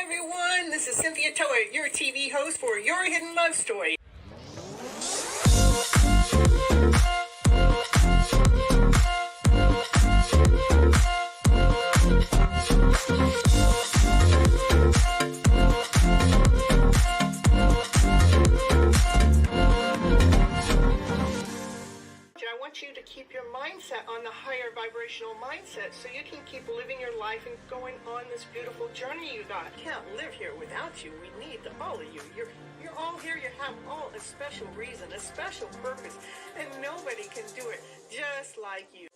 everyone. This is Cynthia Toet, your TV host for Your Hidden Love Story. I want you to keep your mindset on the higher vibrational mindset so you can keep living your life and going on this beautiful journey you got. I can't live here without you. We need all of you. You're all here. You have all a special reason, a special purpose, and nobody can do it just like you.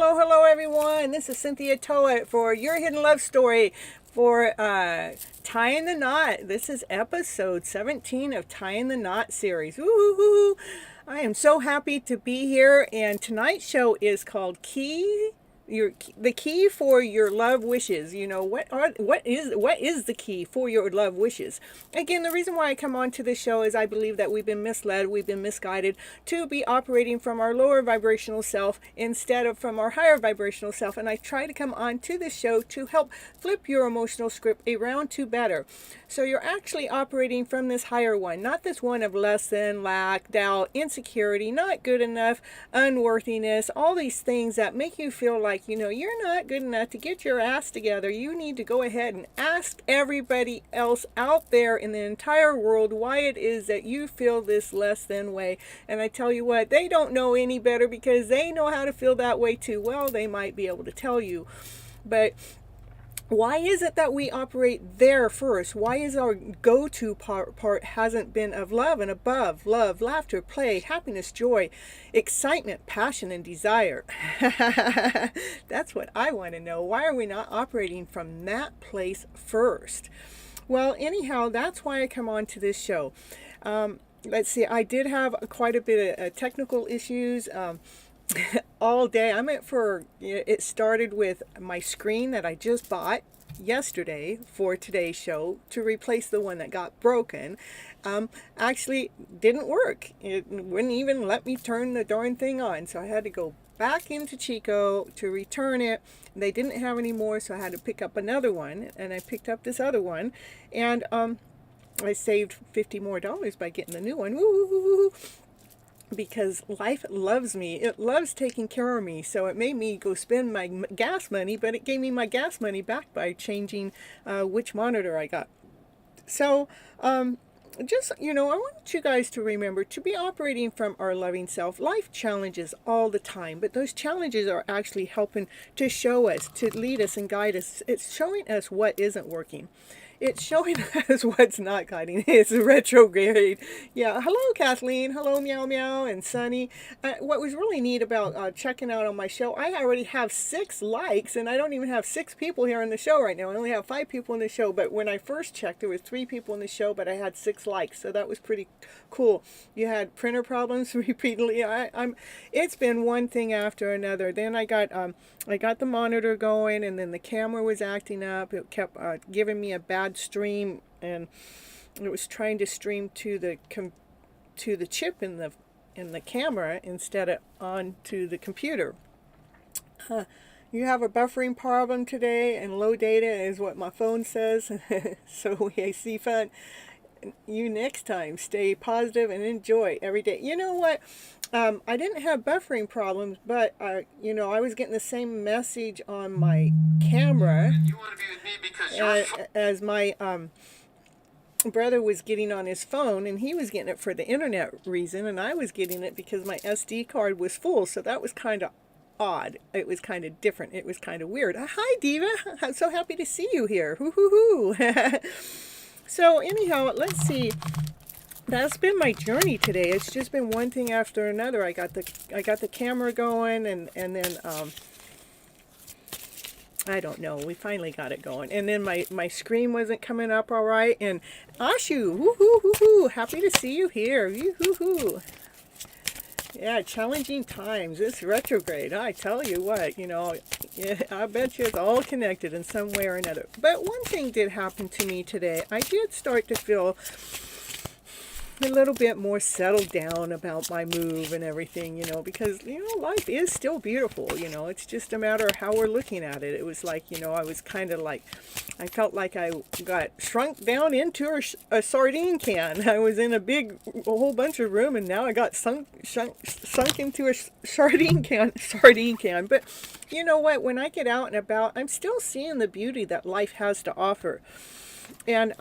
Hello everyone. This is Cynthia Toet for Your Hidden Love Story for Tying the Knot. This is episode 17 of Tying the Knot series. Woo-hoo-hoo. I am so happy to be here, and tonight's show is called the key for your love wishes. You know, what is the key for your love wishes? Again, the reason why I come on to this show is I believe that we've been misled, we've been misguided to be operating from our lower vibrational self instead of from our higher vibrational self. And I try to come on to this show to help flip your emotional script around to better. So you're actually operating from this higher one, not this one of less than, lack, doubt, insecurity, not good enough, unworthiness, all these things that make you feel like, you know, you're not good enough to get your ass together. You need to go ahead and ask everybody else out there in the entire world why it is that you feel this less than way. And I tell you what, they don't know any better because they know how to feel that way too. Well, they might be able to tell you. But why is it that we operate there first? Why is our go-to part hasn't been of love and above? Love, laughter, play, happiness, joy, excitement, passion, and desire. That's what I want to know. Why are we not operating from that place first? Well, anyhow, that's why I come on to this show. Let's see, I did have quite a bit of technical issues. All day. It started with my screen that I just bought. yesterday for today's show to replace the one that got broken, actually didn't work. It wouldn't even let me turn the darn thing on. So I had to go back into Chico to return it. They didn't have any more, so I had to pick up another one, and I picked up this other one, and I saved $50 more by getting the new one. Woo! Because life loves me. It loves taking care of me. So it made me go spend my gas money, but it gave me my gas money back by changing which monitor I got. So just, I want you guys to remember to be operating from our loving self. Life challenges all the time, but those challenges are actually helping to show us, to lead us and guide us. It's showing us what isn't working. It's showing us what's not guiding. It's a retrograde. Yeah. Hello, Kathleen. Hello, Meow Meow and Sunny. What was really neat about checking out on my show, I already have 6 likes, and I don't even have 6 people here on the show right now. I only have 5 people in the show, but when I first checked, there was 3 people in the show, but I had 6 likes, so that was pretty cool. You had printer problems repeatedly. It's been one thing after another. Then I got the monitor going, and then the camera was acting up. It kept giving me a bad stream, and it was trying to stream to the chip in the camera instead of onto the computer. You have a buffering problem today, and low data is what my phone says. So we see fun. You next time. Stay positive and enjoy every day. You know what? I didn't have buffering problems, but I was getting the same message on my camera as my brother was getting on his phone, and he was getting it for the internet reason, and I was getting it because my SD card was full. So that was kind of odd. It was kind of different. It was kind of weird. Hi, Diva. I'm so happy to see you here. Hoo hoo hoo. So anyhow, let's see. That's been my journey today. It's just been one thing after another. I got the camera going, and then I don't know. We finally got it going, and then my screen wasn't coming up all right. And Ashu, woo hoo hoo hoo, happy to see you here. Woo hoo hoo. Yeah, challenging times. It's retrograde. I tell you what, I bet you it's all connected in some way or another. But one thing did happen to me today. I did start to feel a little bit more settled down about my move and everything, because, life is still beautiful, it's just a matter of how we're looking at it. It was like, I was kind of like, I felt like I got shrunk down into a sardine can. I was in a whole bunch of room, and now I got sunk into a sardine can. But you know what? When I get out and about, I'm still seeing the beauty that life has to offer. And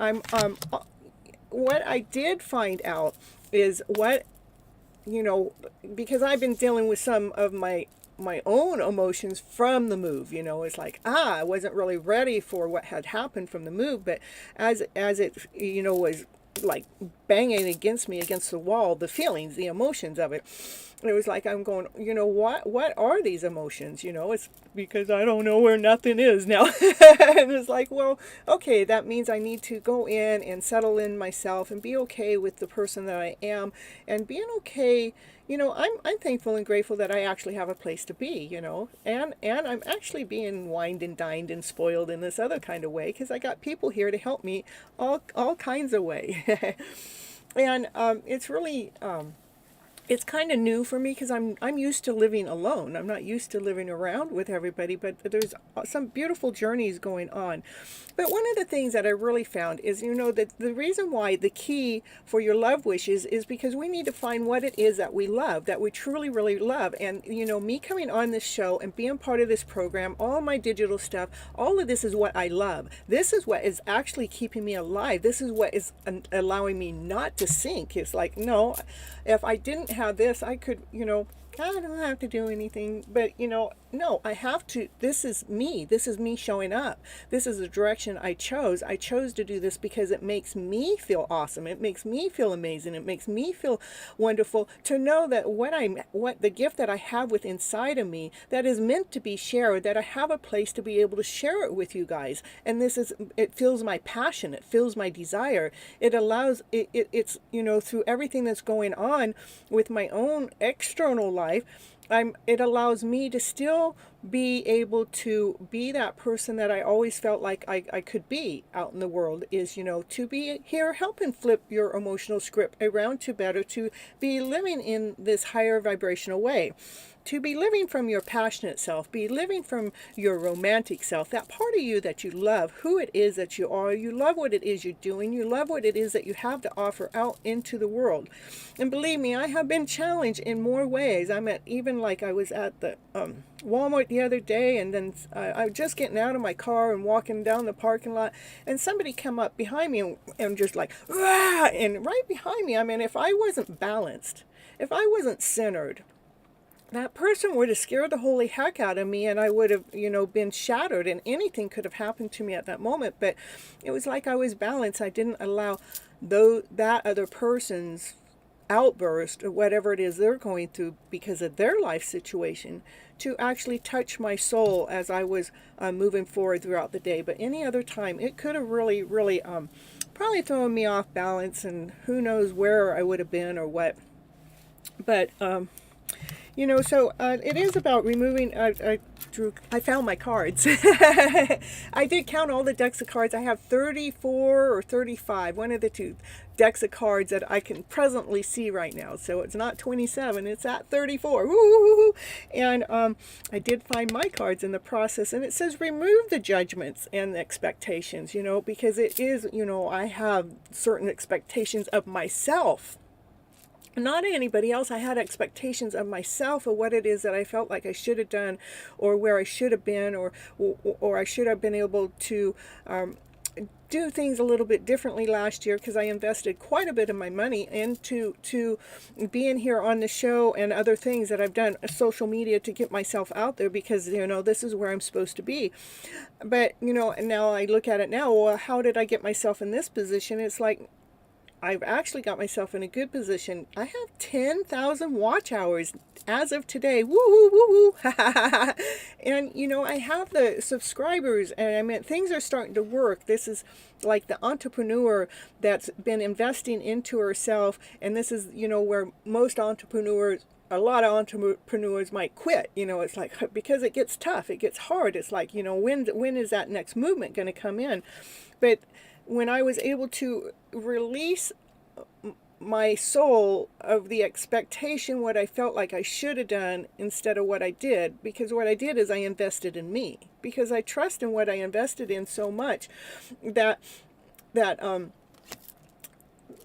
what I did find out is because I've been dealing with some of my own emotions from the move. It's like, I wasn't really ready for what had happened from the move, but as it, was like banging against the wall, the feelings, the emotions of it. It was like I'm going, what are these emotions? It's because I don't know where nothing is now. And it's like, well, okay, that means I need to go in and settle in myself and be okay with the person that I am, and being okay. I'm thankful and grateful that I actually have a place to be, and I'm actually being wined and dined and spoiled in this other kind of way, because I got people here to help me all kinds of way. And it's really it's kind of new for me, because I'm used to living alone. I'm not used to living around with everybody, but there's some beautiful journeys going on. But one of the things that I really found is, that the reason why the key for your love wishes is because we need to find what it is that we love, that we truly, really love. And, me coming on this show and being part of this program, all my digital stuff, all of this is what I love. This is what is actually keeping me alive. This is what is allowing me not to sink. It's like, no, if I didn't have this, I could, I don't have to do anything, but no, I have to. This is me showing up. This is the direction I chose. I chose to do this because it makes me feel awesome. It makes me feel amazing. It makes me feel wonderful to know that what the gift that I have with inside of me that is meant to be shared, that I have a place to be able to share it with you guys. And it fills my passion. It fills my desire. It allows it's through everything that's going on with my own external life, it allows me to still be able to be that person that I always felt like I could be out in the world, is, to be here helping flip your emotional script around to better, to be living in this higher vibrational way, to be living from your passionate self, be living from your romantic self, that part of you that you love, who it is that you are. You love what it is you're doing. You love what it is that you have to offer out into the world. And believe me, I have been challenged in more ways. I was at the Walmart the other day, and then I was just getting out of my car and walking down the parking lot, and somebody come up behind me and just like, "Rah!" And right behind me, if I wasn't balanced, if I wasn't centered, that person would have scared the holy heck out of me, and I would have, been shattered, and anything could have happened to me at that moment. But it was like I was balanced. I didn't allow that other person's outburst or whatever it is they're going through because of their life situation to actually touch my soul as I was moving forward throughout the day. But any other time, it could have really, really probably thrown me off balance, and who knows where I would have been or what. But so it is about removing. I found my cards. I did count all the decks of cards. I have 34 or 35, one of the two decks of cards that I can presently see right now. So it's not 27, it's at 34. Woo! And I did find my cards in the process, and it says remove the judgments and the expectations, because it is, I have certain expectations of myself. Not anybody else. I had expectations of myself, of what it is that I felt like I should have done, or where I should have been, or I should have been able to do things a little bit differently last year, because I invested quite a bit of my money into being here on the show and other things that I've done, social media, to get myself out there, because this is where I'm supposed to be. But and now I look at it now, well, how did I get myself in this position? It's like, I've actually got myself in a good position. I have 10,000 watch hours as of today. Woo, woo, woo, woo. And, I have the subscribers, and things are starting to work. This is like the entrepreneur that's been investing into herself. And this is, where most entrepreneurs, a lot of entrepreneurs might quit. It's like, because it gets tough, it gets hard. It's like, when is that next movement going to come in? But when I was able to release my soul of the expectation, what I felt like I should have done instead of what I did, because what I did is I invested in me, because I trust in what I invested in so much that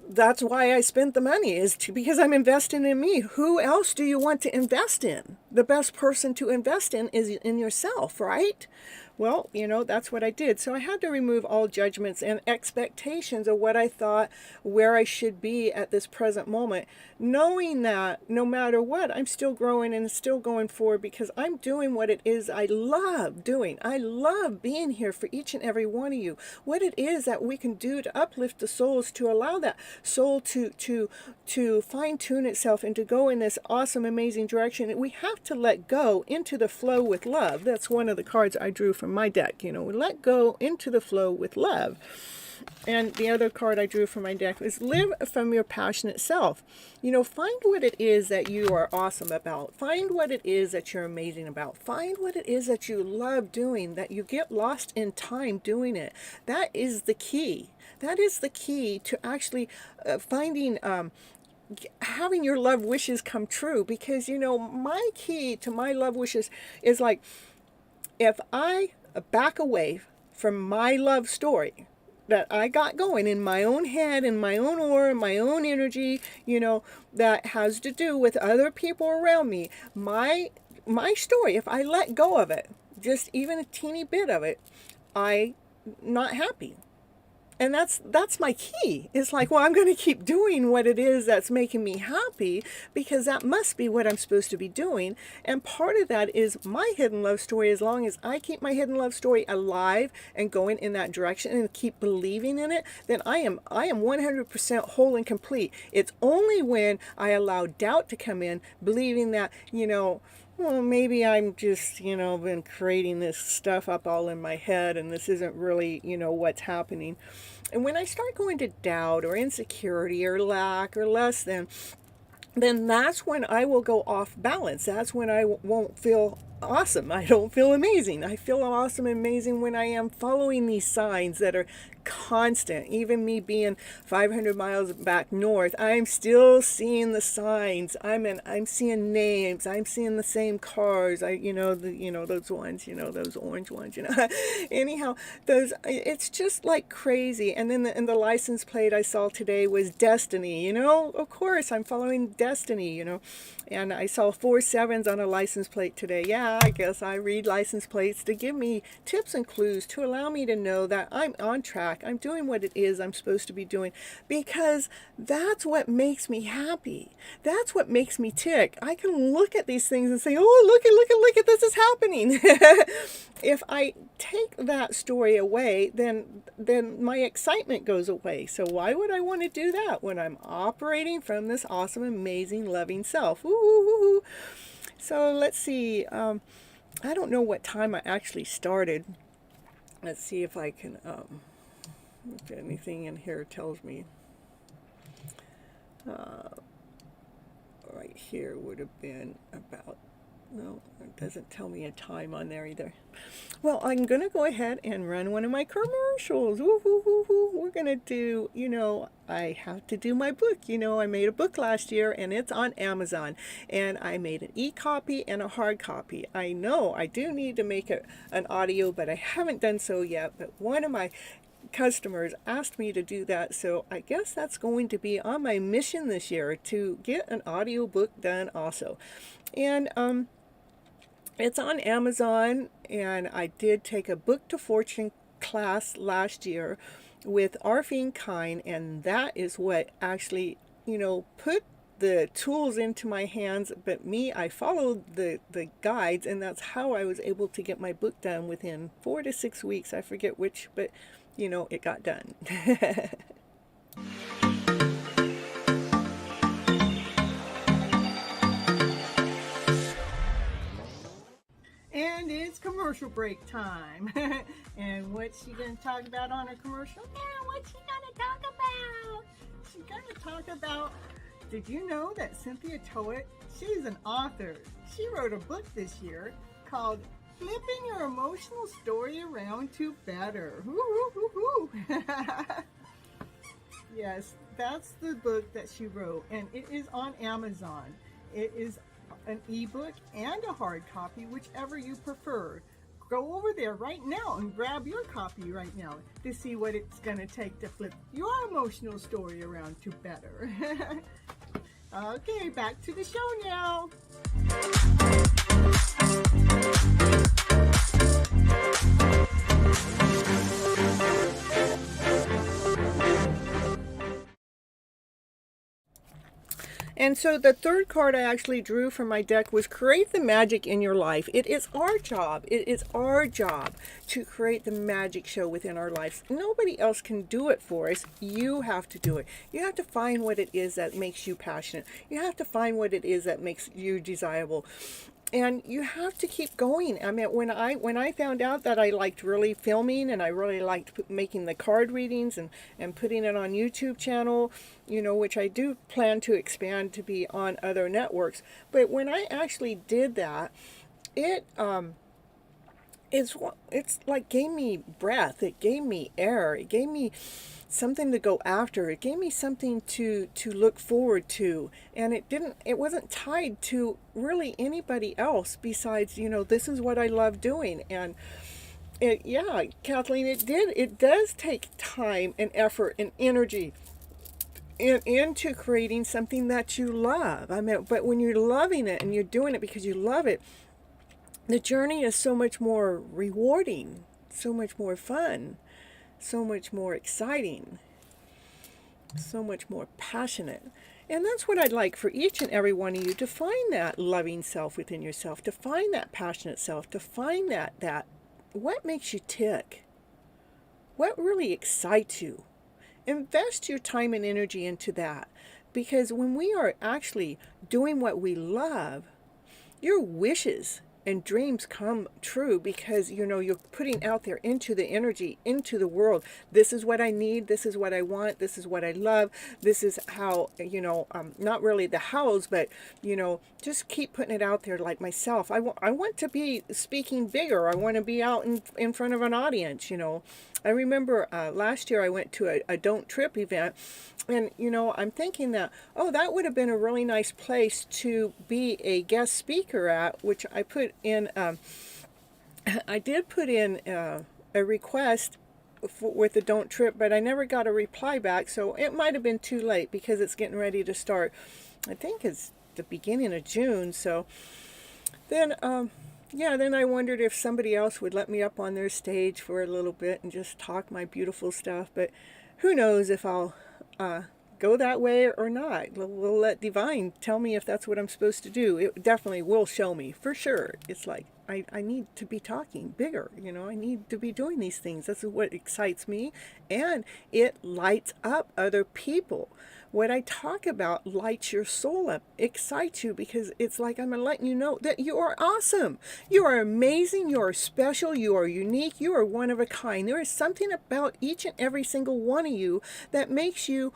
that's why I spent the money, because I'm investing in me. Who else do you want to invest in? The best person to invest in is in yourself, right? Well, that's what I did. So I had to remove all judgments and expectations of what I thought, where I should be at this present moment, knowing that no matter what, I'm still growing and still going forward, because I'm doing what it is I love doing. I love being here for each and every one of you. What it is that we can do to uplift the souls, to allow that soul to fine-tune itself and to go in this awesome, amazing direction. We have to let go into the flow with love. That's one of the cards I drew from my deck. Let go into the flow with love. And the other card I drew from my deck is live from your passionate self. Find what it is that you are awesome about. Find what it is that you're amazing about. Find what it is that you love doing, that you get lost in time doing it. That is the key. That is the key to actually finding, having your love wishes come true. Because, my key to my love wishes is like, if I back away from my love story that I got going in my own head, in my own aura, my own energy, that has to do with other people around me, my story, if I let go of it, just even a teeny bit of it, I'm not happy. And that's my key. It's like, well, I'm going to keep doing what it is that's making me happy, because that must be what I'm supposed to be doing. And part of that is my hidden love story. As long as I keep my hidden love story alive and going in that direction and keep believing in it, then I am 100% whole and complete. It's only when I allow doubt to come in, believing that, well, maybe I'm just, been creating this stuff up all in my head, and this isn't really, what's happening. And when I start going to doubt or insecurity or lack or less than, then that's when I will go off balance. That's when I won't feel awesome. I don't feel amazing. I feel awesome and amazing when I am following these signs that are constant. Even me being 500 miles back north, I'm still seeing the signs. I'm seeing names. I'm seeing the same cars. Those ones, those orange ones, Anyhow, it's just like crazy. And then the license plate I saw today was Destiny, Of course, I'm following Destiny, And I saw 4 sevens on a license plate today. Yeah, I guess I read license plates to give me tips and clues to allow me to know that I'm on track. I'm doing what it is I'm supposed to be doing, because that's what makes me happy. That's what makes me tick. I can look at these things and say, oh, look at this is happening. If I take that story away, then my excitement goes away. So why would I want to do that when I'm operating from this awesome, amazing, loving self? Woo-hoo-hoo-hoo. So let's see. I don't know what time I actually started. Let's see if I can, if anything in here tells me. Right here would have been about, no, it doesn't tell me a time on there either. Well, I'm going to go ahead and run one of my commercials. Woo-hoo-hoo-hoo. We're going to do, I have to do my book. I made a book last year, and it's on Amazon. And I made an e-copy and a hard copy. I know I do need to make an audio, but I haven't done so yet. But one of my customers asked me to do that, so I guess that's going to be on my mission this year, to get an audio book done also. And it's on Amazon, and I did take a Book to Fortune class last year with Arfeen Khan, and that is what actually, put the tools into my hands. But I followed the guides, and that's how I was able to get my book done within 4 to 6 weeks. I forget which, but it got done. And it's commercial break time. And what's she going to talk about on her commercial? Now, what's she going to talk about? She's going to talk about, did you know that Cynthia Toet, she's an author. She wrote a book this year called Flipping Your Emotional Story Around to Better. Woo-hoo-hoo-hoo. Yes, that's the book that she wrote, and it is on Amazon. It is an ebook and a hard copy, whichever you prefer. Go over there right now and grab your copy right now to see what it's going to take to flip your emotional story around to better. Okay, back to the show now. And so the third card I actually drew from my deck was create the magic in your life. It is our job. It is our job to create the magic show within our lives. Nobody else can do it for us. You have to do it. You have to find what it is that makes you passionate. You have to find what it is that makes you desirable. And you have to keep going. I mean, when I found out that I liked really filming, and I really liked making the card readings and putting it on YouTube channel, which I do plan to expand to be on other networks. But when I actually did that, it's like gave me breath. It gave me air. It gave me something to go after. It gave me something to look forward to, and it wasn't tied to really anybody else besides, this is what I love doing. And yeah, Kathleen, it does take time and effort and energy into creating something that you love. I mean, but when you're loving it and you're doing it because you love it, the journey is so much more rewarding, so much more fun, so much more exciting, so much more passionate. And that's what I'd like for each and every one of you, to find that loving self within yourself, to find that passionate self, to find that what makes you tick, what really excites you. Invest your time and energy into that, because when we are actually doing what we love, your wishes and dreams come true because, you're putting out there into the energy, into the world. This is what I need. This is what I want. This is what I love. This is how, not really the hows, but, just keep putting it out there like myself. I want to be speaking bigger. I want to be out in front of an audience, I remember last year I went to a Don't Trip event, and I'm thinking that, that would have been a really nice place to be a guest speaker at, which I put in, I did put in a request with the Don't Trip, but I never got a reply back, so it might have been too late because it's getting ready to start. I think it's the beginning of June, so then then I wondered if somebody else would let me up on their stage for a little bit and just talk my beautiful stuff. But who knows if I'll go that way or not. We'll let Divine tell me if that's what I'm supposed to do. It definitely will show me, for sure. It's like, I need to be talking bigger, I need to be doing these things. That's what excites me, and it lights up other people. What I talk about lights your soul up, excites you, because it's like I'm letting you know that you are awesome. You are amazing. You are special. You are unique. You are one of a kind. There is something about each and every single one of you that makes you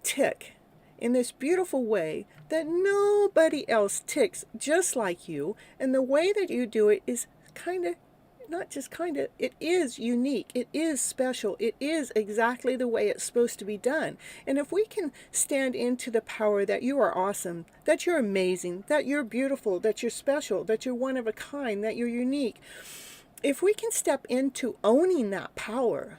tick in this beautiful way that nobody else ticks just like you. And the way that you do it is it is unique. It is special. It is exactly the way it's supposed to be done. And if we can stand into the power that you are awesome, that you're amazing, that you're beautiful, that you're special, that you're one of a kind, that you're unique, if we can step into owning that power,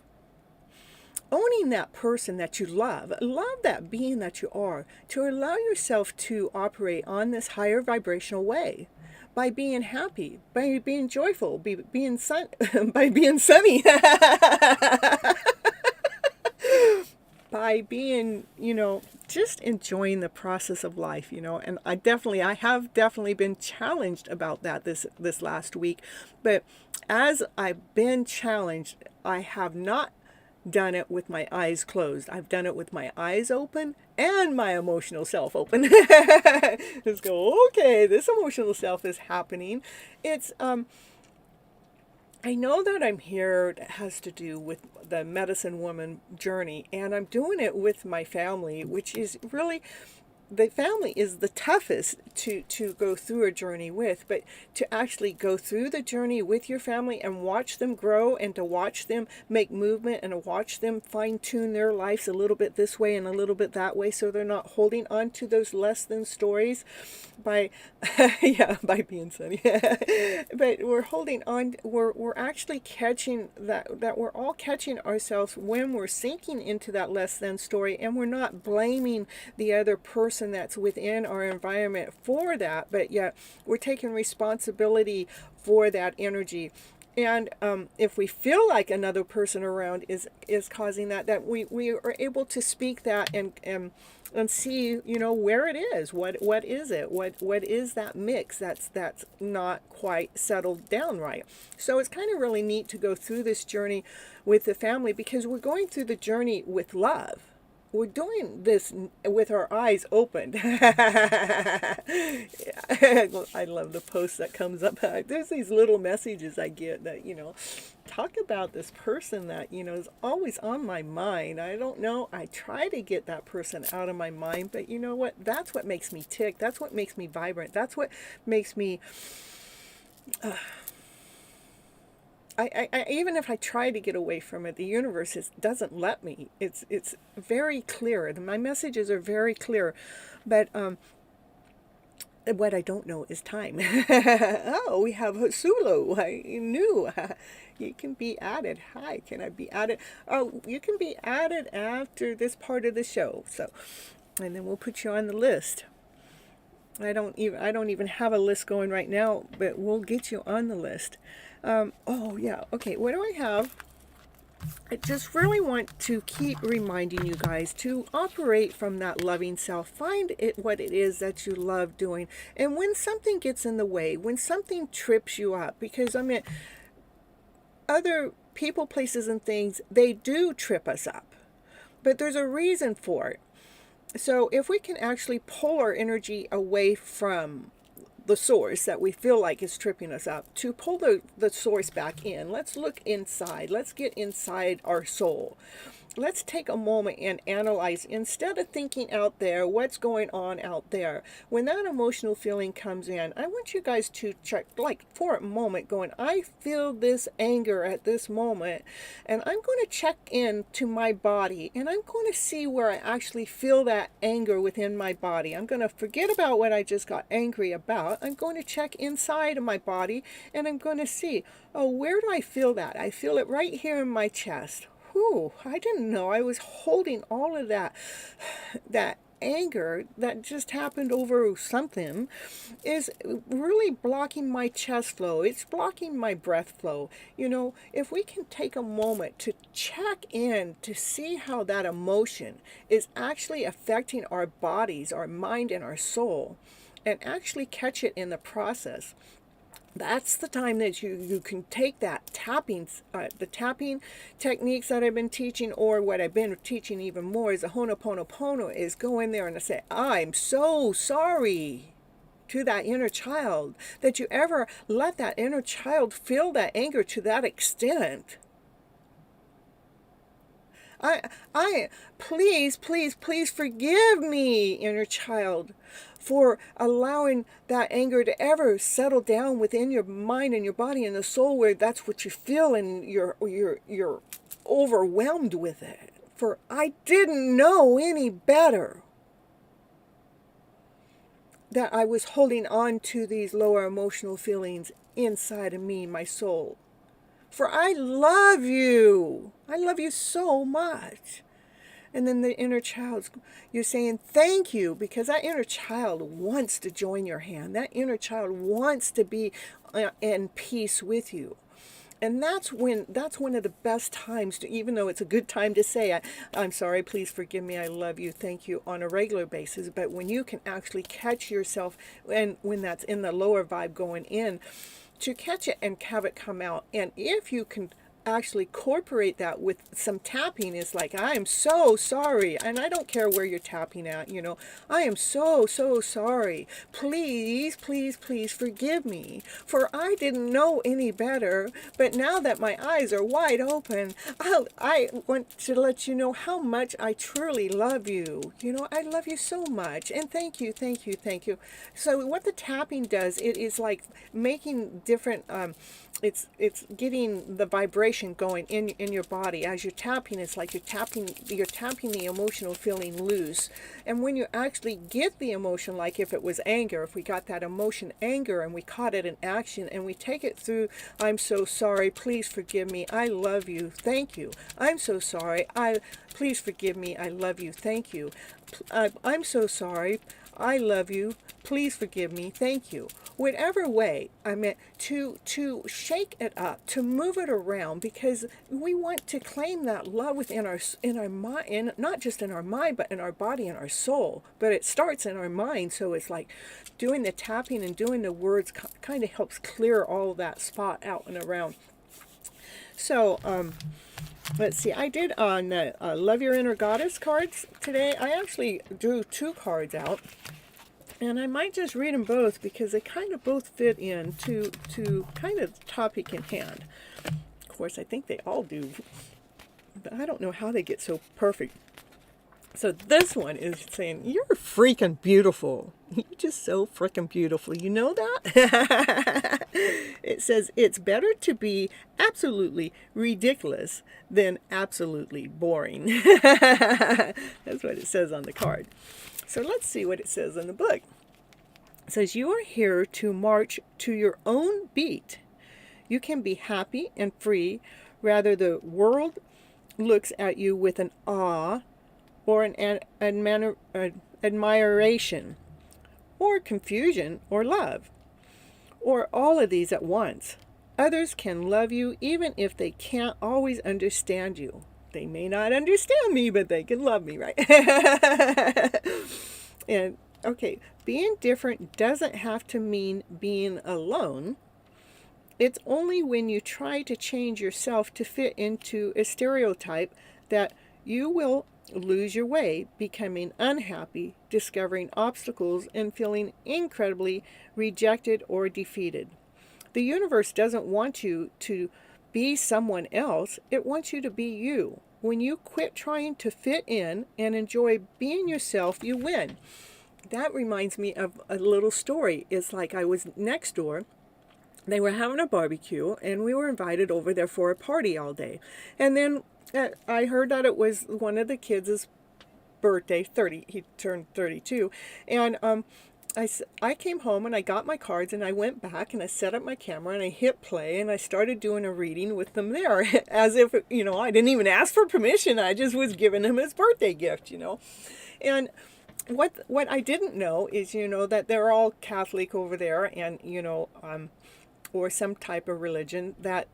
owning that person that you love that being that you are, to allow yourself to operate on this higher vibrational way, by being happy, by being joyful, being by being sunny, by being, just enjoying the process of life, and I have definitely been challenged about that this last week. But as I've been challenged, I have not done it with my eyes closed. I've done it with my eyes open and my emotional self open. Just go, okay, this emotional self is happening. It's I know that I'm here. That has to do with the medicine woman journey, and I'm doing it with my family, which is really, the family is the toughest to go through a journey with, but to actually go through the journey with your family and watch them grow, and to watch them make movement, and to watch them fine-tune their lives a little bit this way and a little bit that way, so they're not holding on to those less than stories by by being sunny. But we're holding on, we're actually catching that we're all catching ourselves when we're sinking into that less than story, and we're not blaming the other person that's within our environment for that, but yet we're taking responsibility for that energy. And if we feel like another person around is causing that we are able to speak that and see, where it is, what is it, what is that mix that's not quite settled down right. So it's kind of really neat to go through this journey with the family, because we're going through the journey with love. We're doing this with our eyes open. I love the post that comes up. There's these little messages I get that, talk about this person that, is always on my mind. I don't know. I try to get that person out of my mind, but you know what? That's what makes me tick. That's what makes me vibrant. That's what makes me... I even if I try to get away from it, the universe doesn't let me. It's very clear. My messages are very clear, but what I don't know is time. Oh, we have Sulu. I knew. You can be added. Hi, can I be added? Oh, you can be added after this part of the show. So, and then we'll put you on the list. I don't even have a list going right now, but we'll get you on the list. Oh yeah, okay, what do I have? I just really want to keep reminding you guys to operate from that loving self. Find what it is that you love doing. And when something gets in the way, when something trips you up, because other people, places, and things, they do trip us up. But there's a reason for it. So if we can actually pull our energy away from the source that we feel like is tripping us up, to pull the source back in. Let's look inside. Let's get inside our soul. Let's take a moment and analyze, instead of thinking out there, what's going on out there. When that emotional feeling comes in, I want you guys to check, like for a moment, going, I feel this anger at this moment, and I'm going to check in to my body, and I'm going to see where I actually feel that anger within my body. I'm going to forget about what I just got angry about. I'm going to check inside of my body, and I'm going to see, oh, where do I feel that? I feel it right here in my chest. Whew, I didn't know I was holding all of that anger that just happened over something is really blocking my chest flow. It's blocking my breath flow. You know, if we can take a moment to check in to see how that emotion is actually affecting our bodies, our mind, and our soul, and actually catch it in the process, that's the time that you can take that tapping, the tapping techniques that I've been teaching, or what I've been teaching even more is the Ho'oponopono, is go in there and say, I'm so sorry to that inner child, that you ever let that inner child feel that anger to that extent. Please, please, please forgive me, inner child, for allowing that anger to ever settle down within your mind and your body and the soul, where that's what you feel and you're overwhelmed with it. For I didn't know any better that I was holding on to these lower emotional feelings inside of me, my soul. For I love you. I love you so much. And then the inner child, you're saying thank you, because that inner child wants to join your hand. That inner child wants to be in peace with you. And that's one of the best times to, even though it's a good time to say, I'm sorry, please forgive me, I love you, thank you, on a regular basis. But when you can actually catch yourself, and when that's in the lower vibe going in, to catch it and have it come out. And if you can actually incorporate that with some tapping, is like, I am so sorry, and I don't care where you're tapping at, you know, I am so sorry, please, please, please forgive me, for I didn't know any better, but now that my eyes are wide open, I want to let you know how much I truly love you. You know, I love you so much, and thank you, thank you, thank you. So what the tapping does, it is like making different it's getting the vibration going in your body. As you're tapping, it's like you're tapping the emotional feeling loose. And when you actually get the emotion, like if it was anger, if we got that emotion anger and we caught it in action and we take it through, I'm so sorry, please forgive me, I love you, thank you. I'm so sorry, please forgive me, I love you, thank you. I'm so sorry, I love you, please forgive me, thank you. Whatever way, I meant to shake it up, to move it around, because we want to claim that love within our mind, not just in our mind, but in our body and our soul. But it starts in our mind, so it's like doing the tapping and doing the words kind of helps clear all that spot out and around. So, let's see, I did on Love Your Inner Goddess cards today. I actually drew 2 cards out. And I might just read them both, because they kind of both fit in to kind of the topic in hand. Of course, I think they all do, but I don't know how they get so perfect. So this one is saying, you're freaking beautiful. You're just so freaking beautiful. You know that? It says, it's better to be absolutely ridiculous than absolutely boring. That's what it says on the card. So let's see what it says in the book. It says, you are here to march to your own beat. You can be happy and free. Rather, the world looks at you with an awe or an admiration or confusion or love, or all of these at once. Others can love you even if they can't always understand you. They may not understand me, but they can love me, right? And okay, being different doesn't have to mean being alone. It's only when you try to change yourself to fit into a stereotype that you will lose your way, becoming unhappy, discovering obstacles, and feeling incredibly rejected or defeated. The universe doesn't want you to be someone else. It wants you to be you. When you quit trying to fit in and enjoy being yourself, you win. That reminds me of a little story. It's like I was next door. They were having a barbecue, and we were invited over there for a party all day. And then I heard that it was one of the kids' birthday, 30. He turned 32. And I came home and I got my cards and I went back and I set up my camera and I hit play and I started doing a reading with them there as if, I didn't even ask for permission. I just was giving him his birthday gift, And what I didn't know is, that they're all Catholic over there and, or some type of religion that,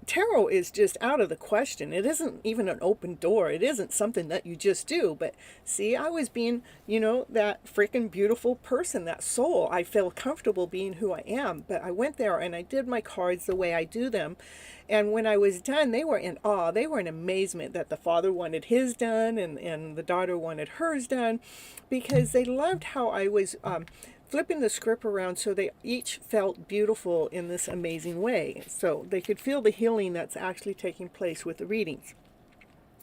tarot is just out of the question. It isn't even an open door. It isn't something that you just do. But see, I was being, that freaking beautiful person, that soul. I feel comfortable being who I am. But I went there and I did my cards the way I do them. And when I was done, they were in awe. They were in amazement that the father wanted his done and the daughter wanted hers done, because they loved how I was flipping the script around so they each felt beautiful in this amazing way. So they could feel the healing that's actually taking place with the readings.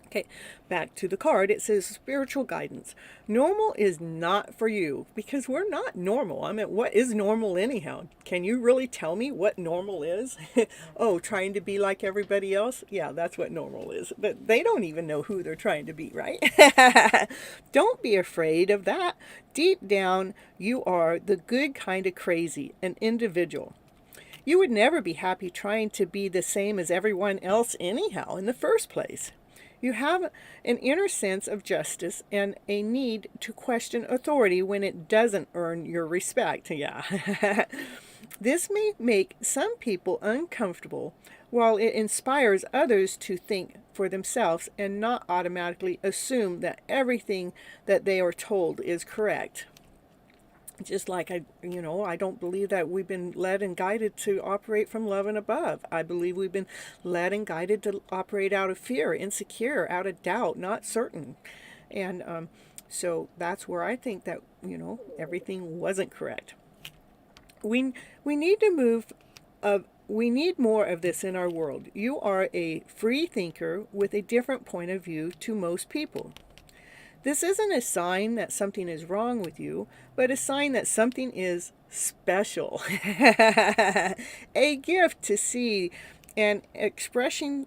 Okay, back to the card. It says spiritual guidance. Normal is not for you, because we're not normal. I mean, what is normal anyhow? Can you really tell me what normal is? Oh, trying to be like everybody else? Yeah, that's what normal is. But they don't even know who they're trying to be, right? Don't be afraid of that. Deep down, you are the good kind of crazy, an individual. You would never be happy trying to be the same as everyone else anyhow in the first place. You have an inner sense of justice and a need to question authority when it doesn't earn your respect. Yeah. This may make some people uncomfortable, while it inspires others to think for themselves and not automatically assume that everything that they are told is correct. Just like I don't believe that we've been led and guided to operate from love and above. I believe we've been led and guided to operate out of fear, insecure, out of doubt, not certain. And so that's where I think that, everything wasn't correct. We need to move we need more of this in our world. You are a free thinker with a different point of view to most people. This isn't a sign that something is wrong with you, but a sign that something is special. A gift to see and expressing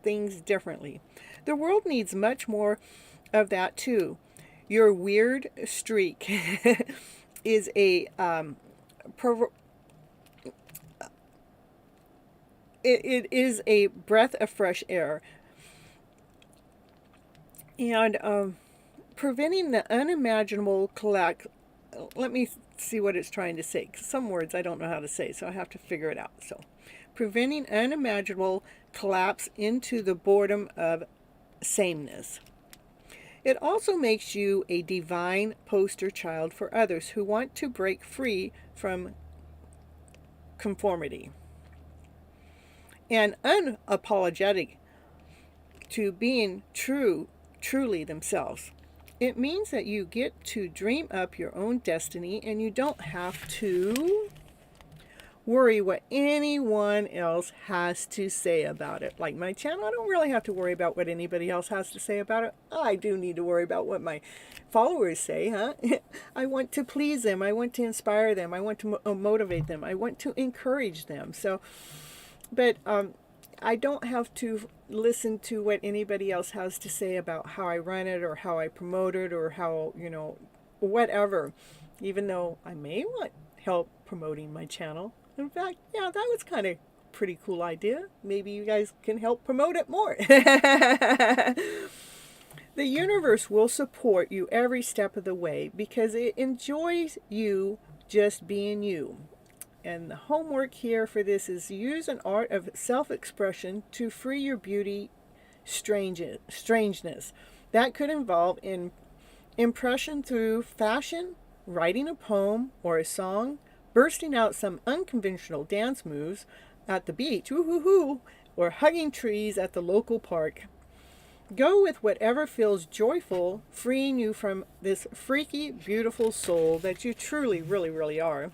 things differently. The world needs much more of that too. Your weird streak is a it is a breath of fresh air. And preventing the unimaginable collapse. Let me see what it's trying to say. Some words I don't know how to say, so I have to figure it out. So, preventing unimaginable collapse into the boredom of sameness. It also makes you a divine poster child for others who want to break free from conformity. And unapologetic to being truly themselves. It means that you get to dream up your own destiny and you don't have to worry what anyone else has to say about it. Like my channel, I don't really have to worry about what anybody else has to say about it. I do need to worry about what my followers say, huh? I want to please them. I want to inspire them. I want to motivate them. I want to encourage them. So, but I don't have to listen to what anybody else has to say about how I run it or how I promote it or how, whatever. Even though I may want help promoting my channel. In fact, yeah, that was kind of a pretty cool idea. Maybe you guys can help promote it more. The universe will support you every step of the way because it enjoys you just being you. And the homework here for this is use an art of self-expression to free your beauty strangeness. That could involve impression through fashion, writing a poem or a song, bursting out some unconventional dance moves at the beach, woo-hoo-hoo, or hugging trees at the local park. Go with whatever feels joyful, freeing you from this freaky, beautiful soul that you truly, really, really are.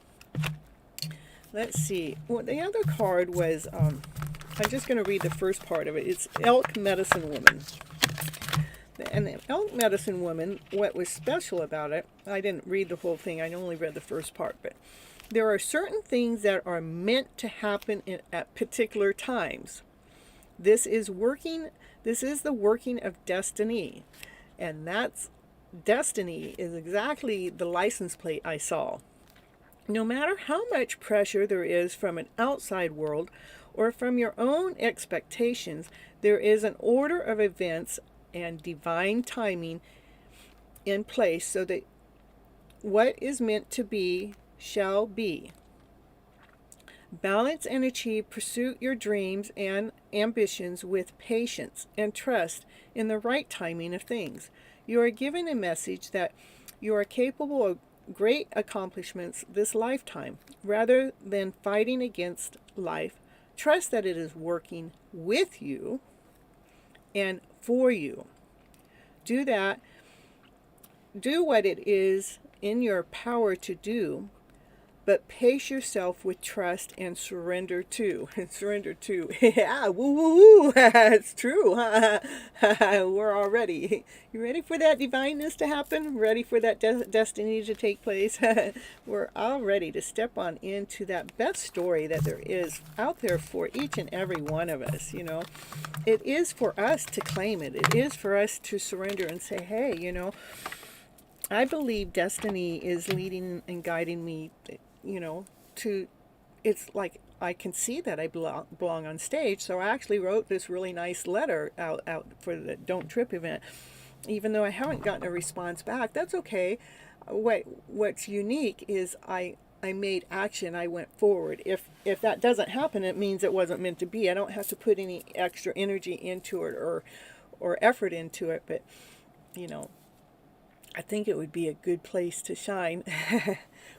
Let's see. Well, the other card was, I'm just going to read the first part of it. It's Elk Medicine Woman. And the Elk Medicine Woman, what was special about it, I didn't read the whole thing, I only read the first part, but there are certain things that are meant to happen at particular times. This is the working of destiny. And that's destiny is exactly the license plate I saw. No matter how much pressure there is from an outside world or from your own expectations, there is an order of events and divine timing in place so that what is meant to be shall be. Balance and pursue your dreams and ambitions with patience and trust in the right timing of things. You are given a message that you are capable of great accomplishments this lifetime. Rather than fighting against life, trust that it is working with you and for you. Do what it is in your power to do, but pace yourself with trust and surrender to. Surrender to. Yeah, woo woo woo. It's true. We're all ready. You ready for that divineness to happen? Ready for that destiny to take place? We're all ready to step on into that best story that there is out there for each and every one of us. You know, it is for us to claim it. It is for us to surrender and say, hey, you know, I believe destiny is leading and guiding me, you know, it's like I can see that I belong on stage. So I actually wrote this really nice letter out for the Don't Trip event. Even though I haven't gotten a response back, that's okay. What's unique is I made action. I went forward. If that doesn't happen, it means it wasn't meant to be. I don't have to put any extra energy into it or effort into it. But, you know, I think it would be a good place to shine.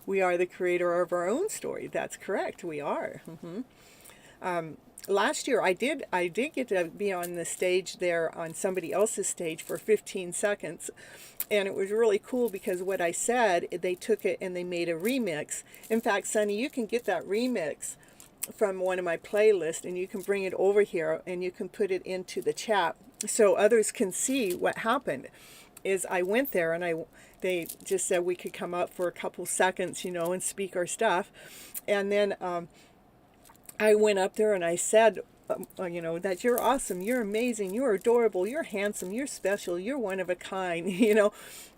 We are the creator of our own story. That's correct. We are. Last year, I did get to be on the stage there on somebody else's stage for 15 seconds. And it was really cool because what I said, they took it and they made a remix. In fact, Sunny, you can get that remix from one of my playlists and you can bring it over here and you can put it into the chat so others can see what happened. Is I went there and they just said we could come up for a couple seconds, you know, and speak our stuff. And then I went up there and I said, you know, that you're awesome, you're amazing, you're adorable, you're handsome, you're special, you're one of a kind, you know.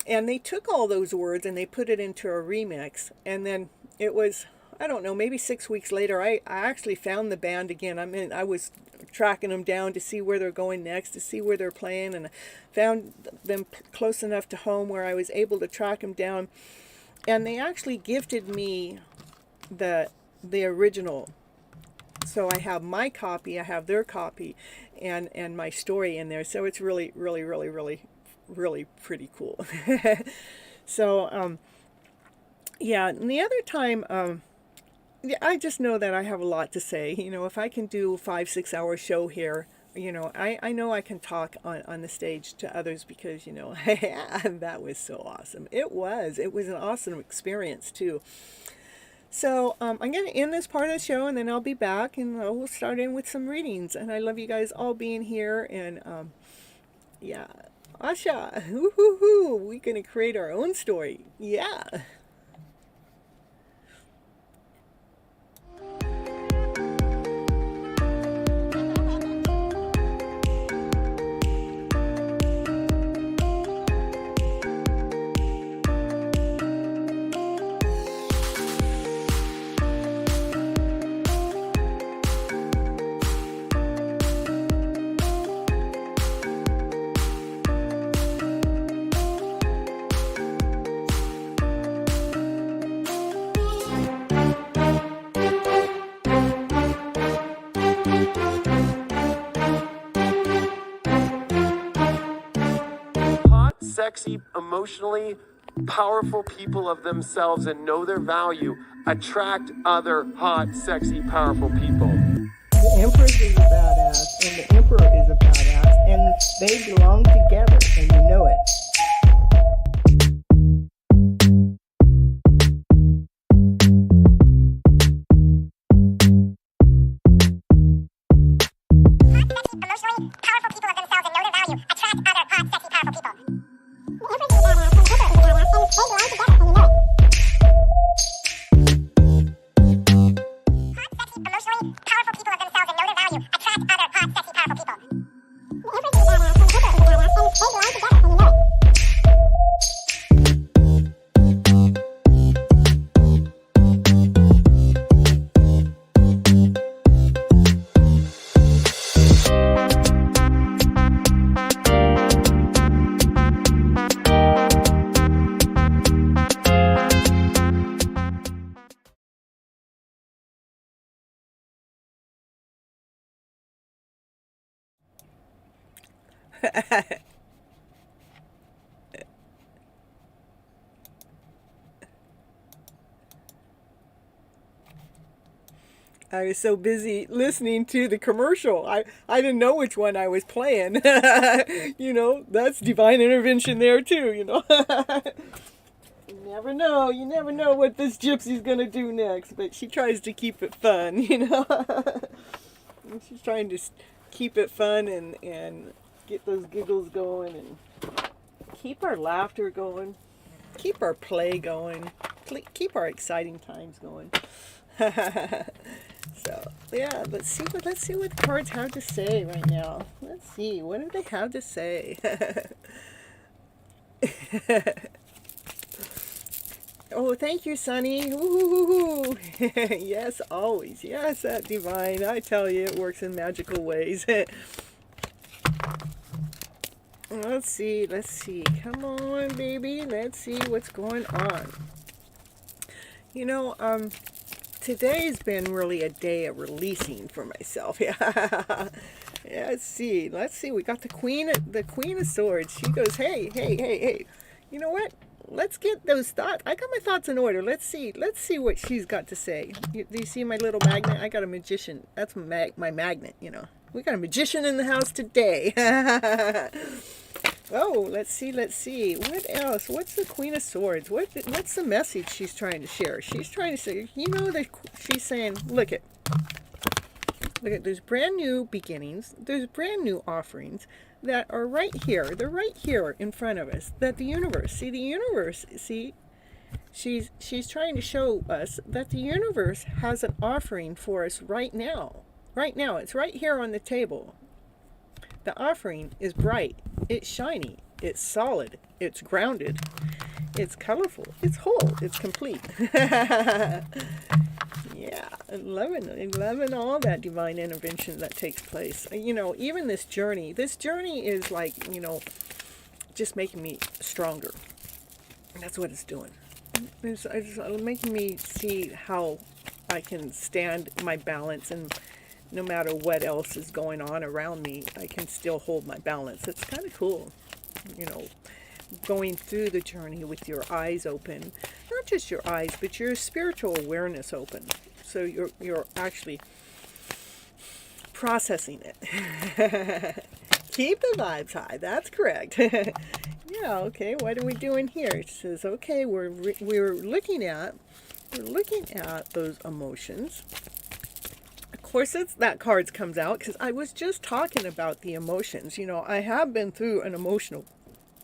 And they took all those words and they put it into a remix. And then it was, I don't know, maybe 6 weeks later, I actually found the band again. I was tracking them down to see where they're going next, to see where they're playing, and found them close enough to home where I was able to track them down. And they actually gifted me the original. So I have my copy, I have their copy, and my story in there. So it's really, really, really, really, really pretty cool. So, yeah, and the other time, yeah, I just know that I have a lot to say. You know, if I can do a 5-6 hour show here, you know, I know I can talk on the stage to others because, you know, that was so awesome. It was an awesome experience too. So I'm going to end this part of the show and then I'll be back and we'll start in with some readings. And I love you guys all being here. And yeah, Asha, woo-hoo-hoo, we're going to create our own story. Yeah. Sexy, emotionally powerful people of themselves and know their value attract other hot, sexy, powerful people. The Empress is a badass, and the Emperor is a badass, and they belong together, and you know it. Emotionally powerful people of themselves and know their value attract other hot, sexy, powerful people. The Empress is a badass, and the Emperor is a badass, and they belong together, and you know it. Hot, sexy, emotionally powerful people of themselves and know their value attract other hot, sexy, powerful people. The Empress is a badass, and the Emperor is a badass, and they belong together, and you know it. I was so busy listening to the commercial. I didn't know which one I was playing. You know, that's divine intervention there too, you know. You never know. You never know what this gypsy's going to do next, but she tries to keep it fun, you know. She's trying to keep it fun and get those giggles going and keep our laughter going, keep our play going, keep our exciting times going. So yeah, let's see what the cards have to say right now. Let's see, what do they have to say? Oh, thank you, Sunny. Ooh. Yes, always. Yes, that divine. I tell you, it works in magical ways. Let's see. Come on, baby. Let's see what's going on. You know, today's been really a day of releasing for myself. Yeah. Yeah, let's see. We got the Queen of Swords. She goes, hey. You know what? Let's get those thoughts. I got my thoughts in order. Let's see what she's got to say. Do you see my little magnet? I got a magician. That's my magnet, you know. We got a magician in the house today. Oh, let's see. What else? What's the Queen of Swords? What's the message she's trying to share? She's trying to say, you know, that she's saying, look at, there's brand new beginnings. There's brand new offerings that are right here. They're right here in front of us. That the universe, she's trying to show us that the universe has an offering for us right now. Right now, it's right here on the table. The offering is bright, it's shiny, it's solid, it's grounded, it's colorful, it's whole, it's complete. Yeah, loving all that divine intervention that takes place. You know, even this journey is like, you know, just making me stronger. That's what it's doing. It's making me see how I can stand my balance, and no matter what else is going on around me, I can still hold my balance. It's kind of cool, you know, going through the journey with your eyes open. Not just your eyes, but your spiritual awareness open. So you're actually processing it. Keep the vibes high. That's correct. Yeah. Okay. What are we doing here? It says, okay, we're looking at those emotions. Of course, that card comes out because I was just talking about the emotions. You know, I have been through an emotional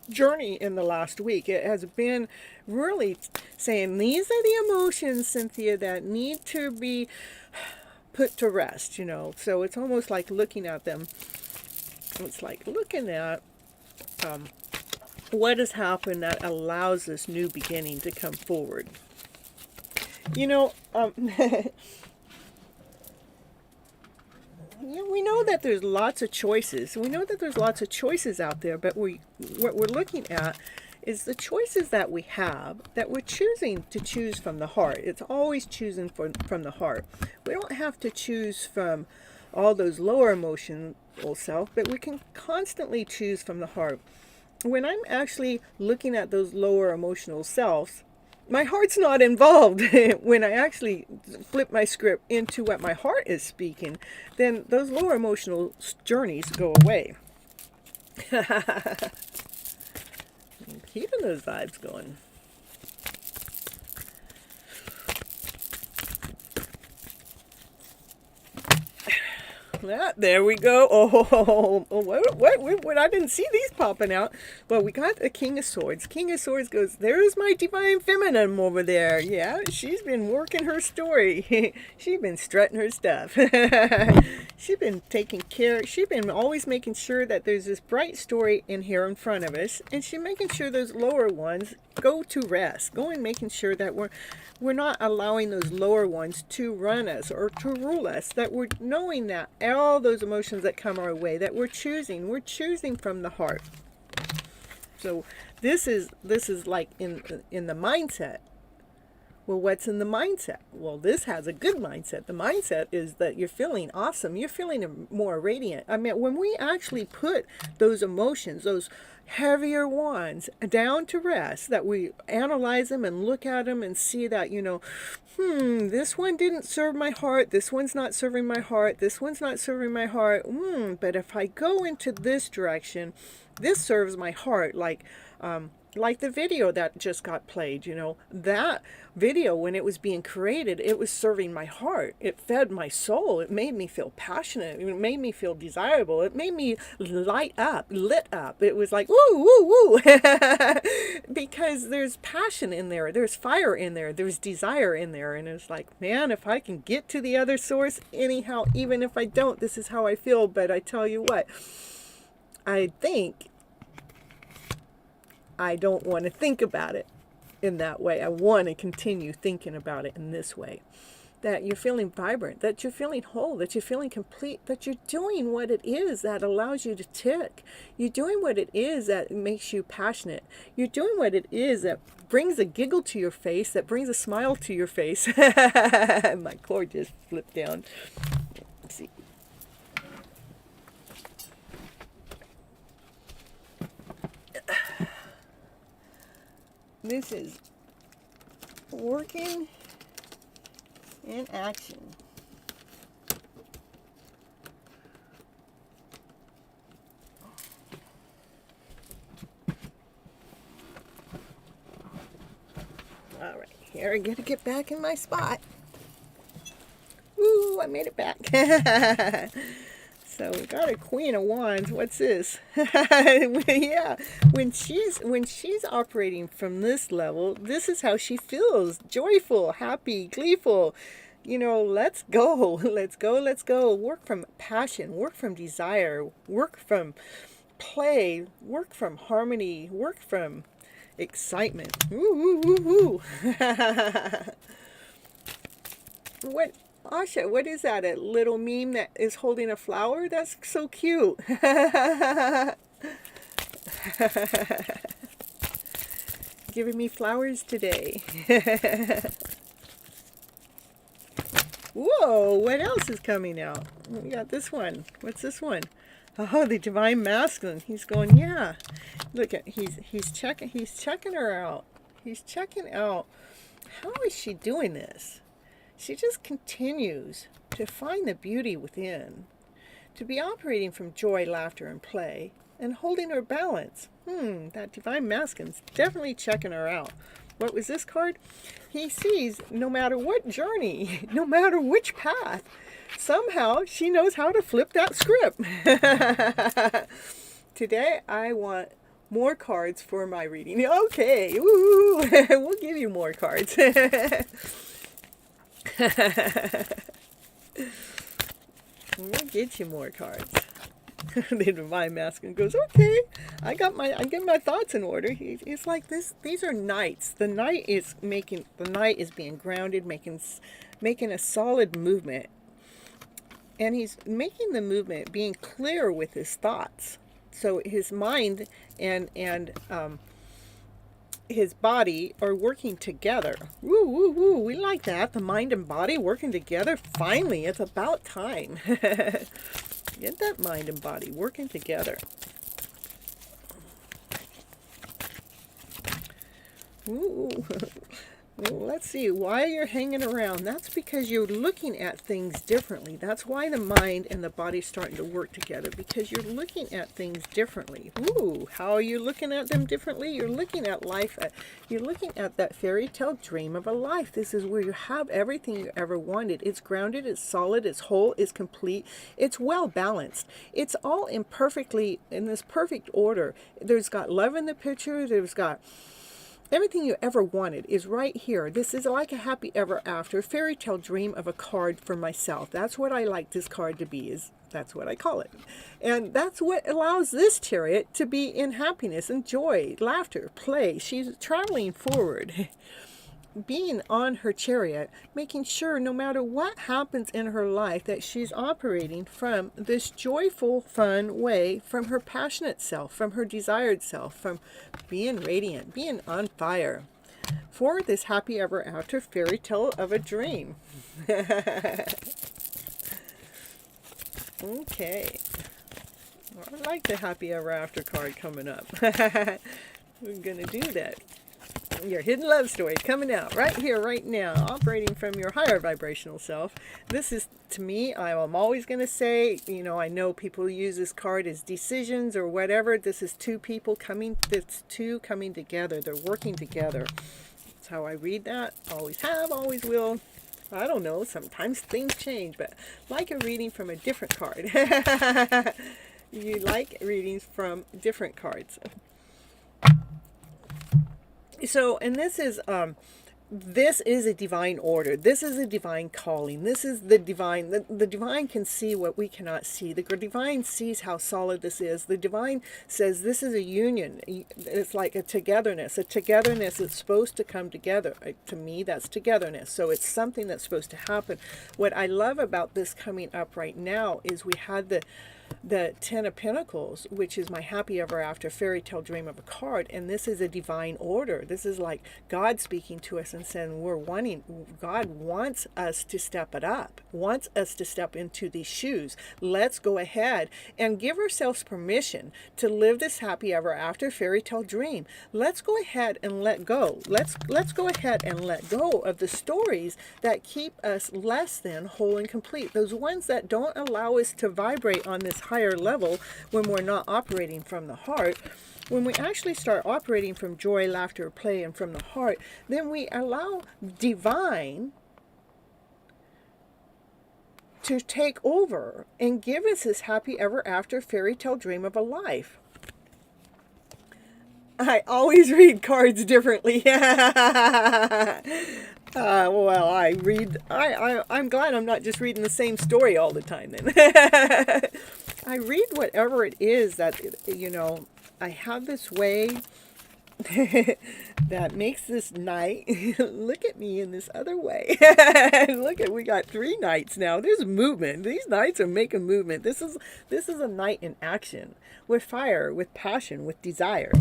journey in the last week. It has been really saying, these are the emotions, Cynthia, that need to be put to rest, you know. So it's almost like looking at them. It's like looking at what has happened that allows this new beginning to come forward. You know, we know that there's lots of choices. We know that there's lots of choices out there, but what we're looking at is the choices that we have, that we're choosing to choose from the heart. It's always choosing from the heart. We don't have to choose from all those lower emotional self, but we can constantly choose from the heart. When I'm actually looking at those lower emotional selves, my heart's not involved when I actually flip my script into what my heart is speaking, then those lower emotional journeys go away. Keeping those vibes going. There we go. What? I didn't see these popping out. Well, we got the King of Swords. King of Swords goes, there's my divine feminine over there. Yeah, she's been working her story. She's been strutting her stuff. She's been taking care. She's been always making sure that there's this bright story in here in front of us. And she's making sure those lower ones go to rest. Going making sure that we're not allowing those lower ones to run us or to rule us, that we're knowing that all those emotions that come our way, that we're choosing from the heart. So this is like in the mindset. Well, what's in the mindset? Well, this has a good mindset. The mindset is that you're feeling awesome. You're feeling more radiant. I mean, when we actually put those emotions, those heavier ones down to rest, that we analyze them and look at them and see that, this one didn't serve my heart. This one's not serving my heart. This one's not serving my heart. But if I go into this direction, this serves my heart. Like the video that just got played, that video, when it was being created, it was serving my heart. It fed my soul. It made me feel passionate. It made me feel desirable. It made me lit up. It was like, woo, woo, woo. Because there's passion in there. There's fire in there. There's desire in there. And it's like, man, if I can get to the other source, anyhow, even if I don't, this is how I feel. But I tell you what, I think I don't want to think about it in that way. I want to continue thinking about it in this way. That you're feeling vibrant, that you're feeling whole, that you're feeling complete, that you're doing what it is that allows you to tick. You're doing what it is that makes you passionate. You're doing what it is that brings a giggle to your face, that brings a smile to your face. My cord just flipped down. Let's see. This is working in action. All right, here I gotta get back in my spot. Woo, I made it back. So we got a Queen of Wands. What's this? Yeah, when she's operating from this level, this is how she feels: joyful, happy, gleeful. Let's go. Work from passion, work from desire, work from play, work from harmony, work from excitement. Woo, woo, woo, woo. Asha, what is that? A little meme that is holding a flower? That's so cute. Giving me flowers today. Whoa, what else is coming out? We got this one. What's this one? Oh, the Divine Masculine. He's going, yeah. Look at he's checking her out. He's checking out. How is she doing this? She just continues to find the beauty within, to be operating from joy, laughter, and play, and holding her balance. That Divine Masculine's definitely checking her out. What was this card? He sees no matter what journey, no matter which path, somehow she knows how to flip that script. Today, I want more cards for my reading. Okay, woo, we'll give you more cards. We'll get you more cards. The Divine Masculine goes, okay, I get my thoughts in order. It's like this. These are knights. The knight is being grounded, making a solid movement, and he's making the movement being clear with his thoughts. So his mind and his body are working together. Woo, woo, woo. We like that. The mind and body working together. Finally, it's about time. Get that mind and body working together. Ooh. Let's see why you're hanging around. That's because you're looking at things differently. That's why the mind and the body starting to work together, because you're looking at things differently. Ooh, how are you looking at them differently? You're looking at life. You're looking at that fairy tale dream of a life. This is where you have everything you ever wanted. It's grounded, it's solid, it's whole, it's complete, it's well balanced. It's all in this perfect order. There's got love in the picture. There's got everything you ever wanted is right here. This is like a happy ever after fairy tale dream of a card for myself. That's what I like this card to be. That's what I call it. And that's what allows this chariot to be in happiness and joy, laughter, play. She's traveling forward, being on her chariot, making sure no matter what happens in her life that she's operating from this joyful, fun way, from her passionate self, from her desired self, from being radiant, being on fire for this happy ever after fairy tale of a dream. Okay. Well, I like the happy ever after card coming up. We're going to do that. Your hidden love story coming out right here, right now, operating from your higher vibrational self. This is, to me, I'm always going to say, I know people use this card as decisions or whatever. This is two people coming together. They're working together. That's how I read that. Always have, always will. I don't know, sometimes things change, but like a reading from a different card. You like readings from different cards. So, and this is a divine order. This is a divine calling. This is the divine. The divine can see what we cannot see. The divine sees how solid this is. The divine says this is a union. It's like a togetherness. A togetherness that's supposed to come together. To me, that's togetherness. So it's something that's supposed to happen. What I love about this coming up right now is we had the Ten of Pentacles, which is my happy ever after fairy tale dream of a card, and this is a divine order. This is like God speaking to us and saying God wants us to step it up, wants us to step into these shoes. Let's go ahead and give ourselves permission to live this happy ever after fairy tale dream. Let's go ahead and let go. Let's go ahead and let go of the stories that keep us less than whole and complete. Those ones that don't allow us to vibrate on this higher level when we're not operating from the heart. When we actually start operating from joy, laughter, play, and from the heart, then we allow divine to take over and give us this happy ever after fairy tale dream of a life. I always read cards differently. Well, I'm glad I'm not just reading the same story all the time then. I read whatever it is that, I have this way that makes this night look at me in this other way. We got 3 nights now. There's movement. These nights are making movement. This is a night in action with fire, with passion, with desire.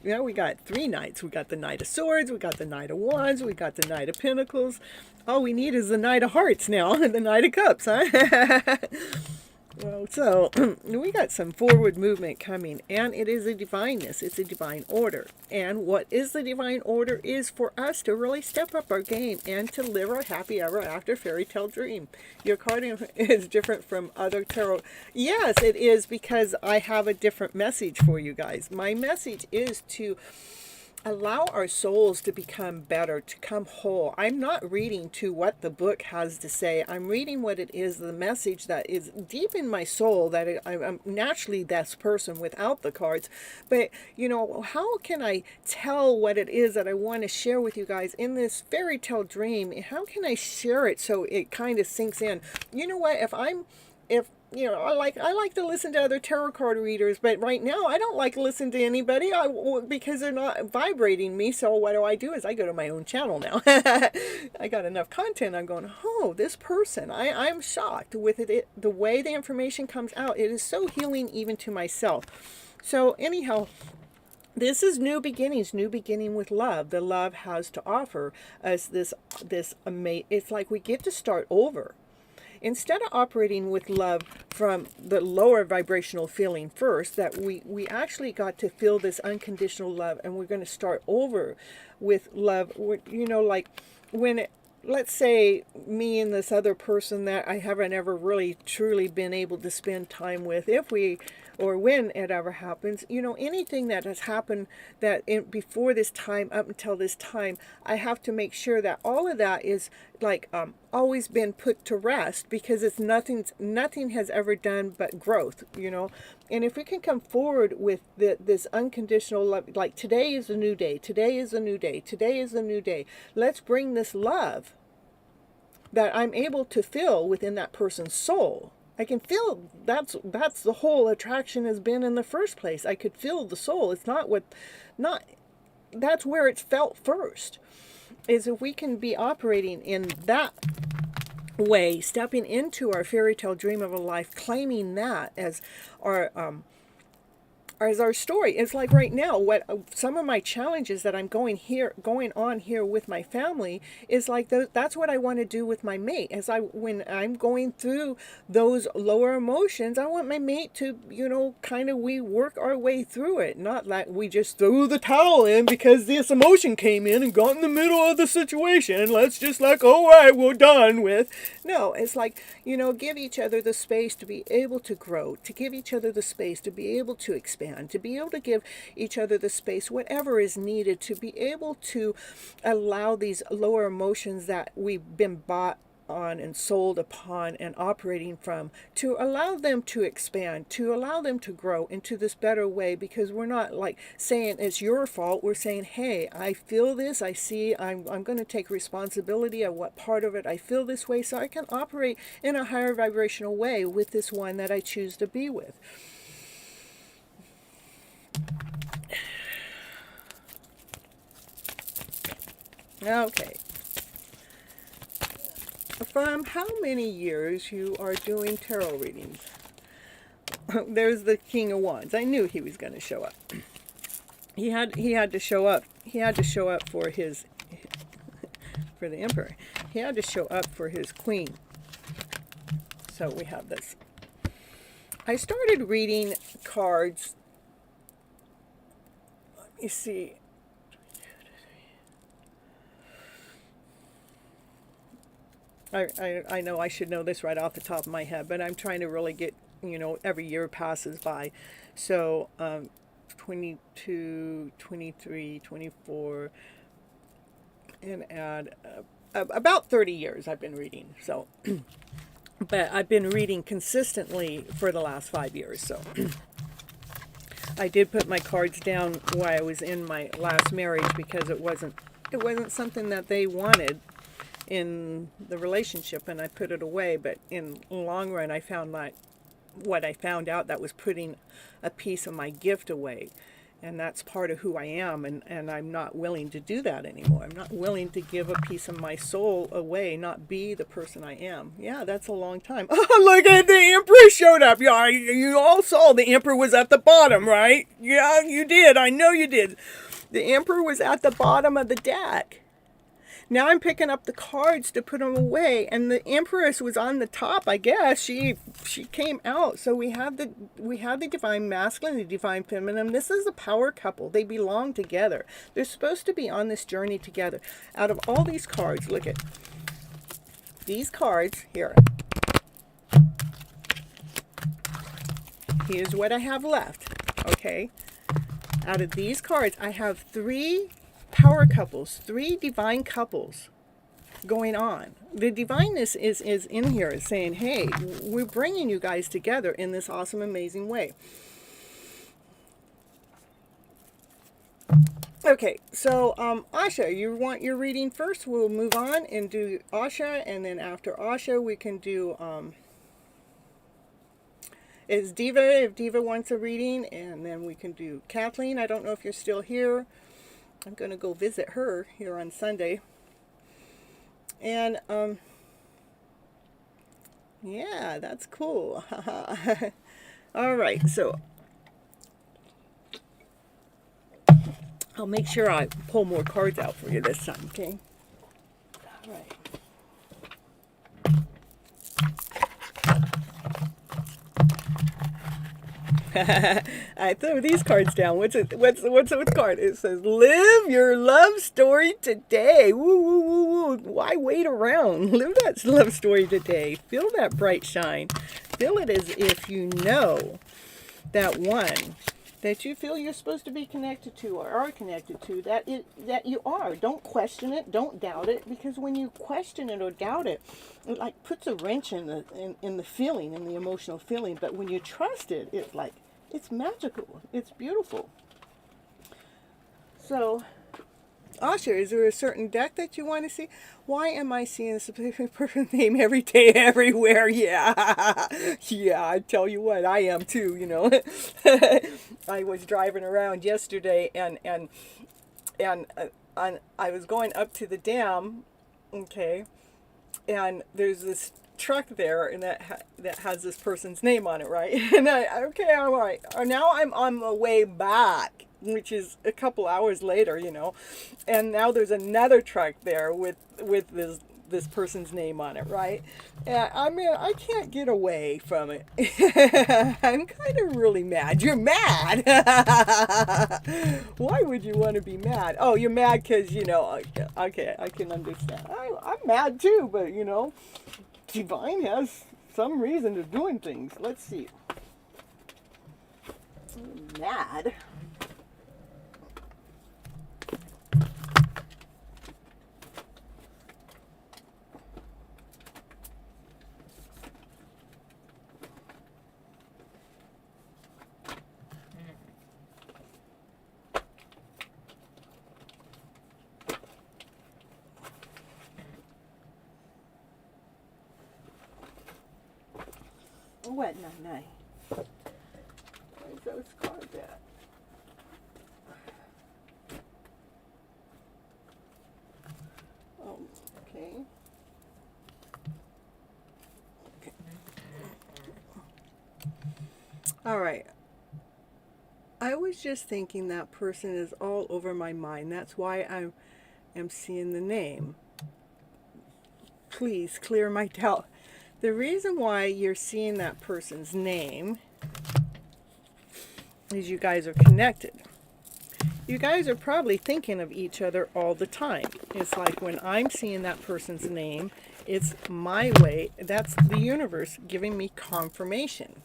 We got 3 nights. We got the Knight of Swords, we got the Knight of Wands, we got the Knight of Pentacles. All we need is the Knight of Hearts now, the Knight of Cups, huh? Well, so we got some forward movement coming, and it is a divineness. It's a divine order. And what is the divine order is for us to really step up our game and to live our happy ever after fairy tale dream. Your card is different from other tarot. Yes, it is, because I have a different message for you guys. My message is to allow our souls to become better, to come whole. I'm not reading to what the book has to say. I'm reading what it is, the message that is deep in my soul, that I'm naturally this person without the cards. But, how can I tell what it is that I want to share with you guys in this fairy tale dream? How can I share it so it kind of sinks in? You know what? I like to listen to other tarot card readers, but right now I don't like to listen to anybody because they're not vibrating me. So what I do is I go to my own channel now. I got enough content. I'm going, this person, I'm shocked with it. The way the information comes out, it is so healing even to myself. So anyhow, this is new beginnings, new beginning with love. The love has to offer us this amazing, it's like we get to start over. Instead of operating with love from the lower vibrational feeling first, that we actually got to feel this unconditional love, and we're going to start over with love. You know, like when let's say me and this other person that I haven't ever really truly been able to spend time with, if we, or when it ever happens, you know, anything that has happened that before this time, up until this time, I have to make sure that all of that is like always been put to rest, because it's nothing has ever done but growth, you know. And if we can come forward with this unconditional love, like today is a new day, today is a new day, today is a new day, let's bring this love that I'm able to feel within that person's soul. I can feel that's the whole attraction has been in the first place. I could feel the soul. It's not that's where it's felt first. Is if we can be operating in that way, stepping into our fairy tale dream of a life, claiming that as our story. It's like right now, what some of my challenges that I'm going on here with my family is like that's what I want to do with my mate. When I'm going through those lower emotions, I want my mate to, you know, kind of we work our way through it, not like we just threw the towel in because this emotion came in and got in the middle of the situation and let's just like, all right, we're done with. No, it's like, you know, give each other the space to be able to grow, to give each other the space to be able to expand, to be able to give each other the space, whatever is needed, to be able to allow these lower emotions that we've been bought on and sold upon and operating from, to allow them to expand, to allow them to grow into this better way, because we're not like saying it's your fault. We're saying, hey, I feel this, I see, I'm going to take responsibility of what part of it I feel this way, so I can operate in a higher vibrational way with this one that I choose to be with. Okay. From how many years you are doing tarot readings? There's the King of Wands. I knew he was going to show up. He had to show up. He had to show up for his for the Emperor. He had to show up for his Queen. So we have this. I started reading cards. Let me see. I know I should know this right off the top of my head, but I'm trying to really get, you know, every year passes by. So 22, 23, 24, and add about 30 years I've been reading. So, but I've been reading consistently for the last 5 years. So I did put my cards down while I was in my last marriage, because it wasn't something that they wanted in the relationship, and I put it away. But in the long run, I found that what I found out, that was putting a piece of my gift away, and that's part of who I am, and I'm not willing to do that anymore. I'm not willing to give a piece of my soul away, not be the person I am. Yeah, that's a long time. Oh, look at the Emperor showed up. Yeah, you all saw the Emperor was at the bottom, right? Yeah, you did. I know you did. The Emperor was at the bottom of the deck. Now I'm picking up the cards to put them away, and the Empress was on the top, I guess. She came out. So we have the divine masculine, the divine feminine. This is a power couple. They belong together. They're supposed to be on this journey together. Out of all these cards, look at these cards here. Here's what I have left. Okay. Out of these cards, I have 3 power couples, 3 divine couples going on. The divineness is in here, is saying, hey, we're bringing you guys together in this awesome, amazing way. Okay, so Asha, you want your reading first? We'll move on and do Asha, and then after Asha we can do is Diva, if Diva wants a reading, and then we can do Kathleen. I don't know if you're still here. I'm going to go visit her here on Sunday. And, yeah, that's cool. All right, so I'll make sure I pull more cards out for you this time, okay? All right. I threw these cards down. What's the card? It says, live your love story today. Woo, woo, woo, woo. Why wait around? Live that love story today. Feel that bright shine. Feel it as if you know that one that you feel you're supposed to be connected to or are connected to, that you are. Don't question it. Don't doubt it. Because when you question it or doubt it, it like puts a wrench in the feeling, in the emotional feeling. But when you trust it, it's like, it's magical. It's beautiful. So, Asha, is there a certain deck that you want to see? Why am I seeing a specific person's name every day, everywhere? Yeah, yeah, I tell you what, I am too, you know. I was driving around yesterday and I was going up to the dam, okay, and there's this truck there and that has this person's name on it, right? And I'm all right. Now I'm on the way back, which is a couple hours later, you know, and now there's another truck there with this person's name on it, right? And I mean, I can't get away from it. I'm kind of really mad. You're mad. Why would you want to be mad? Oh, you're mad because, you know, okay, I can understand. I'm mad too, but, you know, Divine has some reason to doing things. Let's see. Mad. What? No. Where's those cards at? Oh, okay. All right. I was just thinking that person is all over my mind. That's why I am seeing the name. Please clear my doubt. The reason why you're seeing that person's name is you guys are connected. You guys are probably thinking of each other all the time. It's like when I'm seeing that person's name, it's my way. That's the universe giving me confirmation.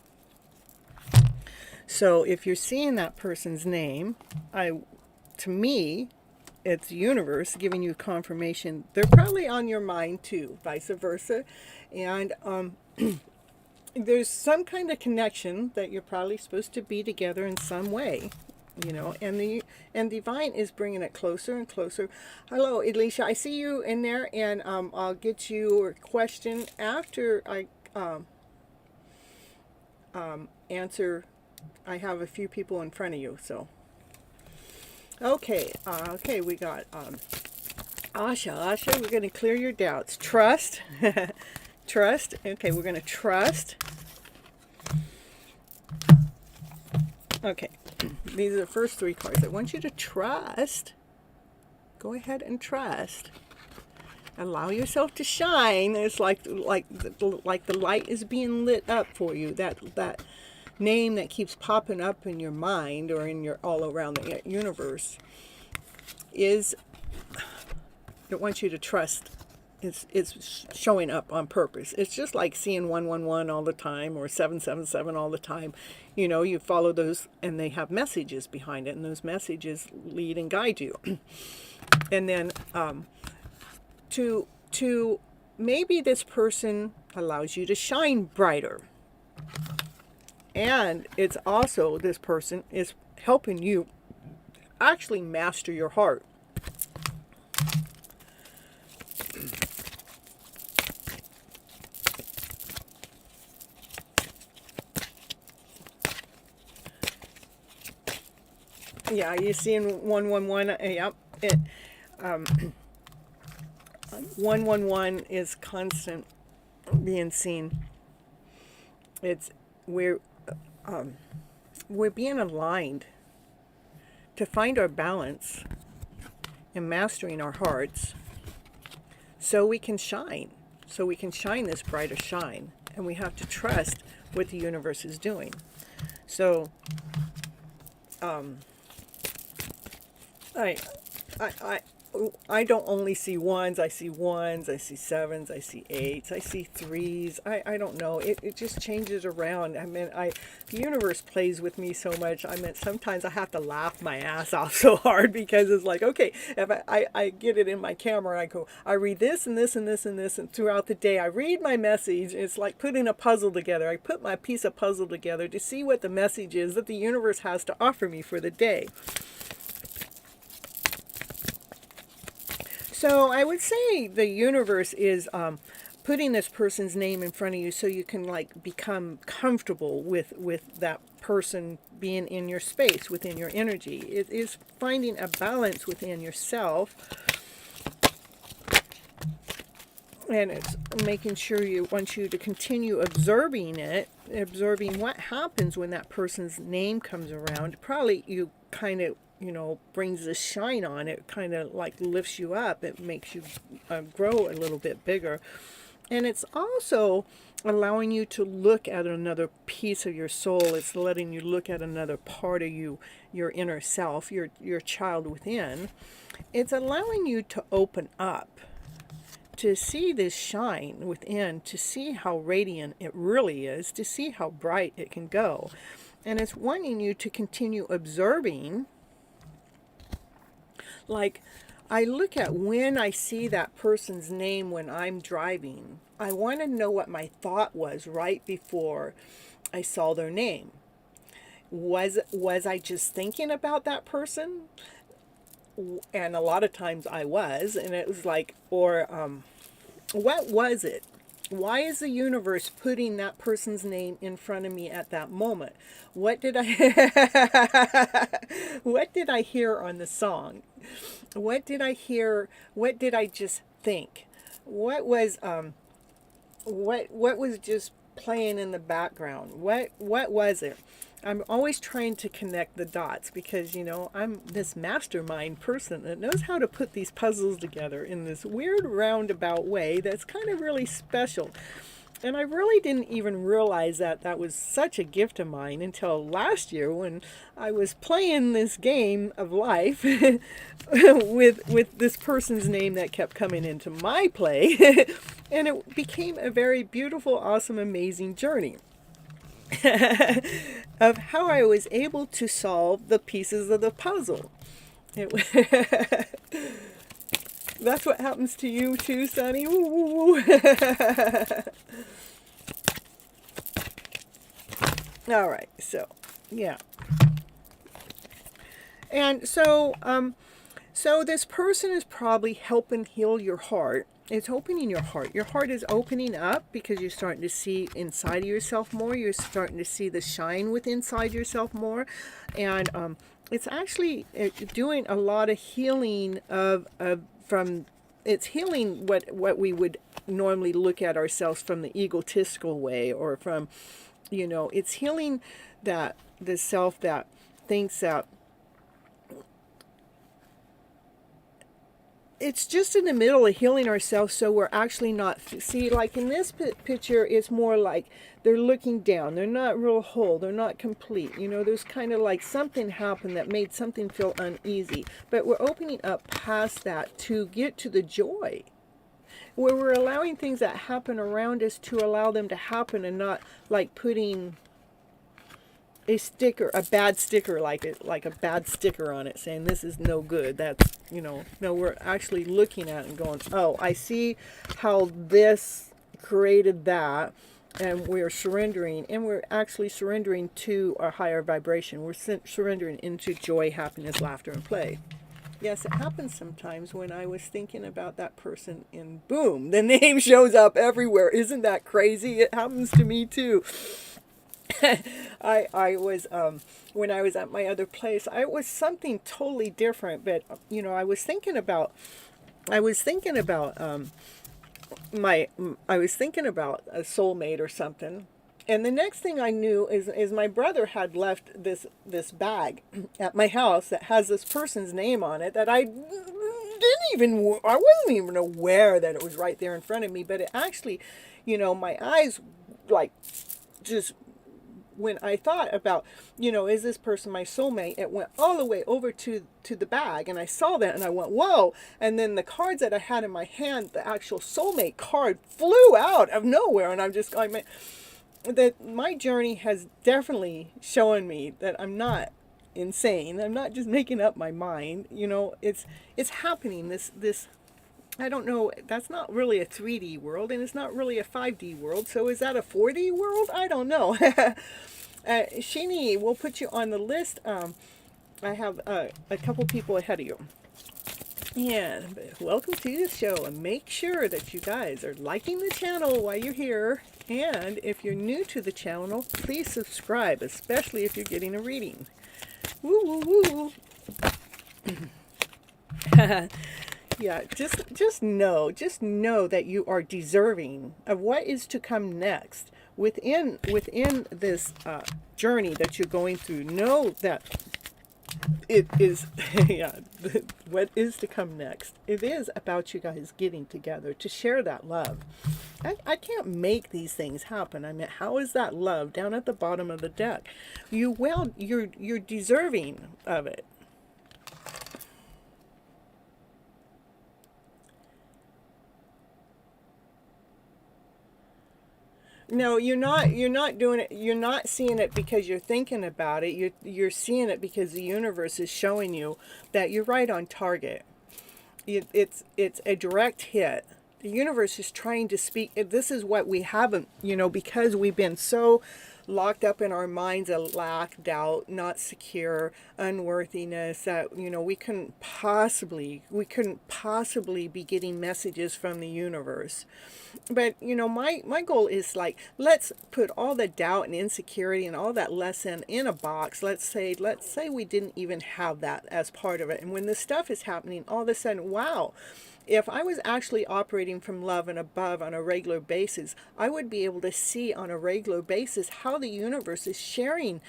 So if you're seeing that person's name, to me, it's the universe giving you confirmation. They're probably on your mind too, vice versa. And there's some kind of connection that you're probably supposed to be together in some way, you know. And Divine is bringing it closer and closer. Hello, Alicia. I see you in there, and I'll get you a question after I answer. I have a few people in front of you, so. Okay, we got Asha, we're going to clear your doubts. Trust. Trust. Okay, we're going to trust. Okay, these are the first three cards. I want you to trust. Go ahead and trust. Allow yourself to shine. It's like the light is being lit up for you. That name that keeps popping up in your mind or in your all around the universe is, it wants you to trust. It's showing up on purpose. It's just like seeing 111 all the time or 777 all the time. You know, you follow those and they have messages behind it, and those messages lead and guide you. And then to maybe this person allows you to shine brighter. And it's also, this person is helping you actually master your heart. Yeah, you're seeing 111. Yep. 111 is constant being seen. We're being aligned to find our balance and mastering our hearts, so we can shine. So we can shine this brighter shine, and we have to trust what the universe is doing. So, I, I, I don't only see ones, I see sevens, I see eights, I see threes. I don't know. It just changes around. I mean, the universe plays with me so much. I mean, sometimes I have to laugh my ass off so hard because it's like, okay, if I get it in my camera, I go, I read this and this and this and this, and throughout the day I read my message. It's like putting a puzzle together. I put my piece of puzzle together to see what the message is that the universe has to offer me for the day. So I would say the universe is putting this person's name in front of you so you can like become comfortable with that person being in your space, within your energy. It is finding a balance within yourself, and it's making sure you wants you to continue observing it, observing what happens when that person's name comes around. Probably you kind of, you know, brings this shine on it, kind of like lifts you up. It makes you grow a little bit bigger. And it's also allowing you to look at another piece of your soul. It's letting you look at another part of you, your inner self, your child within. It's allowing you to open up, to see this shine within, to see how radiant it really is, to see how bright it can go. And it's wanting you to continue observing. Like, I look at when I see that person's name when I'm driving, I want to know what my thought was right before I saw their name. Was I just thinking about that person? And a lot of times I was, and it was like, or what was it? Why is the universe putting that person's name in front of me at that moment? What did I what did I hear on the song? What did I hear? What did I just think? What was just playing in the background? What was it? I'm always trying to connect the dots because, you know, I'm this mastermind person that knows how to put these puzzles together in this weird roundabout way that's kind of really special. And I really didn't even realize that was such a gift of mine until last year when I was playing this game of life with this person's name that kept coming into my play. And it became a very beautiful, awesome, amazing journey of how I was able to solve the pieces of the puzzle. That's what happens to you too, Sonny. All right, so yeah, and so so this person is probably helping heal your heart. It's opening your heart. Your heart is opening up because you're starting to see inside of yourself more. You're starting to see the shine within inside yourself more. And it's actually doing a lot of healing it's healing what we would normally look at ourselves from the egotistical way, or from, you know, it's healing the self that thinks that it's just in the middle of healing ourselves, so we're actually not, see, like in this picture, it's more like they're looking down. They're not real whole. They're not complete. You know, there's kind of like something happened that made something feel uneasy. But we're opening up past that to get to the joy, where we're allowing things that happen around us to allow them to happen, and not like putting a sticker, a bad sticker, like a bad sticker on it saying this is no good. That's, you know, no, we're actually looking at it and going, oh, I see how this created that, and we're surrendering, and we're actually surrendering to a higher vibration. We're surrendering into joy, happiness, laughter, and play. Yes, it happens sometimes when I was thinking about that person and boom, the name shows up everywhere. Isn't that crazy? It happens to me too. I was when I was at my other place, I was something totally different, but you know, I was thinking about a soulmate or something. And the next thing I knew is my brother had left this bag at my house that has this person's name on it that I wasn't even aware that it was right there in front of me, but it actually, you know, my eyes like just when I thought about, is this person my soulmate, it went all the way over to the bag, and I saw that and I went, whoa. And then the cards that I had in my hand, the actual soulmate card flew out of nowhere, and I'm just going, that my journey has definitely shown me that I'm not insane. I'm not just making up my mind. It's happening. This I don't know. That's not really a 3D world, and it's not really a 5D world. So is that a 4D world? I don't know. Shini, we'll put you on the list. I have a couple people ahead of you. And welcome to the show, and make sure that you guys are liking the channel while you're here. And if you're new to the channel, please subscribe, especially if you're getting a reading. Woo woo woo. Yeah, just know that you are deserving of what is to come next within this journey that you're going through. Know that it is, yeah, what is to come next. It is about you guys getting together to share that love. I can't make these things happen. I mean, how is that love down at the bottom of the deck? You're deserving of it. No, you're not doing it. You're not seeing it because you're thinking about it. You're seeing it because the universe is showing you that you're right on target. It's a direct hit. The universe is trying to speak. This is what we haven't, because we've been so locked up in our minds of lack, doubt, not secure, unworthiness, that we couldn't possibly be getting messages from the universe. But my goal is like, let's put all the doubt and insecurity and all that lesson in a box. Let's say we didn't even have that as part of it, and when this stuff is happening, all of a sudden, wow. If I was actually operating from love and above on a regular basis, I would be able to see on a regular basis how the universe is sharing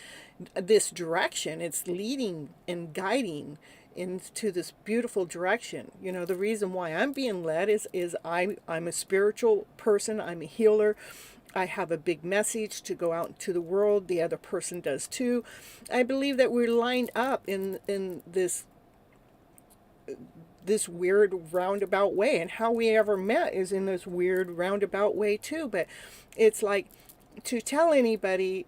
this direction. It's leading and guiding into this beautiful direction. The reason why I'm being led is I'm a spiritual person. I'm a healer. I have a big message to go out into the world. The other person does too. I believe that we're lined up in this weird roundabout way, and how we ever met is in this weird roundabout way too. But it's like, to tell anybody,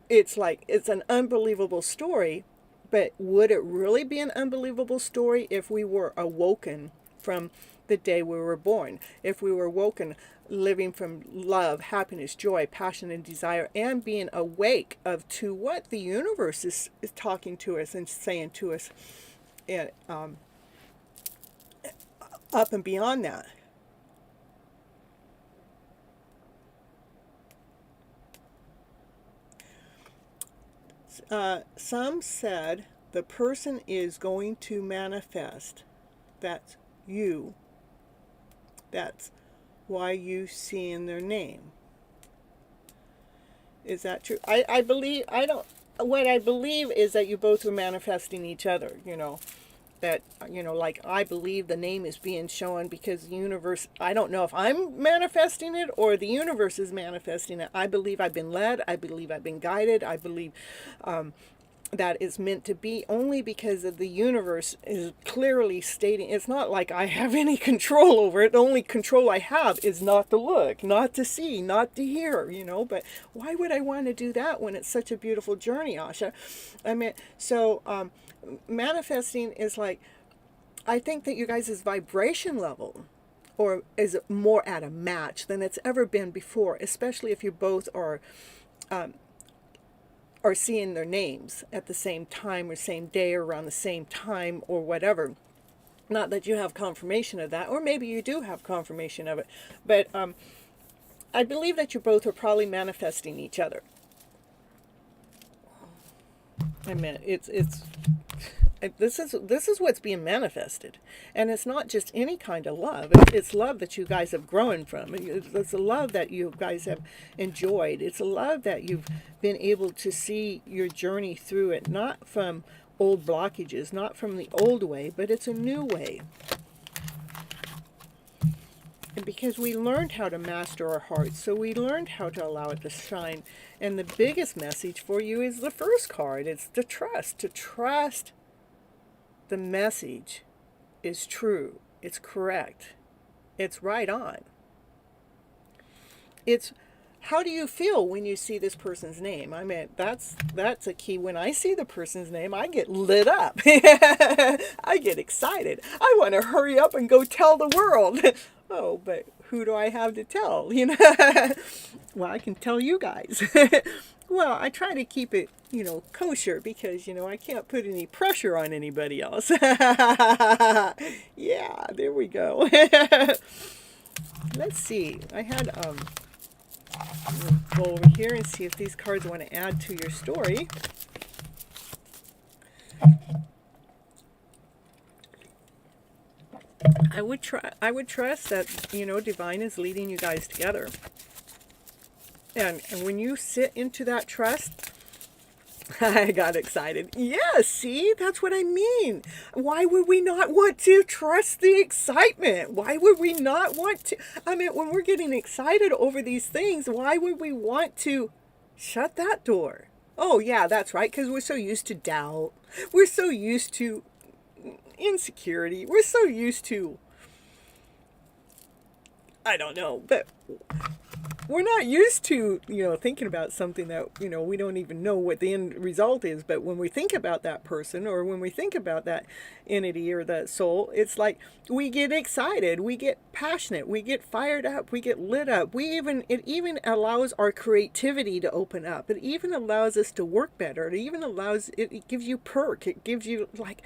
it's like, it's an unbelievable story, but would it really be an unbelievable story if we were awoken from the day we were born? If we were awoken living from love, happiness, joy, passion, and desire, and being awake to what the universe is talking to us and saying to us, and up and beyond that. Some said the person is going to manifest. That's you. That's why you see in their name. Is that true? I believe, what I believe is that you both are manifesting each other, that, like, I believe the name is being shown because the universe, I don't know if I'm manifesting it or the universe is manifesting it. I believe I've been led. I believe I've been guided. I believe that is meant to be, only because of the universe is clearly stating. It's not like I have any control over it. The only control I have is not to look, not to see, not to hear, but why would I want to do that when it's such a beautiful journey, Asha? I mean, so manifesting is like, I think that you guys' vibration level is more at a match than it's ever been before, especially if you both are seeing their names at the same time or same day or around the same time or whatever. Not that you have confirmation of that, or maybe you do have confirmation of it, but I believe that you both are probably manifesting each other. I mean, this is what's being manifested, and it's not just any kind of love. It's love that you guys have grown from. It's a love that you guys have enjoyed. It's a love that you've been able to see your journey through it, not from old blockages, not from the old way, but it's a new way. because we learned how to master our hearts, so we learned how to allow it to shine. And the biggest message for you is the first card. It's to trust the message is true, it's correct, it's right on. It's how do you feel when you see this person's name? I mean, that's a key. When I see the person's name, I get lit up. I get excited. I want to hurry up and go tell the world. Oh, but who do I have to tell? You know, well, I can tell you guys. Well, I try to keep it, you know, kosher because, you know, I can't put any pressure on anybody else. Yeah, there we go. Let's see. I had we'll go over here and see if these cards want to add to your story. I would trust that, you know, divine is leading you guys together. And when you sit into that trust, I got excited. Yeah, see, that's what I mean. Why would we not want to trust the excitement? Why would we not want to? I mean, when we're getting excited over these things, why would we want to shut that door? Oh, yeah, that's right, because we're so used to doubt. We're so used to insecurity. We're so used to, I don't know, but we're not used to, you know, thinking about something that, you know, we don't even know what the end result is. But when we think about that person, or when we think about that entity or that soul, it's like we get excited, we get passionate, we get fired up, we get lit up. It even allows our creativity to open up. It even allows us to work better. It gives you perk. It gives you, like,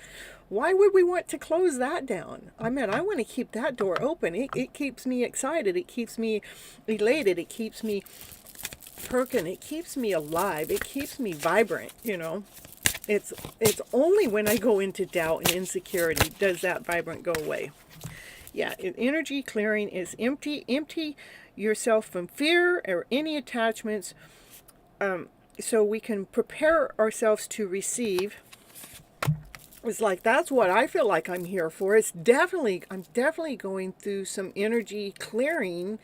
why would we want to close that down? I mean, I want to keep that door open. It keeps me excited. It keeps me elated. It keeps me perking. It keeps me alive. It keeps me vibrant, you know. It's only when I go into doubt and insecurity does that vibrant go away. Yeah, energy clearing is empty yourself from fear or any attachments, so we can prepare ourselves to receive. It's like, that's what I feel like I'm here for. I'm definitely going through some energy clearing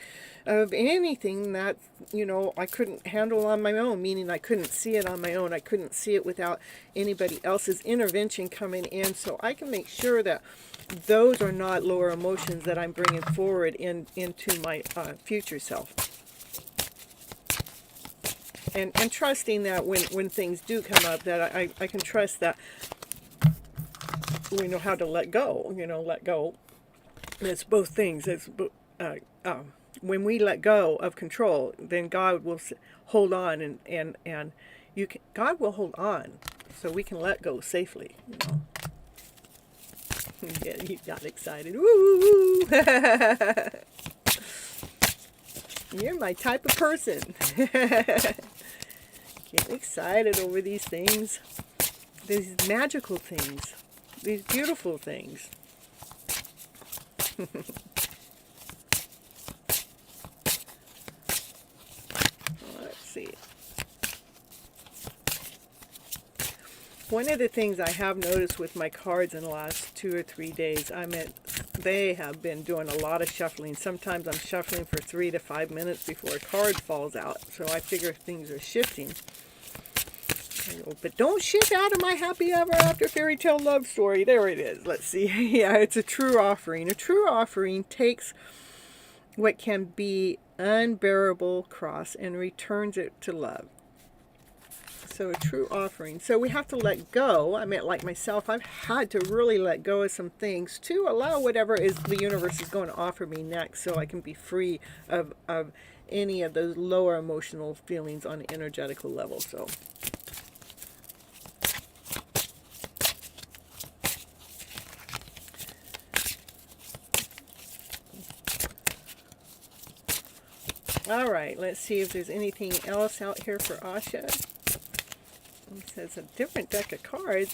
of anything that, you know, I couldn't handle on my own, meaning I couldn't see it on my own. I couldn't see it without anybody else's intervention coming in, so I can make sure that those are not lower emotions that I'm bringing forward into my future self. And trusting that when things do come up, that I can trust that we know how to let go, you know, let go. It's both things. When we let go of control, then God will hold on, and God will hold on, so we can let go safely, you know. Yeah, you got excited. Woo! You're my type of person. Get excited over these things, these magical things. These beautiful things. Let's see. One of the things I have noticed with my cards in the last 2 or 3 days, they have been doing a lot of shuffling. Sometimes I'm shuffling for 3 to 5 minutes before a card falls out, so I figure things are shifting. But don't shift out of my happy ever after fairy tale love story. There it is. Let's see. Yeah, it's a true offering. A true offering takes what can be unbearable cross and returns it to love. So a true offering. So we have to let go. I mean, like myself, I've had to really let go of some things to allow whatever the universe is going to offer me next, so I can be free of any of those lower emotional feelings on an energetical level. So all right, let's see if there's anything else out here for Asha. It says a different deck of cards.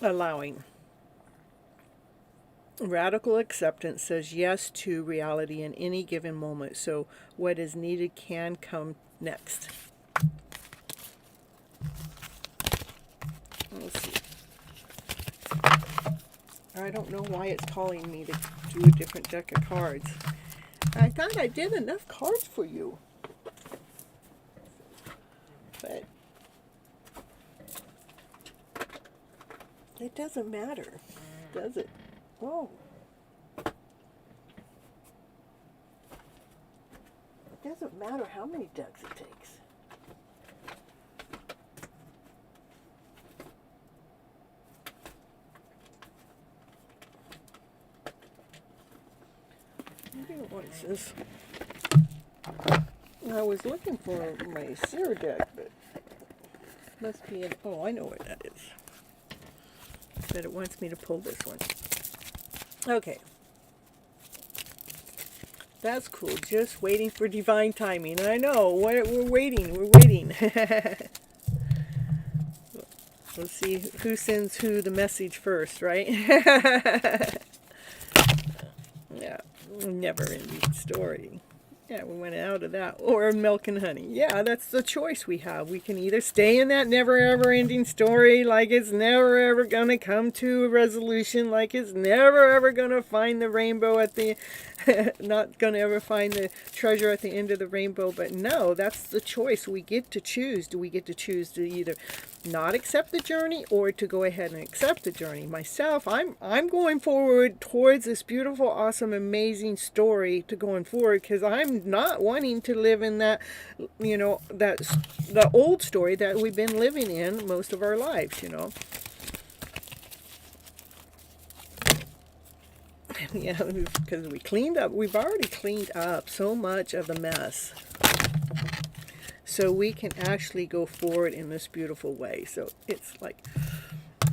Allowing. Radical acceptance says yes to reality in any given moment. So what is needed can come next. Let's see. I don't know why it's calling me to do a different deck of cards. I thought I did enough cards for you. But it doesn't matter, does it? Oh. It doesn't matter how many decks it takes. What is this? I was looking for my Seer deck, but must be in. Oh, I know what that is. But it wants me to pull this one. Okay. That's cool. Just waiting for divine timing. I know. We're waiting. We're waiting. Let's see who sends who the message first, right? Yeah. Never ending story. Yeah, we went out of that. Or milk and honey. Yeah, that's the choice we have. We can either stay in that never ever ending story, like it's never ever going to come to a resolution, like it's never ever going to find the rainbow at the, not going to ever find the treasure at the end of the rainbow. But no, that's the choice we get to choose. Do we get to choose to either not accept the journey or to go ahead and accept the journey? Myself, I'm going forward towards this beautiful, awesome, amazing story to going forward, because I'm not wanting to live in that, you know, the old story that we've been living in most of our lives, you know. Yeah, because we've already cleaned up so much of the mess. So we can actually go forward in this beautiful way. So it's like,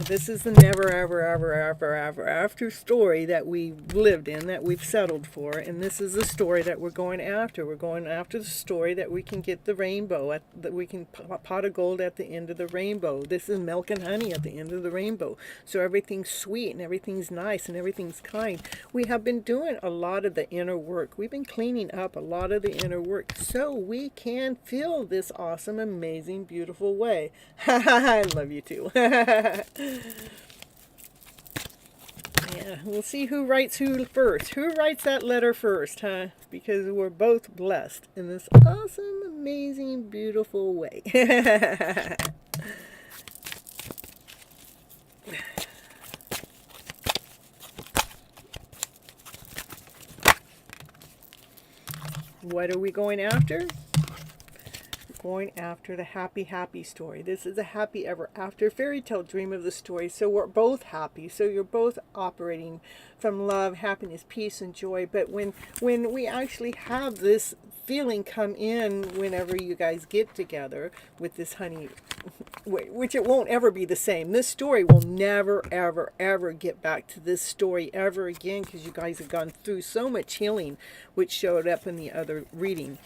this is the never, ever, ever, ever, ever after story that we've lived in, that we've settled for. And this is the story that we're going after. We're going after the story that we can get the rainbow, that we can pot of gold at the end of the rainbow. This is milk and honey at the end of the rainbow. So everything's sweet and everything's nice and everything's kind. We have been doing a lot of the inner work. We've been cleaning up a lot of the inner work so we can feel this awesome, amazing, beautiful way. I love you too. Yeah, we'll see who writes who first. Who writes that letter first, huh? Because we're both blessed in this awesome, amazing, beautiful way. What are we going after? Going after the happy, happy story. This is a happy ever after fairy tale dream of the story. So we're both happy. So you're both operating from love, happiness, peace, and joy. But when we actually have this feeling come in whenever you guys get together with this honey, which it won't ever be the same. This story will never, ever, ever get back to this story ever again, because you guys have gone through so much healing, which showed up in the other reading.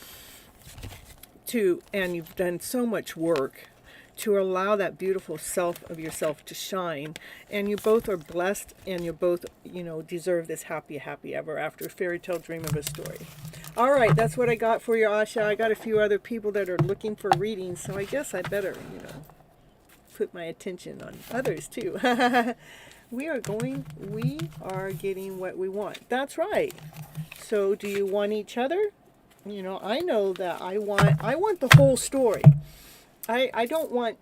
And you've done so much work to allow that beautiful self of yourself to shine, and you both are blessed, and you both, you know, deserve this happy, happy ever after fairy tale dream of a story. All right, that's what I got for you, Asha. I got a few other people that are looking for readings, so I guess I better, you know, put my attention on others too. We are getting what we want. That's right. So do you want each other? You know, I know that I want the whole story. I don't want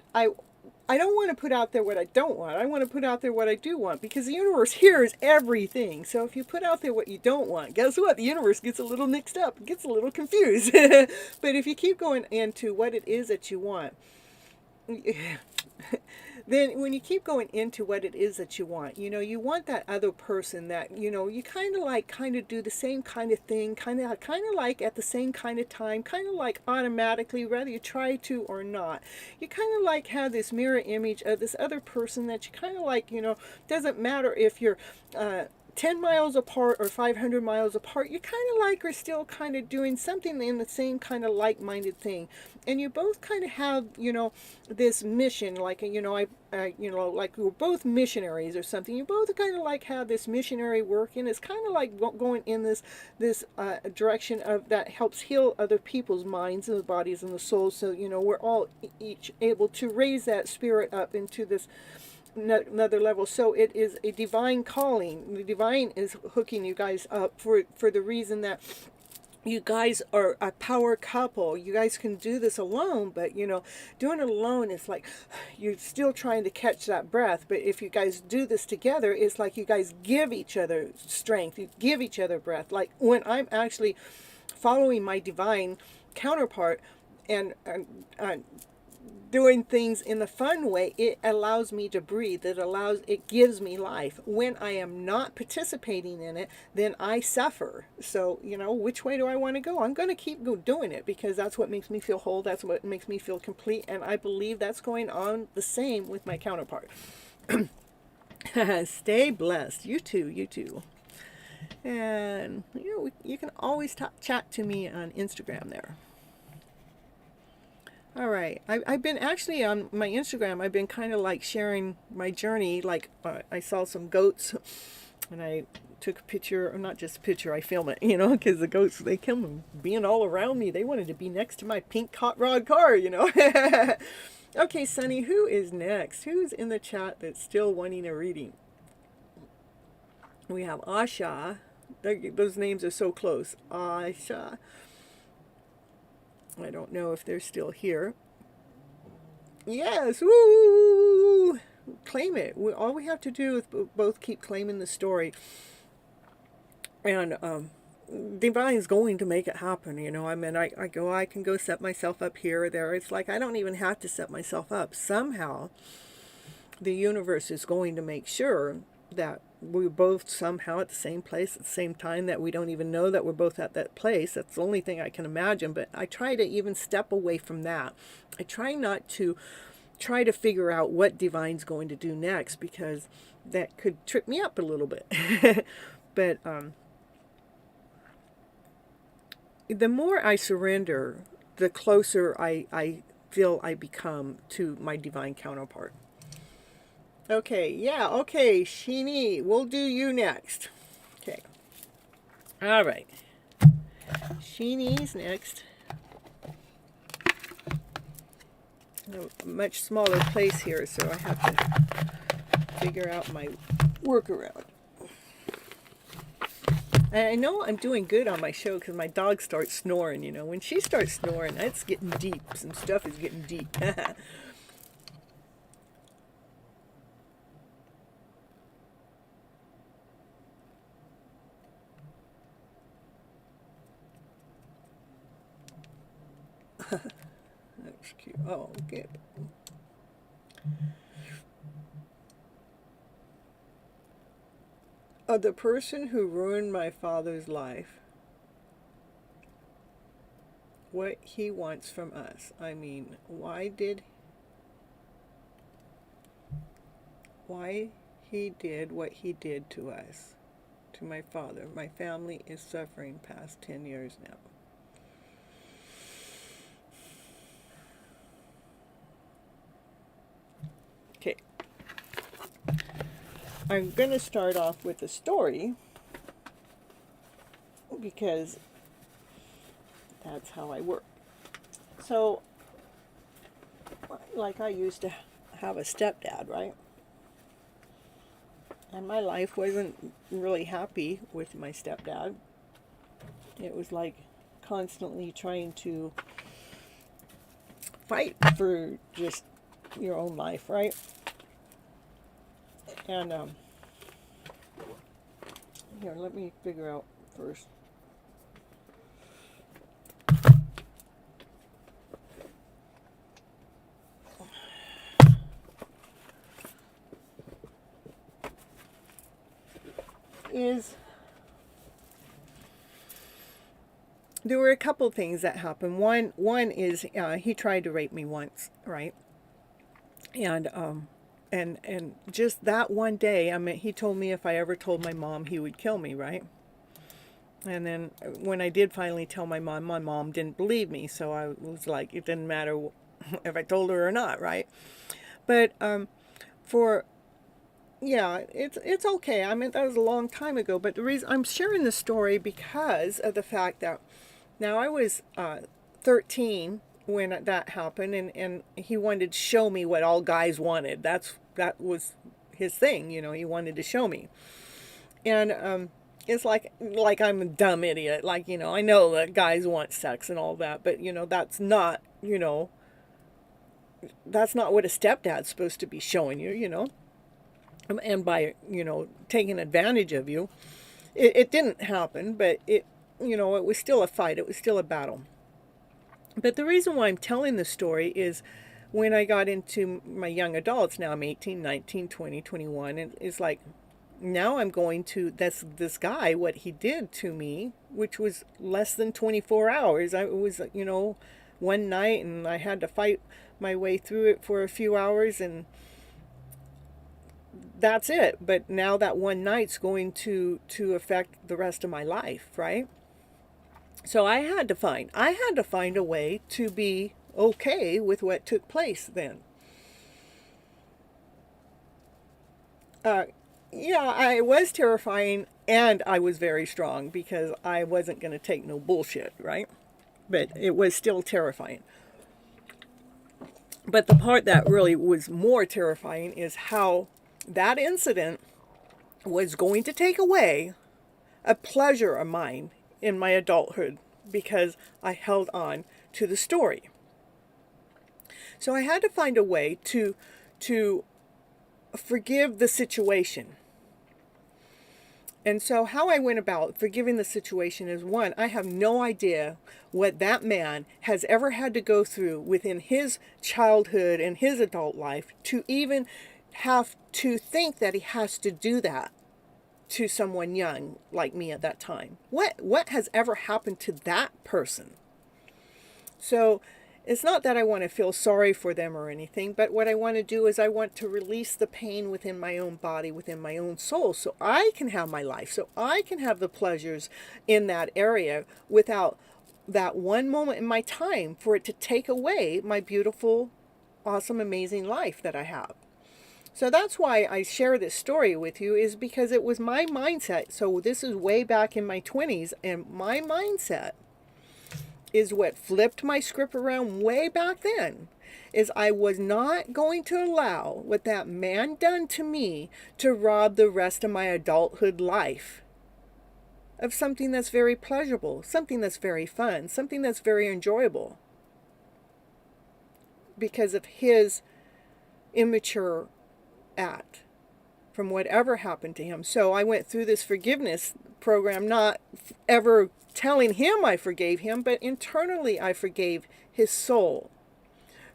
to put out there what I don't want. I want to put out there what I do want, because the universe hears everything. So if you put out there what you don't want, guess what? The universe gets a little mixed up, gets a little confused. But if you keep going into what it is that you want, then when you keep going into what it is that you want, you know, you want that other person that, you know, you kind of do the same kind of thing, kind of like at the same kind of time, kind of like automatically, whether you try to or not. You kind of like have this mirror image of this other person that you kind of like, you know, doesn't matter if you're 10 miles apart or 500 miles apart, you kind of like are still kind of doing something in the same kind of like-minded thing. And you both kind of have, you know, this mission, like, you know, you know, like we're both missionaries or something. You both kind of like have this missionary work, and it's kind of like going in this direction of that helps heal other people's minds and the bodies and the souls. So, you know, we're all each able to raise that spirit up into this another level. So it is a divine calling. The divine is hooking you guys up for the reason that you guys are a power couple. You guys can do this alone, but you know, doing it alone is like you're still trying to catch that breath. But if you guys do this together, it's like you guys give each other strength, you give each other breath. Like when I'm actually following my divine counterpart and doing things in the fun way, it allows me to breathe. It gives me life. When I am not participating in it, then I suffer. So, you know, which way do I want to go? I'm going to keep doing it because that's what makes me feel whole. That's what makes me feel complete. And I believe that's going on the same with my counterpart. Stay blessed. You too. You too. And, you know, you can always chat to me on Instagram there. All right, I've been actually on my Instagram, I've been kind of like sharing my journey. Like I saw some goats and I took a picture, or not just a picture, I film it, you know, because the goats, they come being all around me. They wanted to be next to my pink hot rod car, you know. Okay, Sunny, who is next? Who's in the chat that's still wanting a reading? We have Asha. Those names are so close. Asha. I don't know if they're still here. Yes, woo! Claim it. All we have to do is both keep claiming the story. And Divine's going to make it happen, you know. I mean, I can go set myself up here or there. It's like I don't even have to set myself up. Somehow, the universe is going to make sure that we're both somehow at the same place at the same time, that we don't even know that we're both at that place. That's the only thing I can imagine. But I try to even step away from that. I try not to try to figure out what Divine's going to do next, because that could trip me up a little bit. But the more I surrender, the closer I feel I become to my divine counterpart. Okay, yeah, okay, Sheenie, we'll do you next. Okay. All right. Sheenie's next. A much smaller place here, so I have to figure out my workaround. And I know I'm doing good on my show because my dog starts snoring, you know. When she starts snoring, it's getting deep. Some stuff is getting deep. That's cute. Oh, good. The person who ruined my father's life, what he wants from us. I mean, why he did what he did to us, to my father. My family is suffering past 10 years now. Okay. I'm going to start off with a story because that's how I work. So, like, I used to have a stepdad, right? And my life wasn't really happy with my stepdad. It was like constantly trying to fight for just your own life, right? And here, let me figure out first. There were a couple things that happened. One is he tried to rape me once, right? And And just that one day, I mean, he told me if I ever told my mom, he would kill me, right? And then when I did finally tell my mom didn't believe me. So I was like, it didn't matter if I told her or not, right? But for yeah, it's okay. I mean, that was a long time ago. But the reason I'm sharing this story because of the fact that now I was 13 when that happened, and he wanted to show me what all guys wanted. That was his thing, you know. He wanted to show me, and it's like I'm a dumb idiot. Like, you know, I know that guys want sex and all that, but you know that's not, you know, that's not what a stepdad's supposed to be showing you, you know. And by, you know, taking advantage of you, it didn't happen, but it, you know, it was still a fight. It was still a battle. But the reason why I'm telling this story is when I got into my young adults, now I'm 18, 19, 20, 21, and it's like, now I'm going to, that's this guy, what he did to me, which was less than 24 hours. It was, you know, one night, and I had to fight my way through it for a few hours, and that's it. But now that one night's going to affect the rest of my life, right? So I had to find a way to be okay with what took place then. Yeah, it was terrifying, and I was very strong because I wasn't going to take no bullshit, right? But it was still terrifying. But the part that really was more terrifying is how that incident was going to take away a pleasure of mine in my adulthood because I held on to the story. So I had to find a way to forgive the situation. And so how I went about forgiving the situation is, one, I have no idea what that man has ever had to go through within his childhood and his adult life to even have to think that he has to do that to someone young like me at that time. What has ever happened to that person? So it's not that I want to feel sorry for them or anything, but what I want to do is I want to release the pain within my own body, within my own soul, so I can have my life, so I can have the pleasures in that area without that one moment in my time for it to take away my beautiful, awesome, amazing life that I have. So that's why I share this story with you, is because it was my mindset. So this is way back in my 20s, and my mindset is what flipped my script around way back then, is I was not going to allow what that man done to me to rob the rest of my adulthood life of something that's very pleasurable, something that's very fun, something that's very enjoyable, because of his immature act from whatever happened to him. So I went through this forgiveness program, not ever telling him I forgave him, but internally I forgave his soul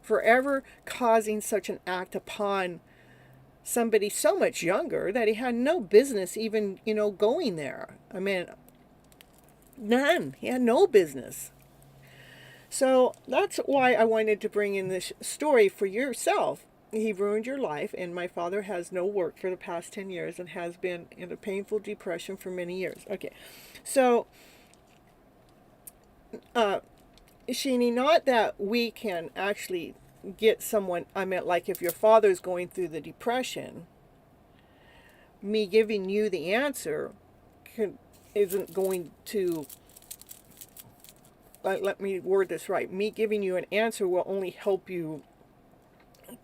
for ever causing such an act upon somebody so much younger that he had no business even, you know, going there. I mean, none. He had no business. So that's why I wanted to bring in this story for yourself. He ruined your life, and my father has no work for the past 10 years and has been in a painful depression for many years. Okay, so, Sheenie, not that we can actually get someone, I meant like if your father's going through the depression, me giving you the answer isn't going to, let me word this right, me giving you an answer will only help you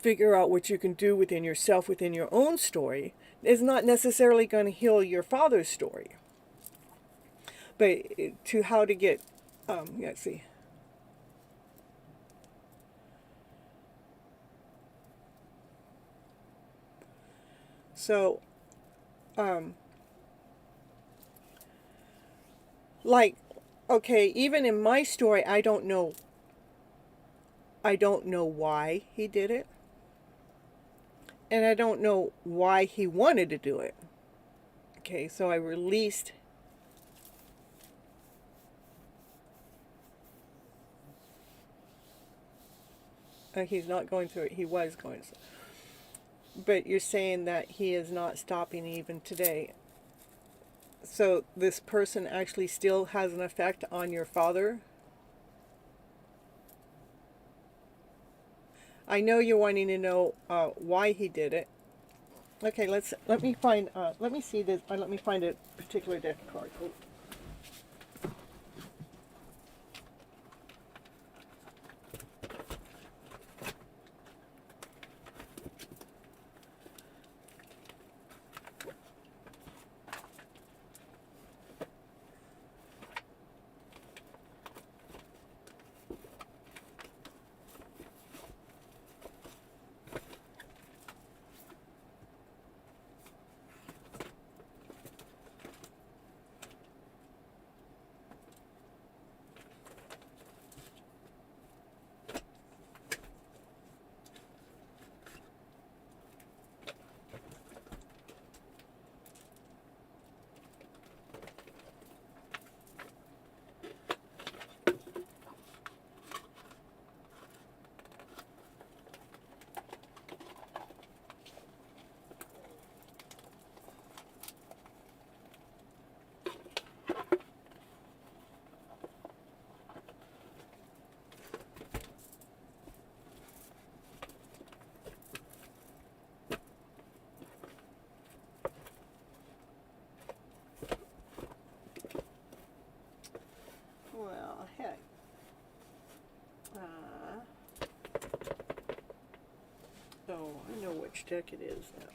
figure out what you can do within yourself, within your own story, is not necessarily going to heal your father's story. But to how to get, let's see. So, like, okay, even in my story, I don't know why he did it. And I don't know why he wanted to do it. Okay, so I released. He's not going through it. He was going through it. But you're saying that he is not stopping even today. So this person actually still has an effect on your father. I know you're wanting to know why he did it. Okay, let me find let me see this. Let me find a particular deck of cards. Oh. Well, heck. Oh, I know which deck it is now.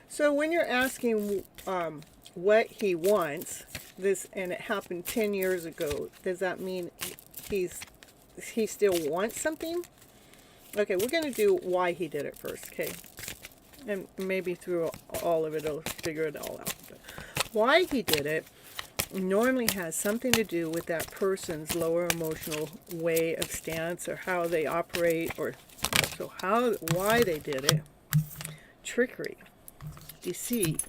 So when you're asking what he wants, this, and it happened 10 years ago, does that mean he still wants something? Okay, we're going to do why he did it first, okay? And maybe through all of it, I'll figure it all out. But why he did it normally has something to do with that person's lower emotional way of stance, or how they operate, or so why they did it. Trickery, deceit,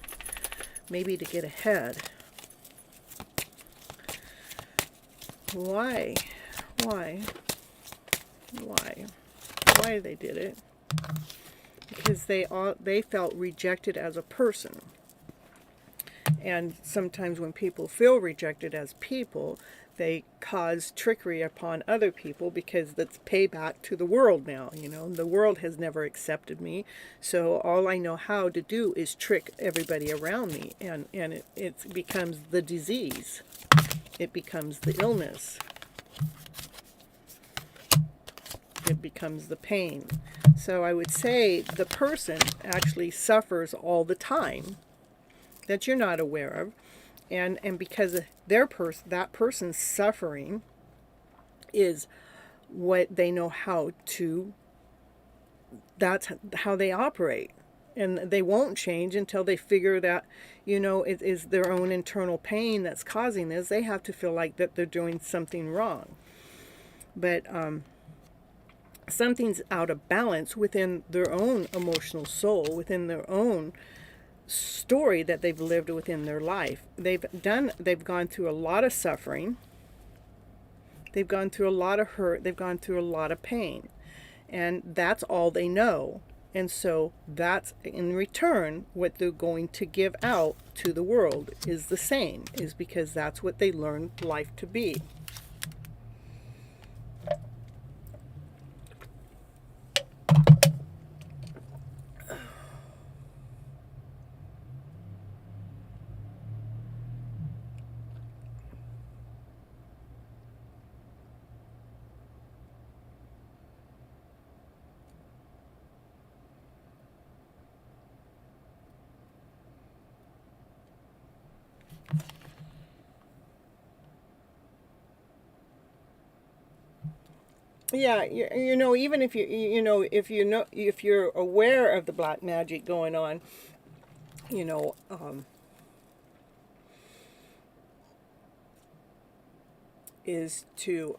maybe to get ahead. Why they did it? Because they felt rejected as a person. And sometimes when people feel rejected as people, they cause trickery upon other people, because that's payback to the world now. You know, the world has never accepted me, so all I know how to do is trick everybody around me, and it becomes the disease. It becomes the illness. It becomes the pain. So I would say the person actually suffers all the time that you're not aware of, and because of that person's suffering is what they know how to. That's how they operate, and they won't change until they figure that, you know, it is their own internal pain that's causing this. They have to feel like that they're doing something wrong, but something's out of balance within their own emotional soul, within their own story that they've lived within their life. They've gone through a lot of suffering. They've gone through a lot of hurt. They've gone through a lot of pain. And that's all they know. And so that's, in return, what they're going to give out to the world is the same, is because that's what they learned life to be. Yeah, you know, even if if you're aware of the black magic going on, you know, is to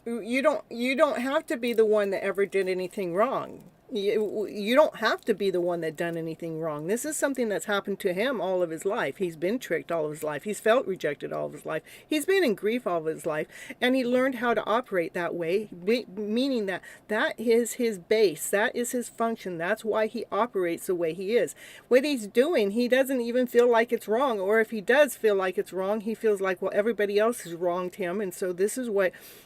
you don't have to be the one that ever did anything wrong. You don't have to be the one that done anything wrong. This is something that's happened to him all of his life. He's been tricked all of his life. He's felt rejected all of his life. He's been in grief all of his life, and he learned how to operate that way, meaning that that is his base, that is his function. That's why he operates the way he is. What he's doing, he doesn't even feel like it's wrong, or if he does feel like it's wrong, he feels like, well, everybody else has wronged him, and so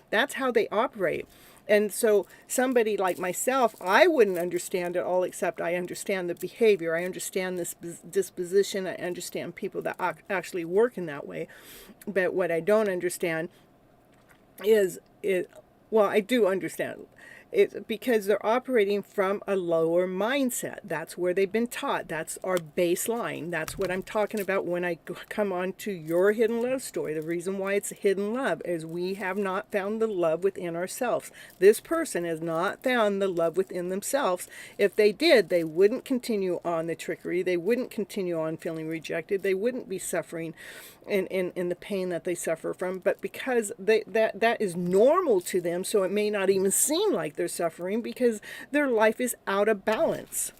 that's how they operate. And so somebody like myself, I wouldn't understand it all, except I understand the behavior. I understand this disposition. I understand people that actually work in that way. But what I don't understand is, well, I do understand. It's because they're operating from a lower mindset. That's where they've been taught. That's our baseline. That's what I'm talking about when I come on to your hidden love story. The reason why it's hidden love is we have not found the love within ourselves. This person has not found the love within themselves. If they did, they wouldn't continue on the trickery. They wouldn't continue on feeling rejected. They wouldn't be suffering in the pain that they suffer from. But because that is normal to them, so it may not even seem like they're suffering, because their life is out of balance.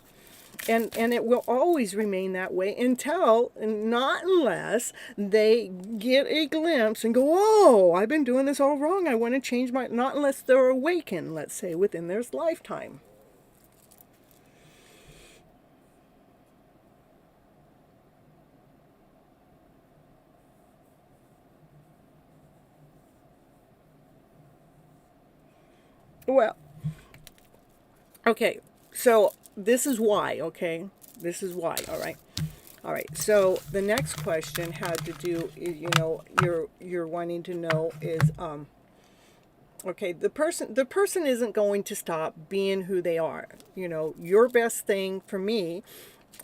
And it will always remain that way not unless they get a glimpse and go, oh, I've been doing this all wrong. I want to change not unless they're awakened, let's say, within their lifetime. Well, okay, so this is why, okay? This is why, all right? All right, so the next question had to do, you're wanting to know is, okay, the person isn't going to stop being who they are. You know, your best thing for me,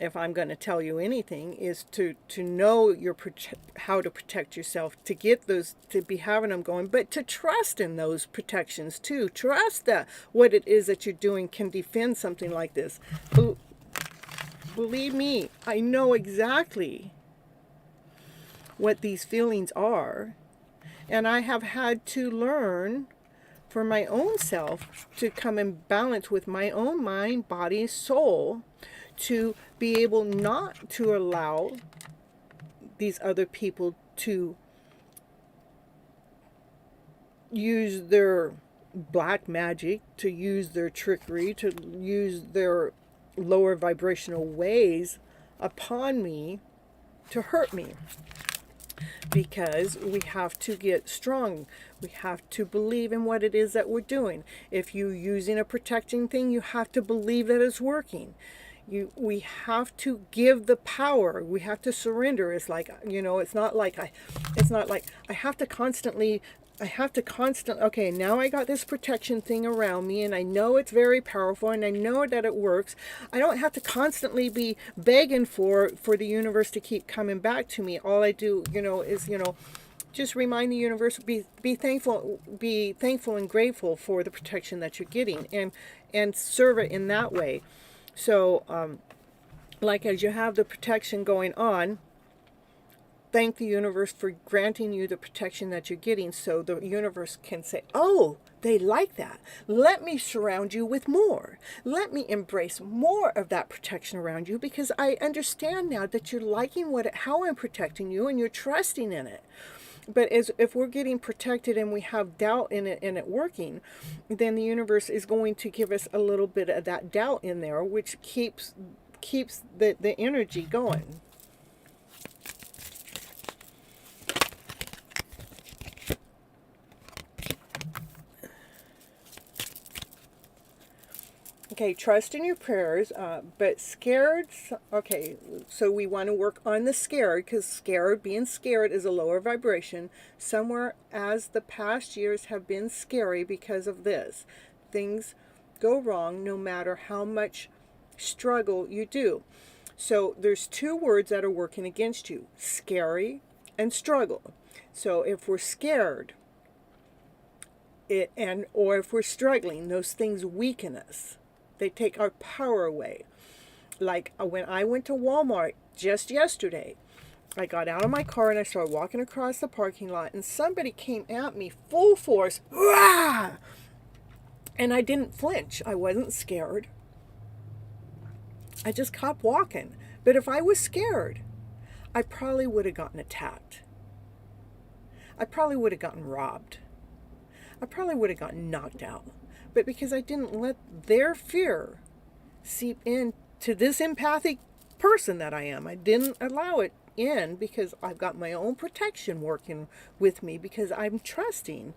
if I'm going to tell you anything, is to know how to protect yourself, to get those, to be having them going, but to trust in those protections too. Trust that what it is that you're doing can defend something like this. Believe me, I know exactly what these feelings are, and I have had to learn for my own self to come in balance with my own mind, body, soul, to be able not to allow these other people to use their black magic, to use their trickery, to use their lower vibrational ways upon me to hurt me. Because we have to get strong. We have to believe in what it is that we're doing. If you're using a protecting thing, you have to believe that it's working. We have to give the power. We have to surrender. It's like, it's not like I have to constantly, okay, now I got this protection thing around me, and I know it's very powerful, and I know that it works. I don't have to constantly be begging for the universe to keep coming back to me. All I do, is, just remind the universe, be thankful and grateful for the protection that you're getting, and serve it in that way. So, like, as you have the protection going on, thank the universe for granting you the protection that you're getting, so the universe can say, oh, they like that. Let me surround you with more. Let me embrace more of that protection around you, because I understand now that you're liking how I'm protecting you, and you're trusting in it. But if we're getting protected and we have doubt in it working, then the universe is going to give us a little bit of that doubt in there, which keeps the energy going. Okay, trust in your prayers, but scared, okay, so we want to work on the scared, because being scared is a lower vibration. Somewhere as the past years have been scary because of this. Things go wrong no matter how much struggle you do. So there's two words that are working against you: scary and struggle. So if we're scared, or if we're struggling, those things weaken us. They take our power away. Like when I went to Walmart just yesterday, I got out of my car and I started walking across the parking lot, and somebody came at me full force. Rah! And I didn't flinch. I wasn't scared. I just kept walking. But if I was scared, I probably would have gotten attacked. I probably would have gotten robbed. I probably would have gotten knocked out. But because I didn't let their fear seep into this empathic person that I am, I didn't allow it in, because I've got my own protection working with me, because I'm trusting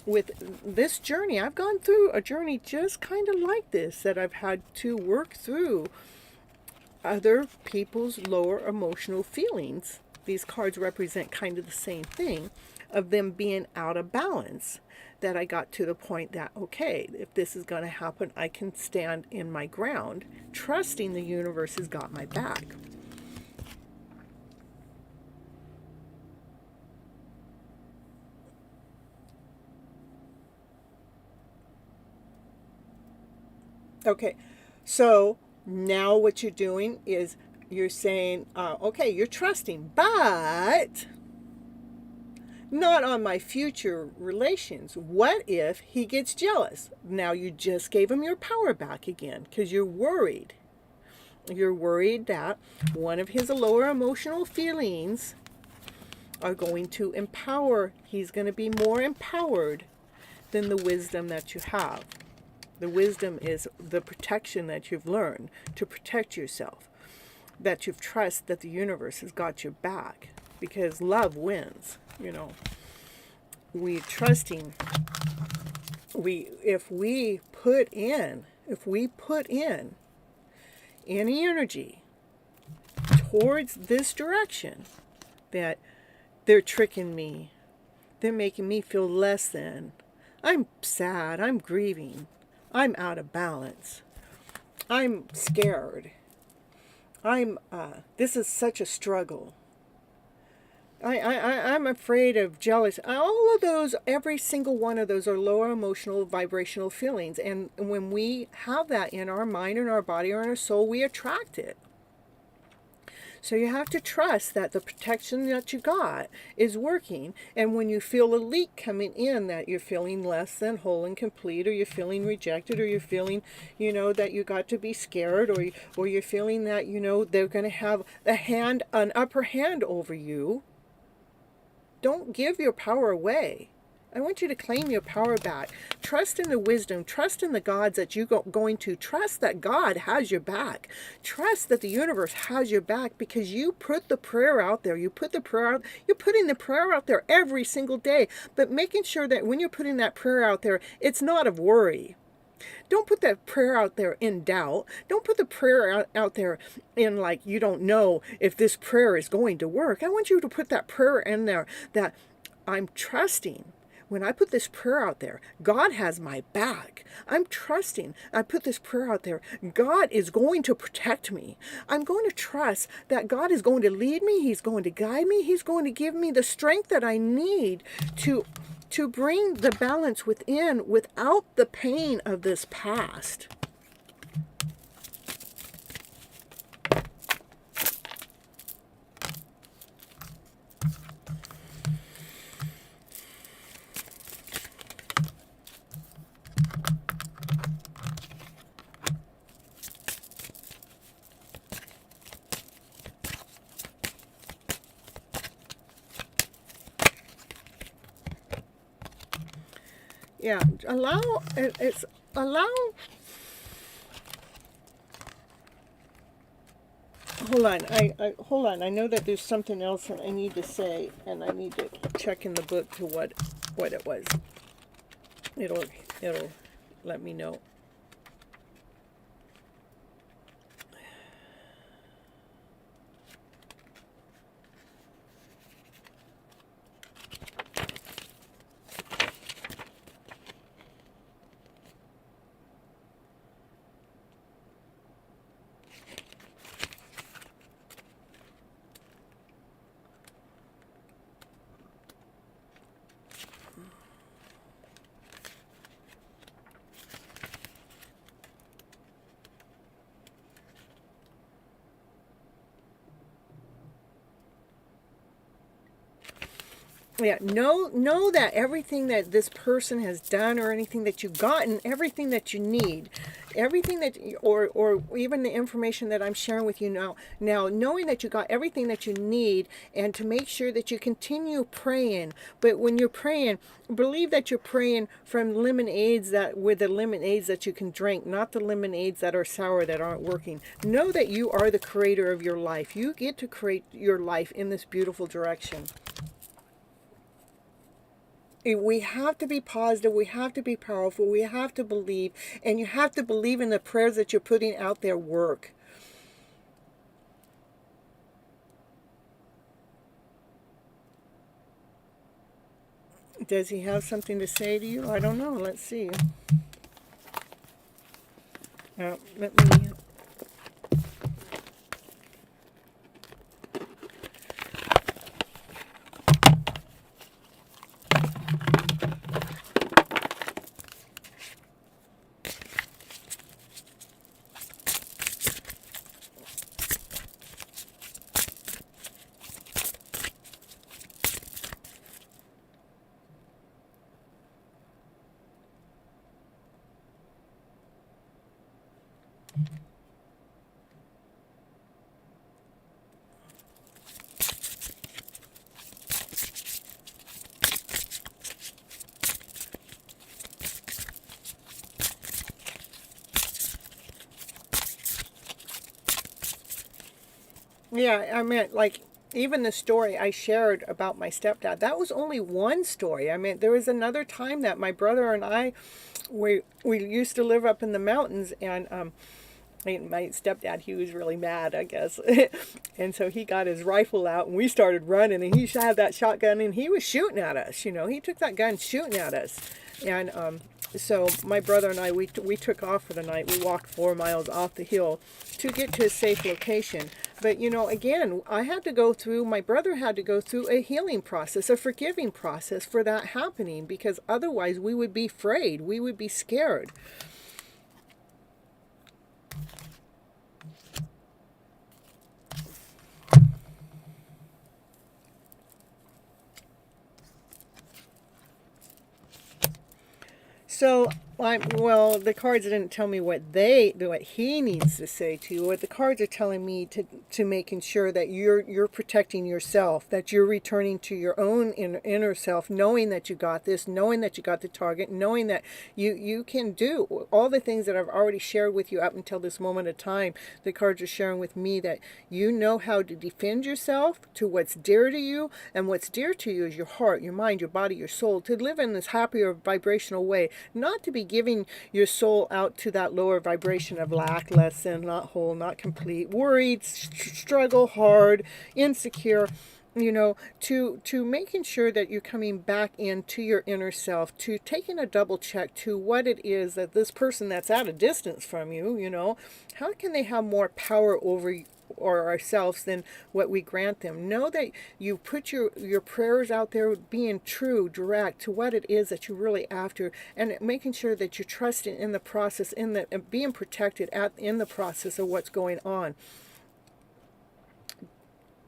with this journey. I've gone through a journey just kind of like this, that I've had to work through other people's lower emotional feelings. These cards represent kind of the same thing, of them being out of balance, that I got to the point that, okay, if this is going to happen, I can stand in my ground, trusting the universe has got my back. Okay, so now what you're doing is you're saying, okay, you're trusting, but not on my future relations. What if he gets jealous? Now you just gave him your power back again, because you're worried. You're worried that one of his lower emotional feelings are going to empower. He's going to be more empowered than the wisdom that you have. The wisdom is the protection that you've learned to protect yourself, that you've trust that the universe has got your back, because love wins. You know, we trusting. If we put in any energy towards this direction, that they're tricking me, they're making me feel less than, I'm sad, I'm grieving, I'm out of balance, I'm scared, this is such a struggle, I'm afraid of jealous. All of those, every single one of those are lower emotional vibrational feelings. And when we have that in our mind, in our body, or in our soul, we attract it. So you have to trust that the protection that you got is working. And when you feel a leak coming in, that you're feeling less than whole and complete, or you're feeling rejected, or you're feeling, that you got to be scared, or you're feeling that, they're going to have an upper hand over you, don't give your power away. I want you to claim your power back. Trust in the wisdom. Trust in the gods that you're going to. Trust that God has your back. Trust that the universe has your back, because you put the prayer out there. You're putting the prayer out there every single day. But making sure that when you're putting that prayer out there, it's not of worry. Don't put that prayer out there in doubt. Don't put the prayer out there in like you don't know if this prayer is going to work. I want you to put that prayer in there, that I'm trusting. When I put this prayer out there, God has my back. I'm trusting. I put this prayer out there. God is going to protect me. I'm going to trust that God is going to lead me. He's going to guide me. He's going to give me the strength that I need to bring the balance within without the pain of this past. Yeah, allow. Hold on, hold on. I know that there's something else that I need to say, and I need to check in the book to what it was. It'll let me know. Yeah, know that everything that this person has done or anything that you've gotten, everything that you need, everything that, or even the information that I'm sharing with you now, knowing that you got everything that you need, and to make sure that you continue praying. But when you're praying, believe that you're praying from lemonades with the lemonades that you can drink, not the lemonades that are sour, that aren't working. Know that you are the creator of your life. You get to create your life in this beautiful direction. We have to be positive, we have to be powerful, we have to believe, and you have to believe in the prayers that you're putting out there work. Does he have something to say to you? I don't know. Let's see. Let me... Yeah, I meant, like, even the story I shared about my stepdad, that was only one story. I mean, there was another time that my brother and I, we used to live up in the mountains, and my stepdad, he was really mad, I guess. And so he got his rifle out, and we started running, and he had that shotgun, and he was shooting at us. You know, he took that gun shooting at us. And so my brother and I, we took off for the night. We walked 4 miles off the hill to get to a safe location. But, you know, again, my brother had to go through a healing process, a forgiving process for that happening, because otherwise we would be afraid, we would be scared. So, well, the cards didn't tell me what he needs to say to you. What the cards are telling me to making sure that you're protecting yourself, that you're returning to your own inner self, knowing that you got this, knowing that you got the target, knowing that you can do all the things that I've already shared with you up until this moment of time. The cards are sharing with me that you know how to defend yourself to what's dear to you, and what's dear to you is your heart, your mind, your body, your soul, to live in this happier vibrational way, not to be giving your soul out to that lower vibration of lack, less than, not whole, not complete, worried, struggle hard, insecure, you know, to making sure that you're coming back into your inner self, to taking a double check to what it is that this person that's at a distance from you, you know, how can they have more power over you or ourselves than what we grant them. Know that you put your prayers out there, being true, direct to what it is that you're really after, and making sure that you're trusting in the process, being protected in the process of what's going on,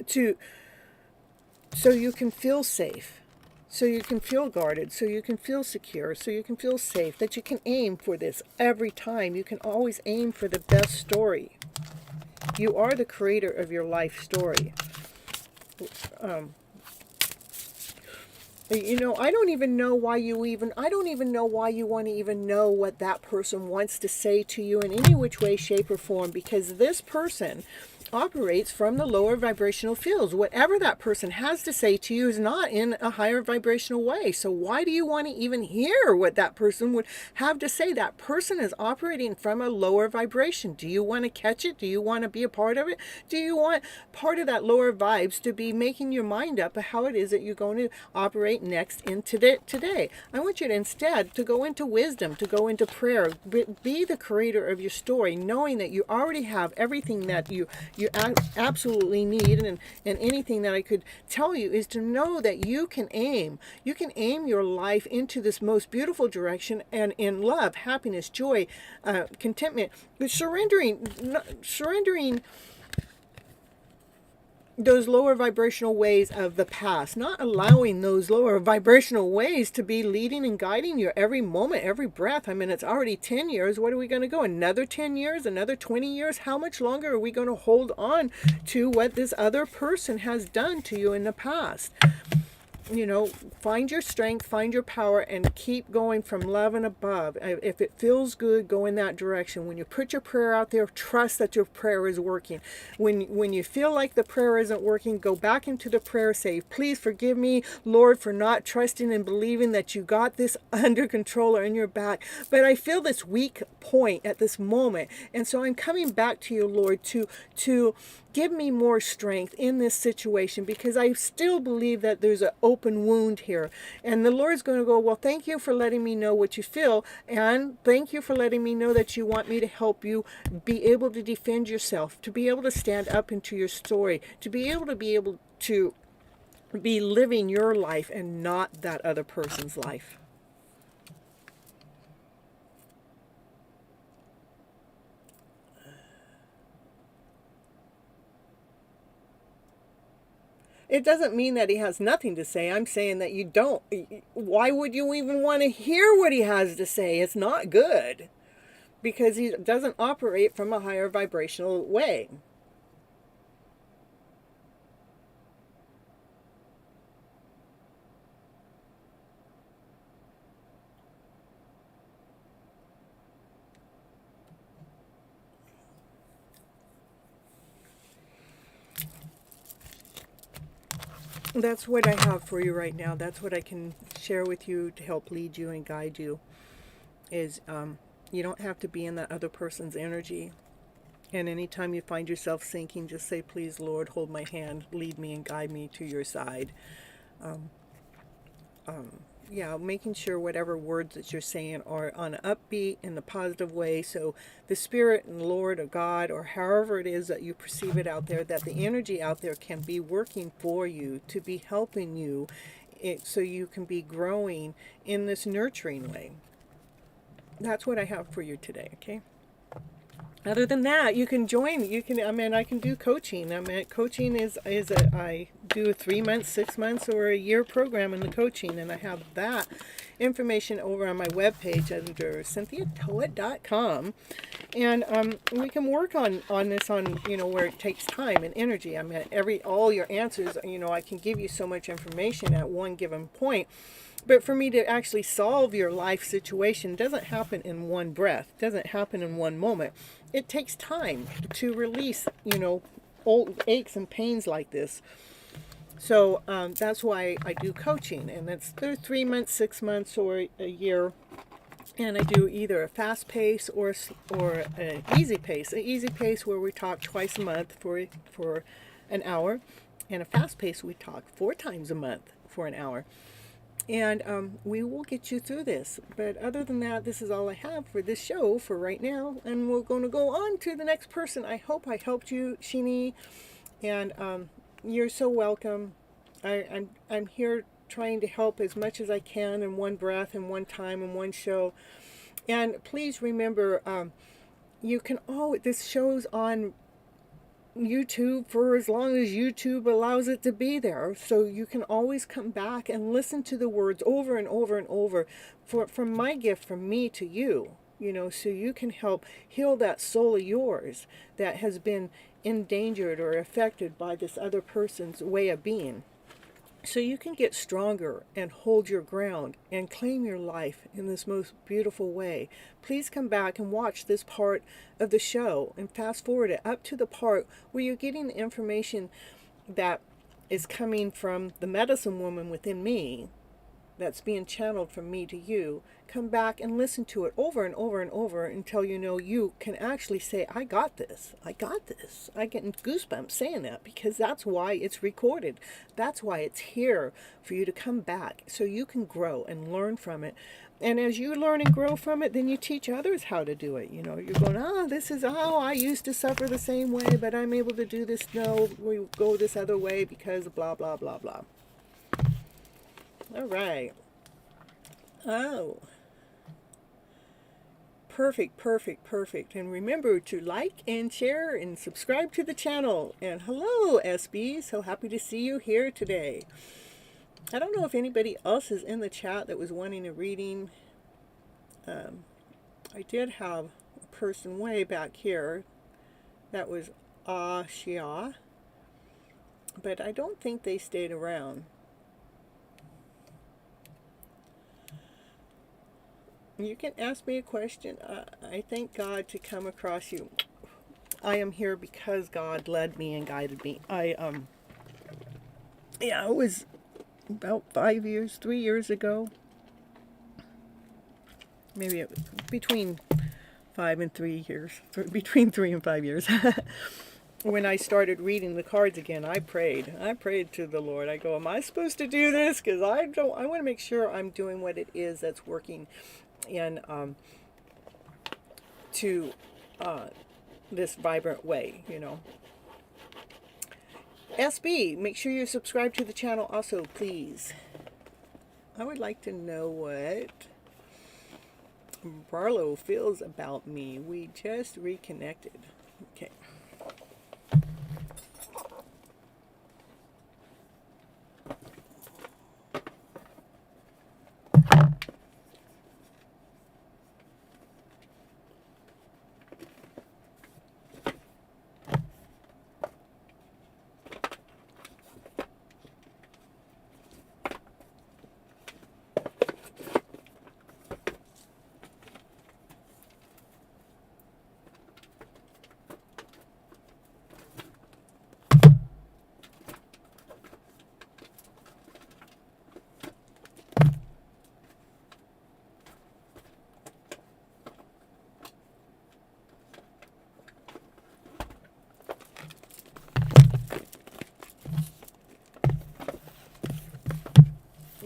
so you can feel safe, so you can feel guarded, so you can feel secure, so you can feel safe, that you can aim for this every time. You can always aim for the best story. You are the creator of your life story. You know, I don't even know why you want to even know what that person wants to say to you in any which way, shape, or form, because this person operates from the lower vibrational fields. Whatever that person has to say to you is not in a higher vibrational way. So why do you want to even hear what that person would have to say? That person is operating from a lower vibration. Do you want to catch it? Do you want to be a part of it? Do you want part of that lower vibes to be making your mind up of how it is that you're going to operate next into today? I want you to instead to go into wisdom, to go into prayer, be the creator of your story, knowing that you already have everything that you absolutely need, and anything that I could tell you is to know that you can aim your life into this most beautiful direction, and in love, happiness, joy, contentment, surrendering those lower vibrational ways of the past, not allowing those lower vibrational ways to be leading and guiding you every moment, every breath. I mean, it's already 10 years. What are we going to go? Another 10 years, another 20 years? How much longer are we going to hold on to what this other person has done to you in the past? You know, find your strength, find your power, and keep going from love and above. If it feels good, go in that direction. When you put your prayer out there, trust that your prayer is working. When you feel like the prayer isn't working, go back into the prayer, say, please forgive me, Lord, for not trusting and believing that you got this under control or in your back. But I feel this weak point at this moment. And so I'm coming back to you, Lord, to give me more strength in this situation, because I still believe that there's an open wound here. And the Lord's going to go, well, thank you for letting me know what you feel. And thank you for letting me know that you want me to help you be able to defend yourself, to be able to stand up into your story, to be able to be living your life and not that other person's life. It doesn't mean that he has nothing to say. I'm saying that you don't. Why would you even want to hear what he has to say? It's not good, because he doesn't operate from a higher vibrational way. That's what I have for you right now. That's what I can share with you to help lead you and guide you. Is you don't have to be in that other person's energy. And anytime you find yourself sinking, just say, please, Lord, hold my hand, lead me and guide me to your side. Yeah, making sure whatever words that you're saying are on an upbeat in the positive way, so the Spirit and Lord or God or however it is that you perceive it out there, that the energy out there can be working for you, to be helping you, so you can be growing in this nurturing way. That's what I have for you today, okay? Other than that, you can join. I can do coaching. Coaching I do a 3 months, 6 months, or a year program in the coaching, and I have that information over on my webpage under CynthiaToet.com. And we can work on this where it takes time and energy. All your answers, I can give you so much information at one given point. But for me to actually solve your life situation doesn't happen in one breath, doesn't happen in one moment. It takes time to release, old aches and pains like this. So that's why I do coaching, and it's 3 months, 6 months, or a year. And I do either a fast pace or an easy pace. An easy pace where we talk twice a month for an hour, and a fast pace we talk 4 times a month for an hour. And we will get you through this. But other than that, this is all I have for this show for right now. And we're going to go on to the next person. I hope I helped you, Sheenie. And you're so welcome. I'm here trying to help as much as I can in one breath, in one time, in one show. And please remember, this show's on YouTube for as long as YouTube allows it to be there, so you can always come back and listen to the words over and over and over from my gift from me to you, so you can help heal that soul of yours that has been endangered or affected by this other person's way of being. So you can get stronger and hold your ground and claim your life in this most beautiful way. Please come back and watch this part of the show and fast forward it up to the part where you're getting the information that is coming from the medicine woman within me, that's being channeled from me to you. Come back and listen to it over and over and over until you can actually say, I got this. I got this. I get goosebumps saying that, because that's why it's recorded. That's why it's here for you to come back so you can grow and learn from it. And as you learn and grow from it, then you teach others how to do it. You're going, this is how I used to suffer the same way, but I'm able to do this. No, we go this other way because blah, blah, blah, blah. All right. Oh. Perfect, perfect, perfect. And remember to like and share and subscribe to the channel. And hello, SB. So happy to see you here today. I don't know if anybody else is in the chat that was wanting a reading. I did have a person way back here that was Shia, but I don't think they stayed around. You can ask me a question. I thank God to come across you. I am here because God led me and guided me. Yeah, it was about 3 years ago. Maybe it was between 5 and 3 years. Between 3 and 5 years. When I started reading the cards again, I prayed. I prayed to the Lord. I go, am I supposed to do this? Because I want to make sure I'm doing what it is that's working in to this vibrant way, you know. SB, make sure you subscribe to the channel also, please. I would like to know what Barlow feels about me. We just reconnected. Okay.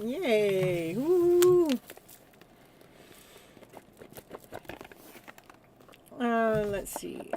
Yay! Woo! Let's see.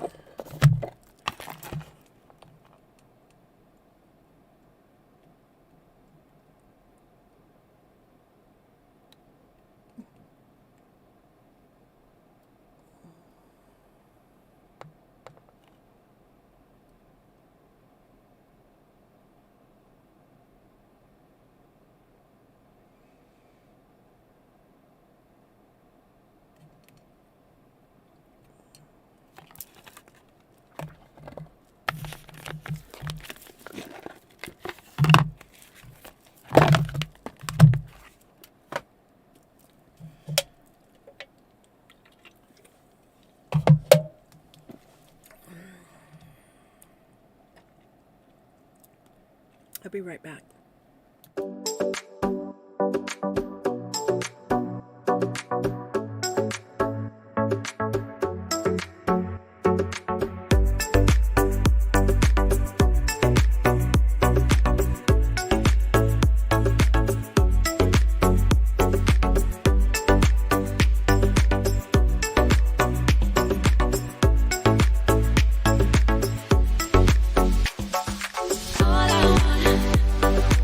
I'll be right back. All I want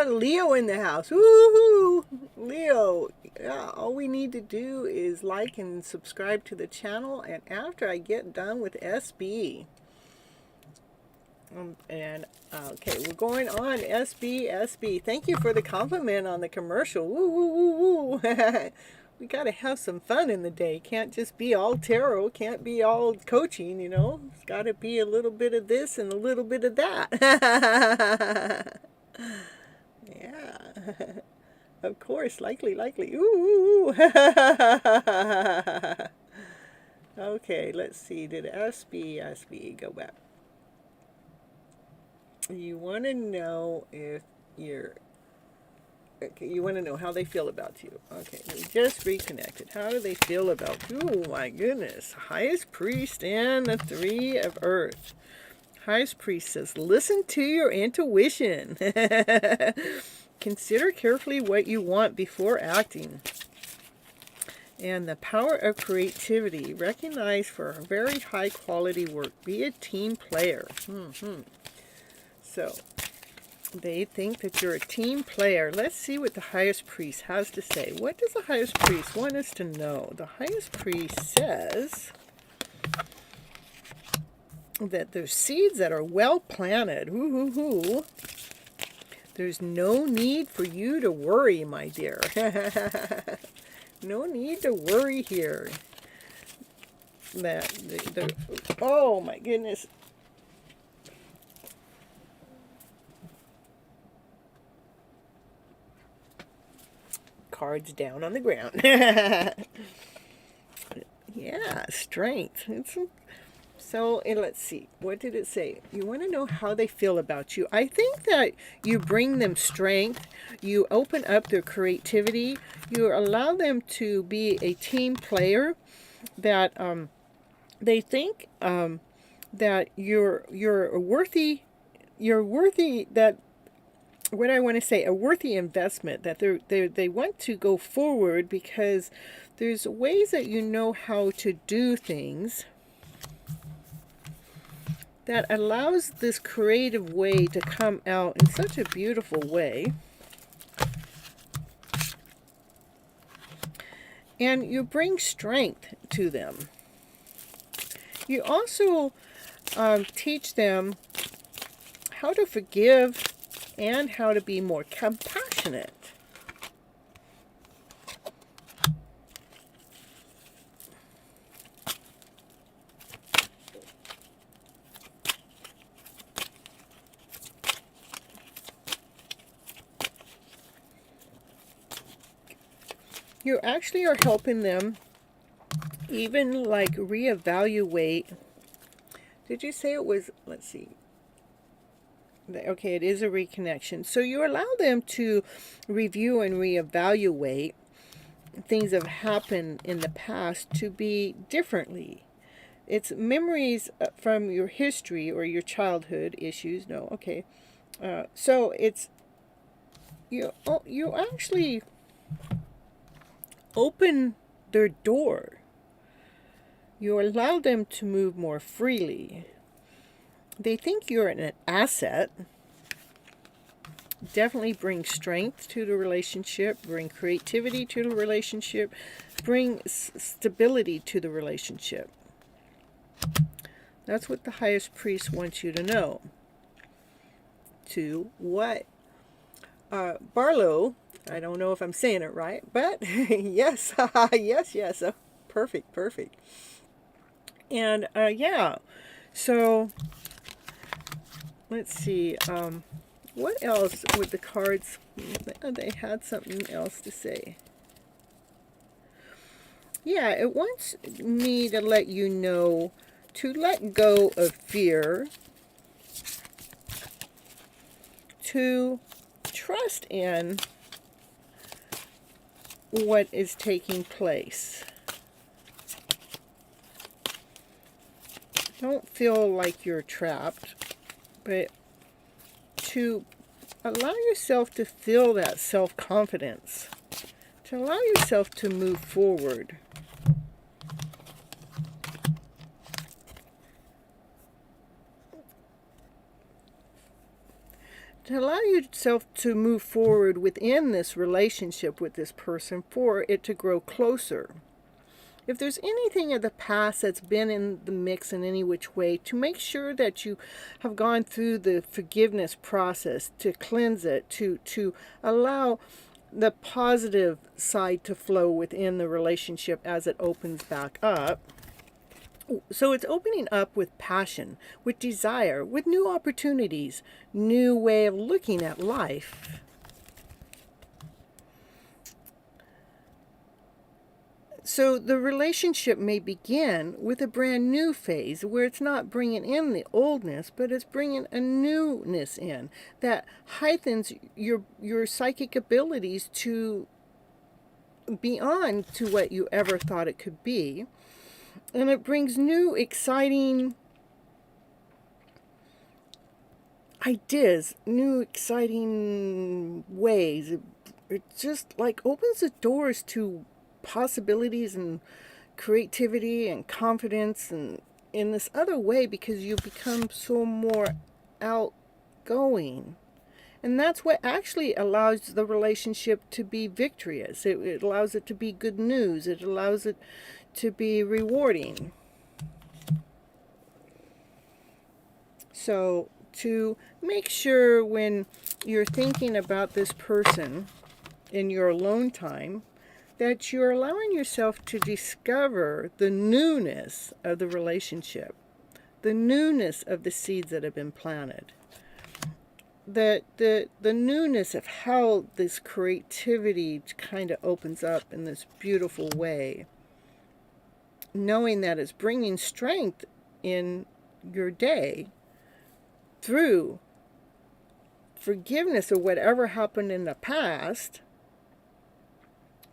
got a Leo in the house. Woohoo! Leo. Yeah, all we need to do is like and subscribe to the channel. And after I get done with SB, okay, we're going on SB. Thank you for the compliment on the commercial. Woo, woo, woo, woo. We got to have some fun in the day. Can't just be all tarot. Can't be all coaching, you know. It's got to be a little bit of this and a little bit of that. Yeah. Of course. Likely. Ooh. Okay, let's see. Did SB go back? You want to know if you're... Okay, you want to know how they feel about you. Okay, we just reconnected. How do they feel about you? Oh my goodness. Highest Priest and the Three of Earth. Highest Priest says, listen to your intuition. Consider carefully what you want before acting. And the power of creativity. Recognize for very high quality work. Be a team player. So, they think that you're a team player. Let's see what the Highest Priest has to say. What does the Highest Priest want us to know? The Highest Priest says that there's seeds that are well planted. There's no need for you to worry, my dear. No need to worry here. Oh my goodness. Cards down on the ground. Yeah, strength. So, and let's see. What did it say? You want to know how they feel about you. I think that you bring them strength. You open up their creativity. You allow them to be a team player. That they think that you're worthy. You're worthy. That what I want to say, a worthy investment, that they want to go forward because there's ways that you know how to do things that allows this creative way to come out in such a beautiful way. And you bring strength to them. You also teach them how to forgive and how to be more compassionate. You actually are helping them even like reevaluate. Did you say it was, let's see. Okay, it is a reconnection. So you allow them to review and reevaluate things that have happened in the past to be differently. It's memories from your history or your childhood issues. No, okay. So it's you actually open their door. You allow them to move more freely. They think you're an asset. Definitely bring strength to the relationship, bring creativity to the relationship, bring stability to the relationship. That's what the Highest Priest wants you to know. To what Barlow, I don't know if I'm saying it right, but yes, yes, perfect. And yeah, so let's see, what else with the cards? They had something else to say. Yeah, it wants me to let you know to let go of fear, to trust in what is taking place. Don't feel like you're trapped, but to allow yourself to feel that self-confidence, to allow yourself to move forward. to allow yourself to move forward within this relationship with this person for it to grow closer. If there's anything of the past that's been in the mix in any which way, to make sure that you have gone through the forgiveness process to cleanse it, to allow the positive side to flow within the relationship as it opens back up. So it's opening up with passion, with desire, with new opportunities, new way of looking at life. So the relationship may begin with a brand new phase where it's not bringing in the oldness, but it's bringing a newness in that heightens your psychic abilities to beyond to what you ever thought it could be. And it brings new, exciting ideas, new, exciting ways. It just like opens the doors to possibilities and creativity and confidence and in this other way, because you become so more outgoing. And that's what actually allows the relationship to be victorious. It allows it to be good news. It allows it to be rewarding. So to make sure when you're thinking about this person in your alone time, that you're allowing yourself to discover the newness of the relationship, the newness of the seeds that have been planted, the newness of how this creativity kind of opens up in this beautiful way, knowing that it's bringing strength in your day through forgiveness of whatever happened in the past,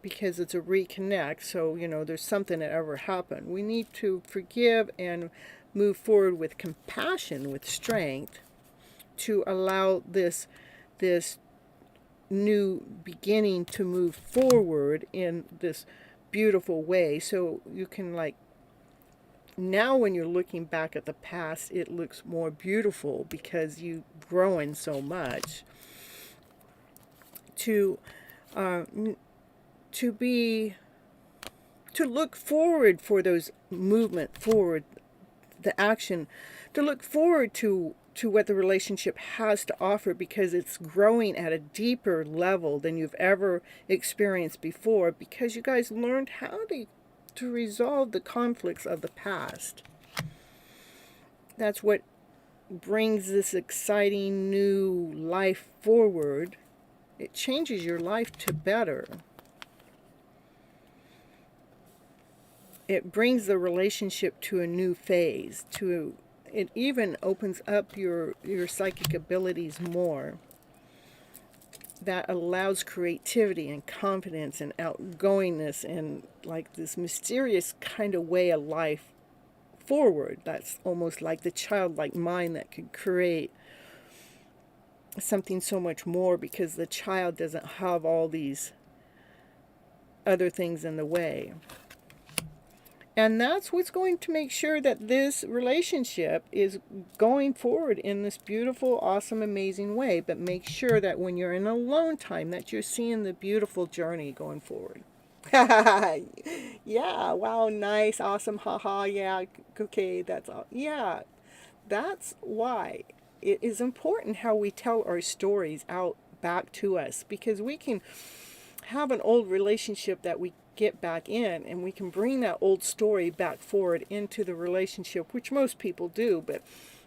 because it's a reconnect. So, there's something that ever happened. We need to forgive and move forward with compassion, with strength, to allow this new beginning to move forward in this beautiful way. So you can now when you're looking back at the past, it looks more beautiful because you've grown so much. To look forward for those movement forward, the action, to look forward to what the relationship has to offer, because it's growing at a deeper level than you've ever experienced before, because you guys learned how to resolve the conflicts of the past. That's what brings this exciting new life forward. It changes your life to better. It brings the relationship to a new phase. It even opens up your psychic abilities more. That allows creativity and confidence and outgoingness and this mysterious kind of way of life forward. That's almost like the childlike mind that could create something so much more, because the child doesn't have all these other things in the way. And that's what's going to make sure that this relationship is going forward in this beautiful, awesome, amazing way. But make sure that when you're in alone time, that you're seeing the beautiful journey going forward. Yeah, wow, nice, awesome, haha, yeah, okay, that's all. Yeah, that's why it is important how we tell our stories out back to us, because we can have an old relationship that we get back in, and we can bring that old story back forward into the relationship, which most people do. But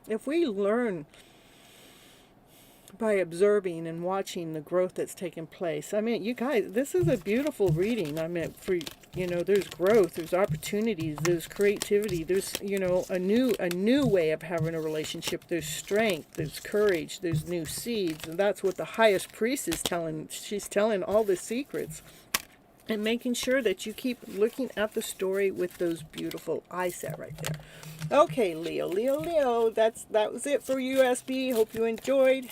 if we learn by observing and watching the growth that's taken place, you guys, this is a beautiful reading. There's growth, there's opportunities, there's creativity, there's a new way of having a relationship. There's strength, there's courage, there's new seeds, and that's what the highest priest is telling. She's telling all the secrets. And making sure that you keep looking at the story with those beautiful eyes set right there. Okay, Leo, that was it for USB. Hope you enjoyed.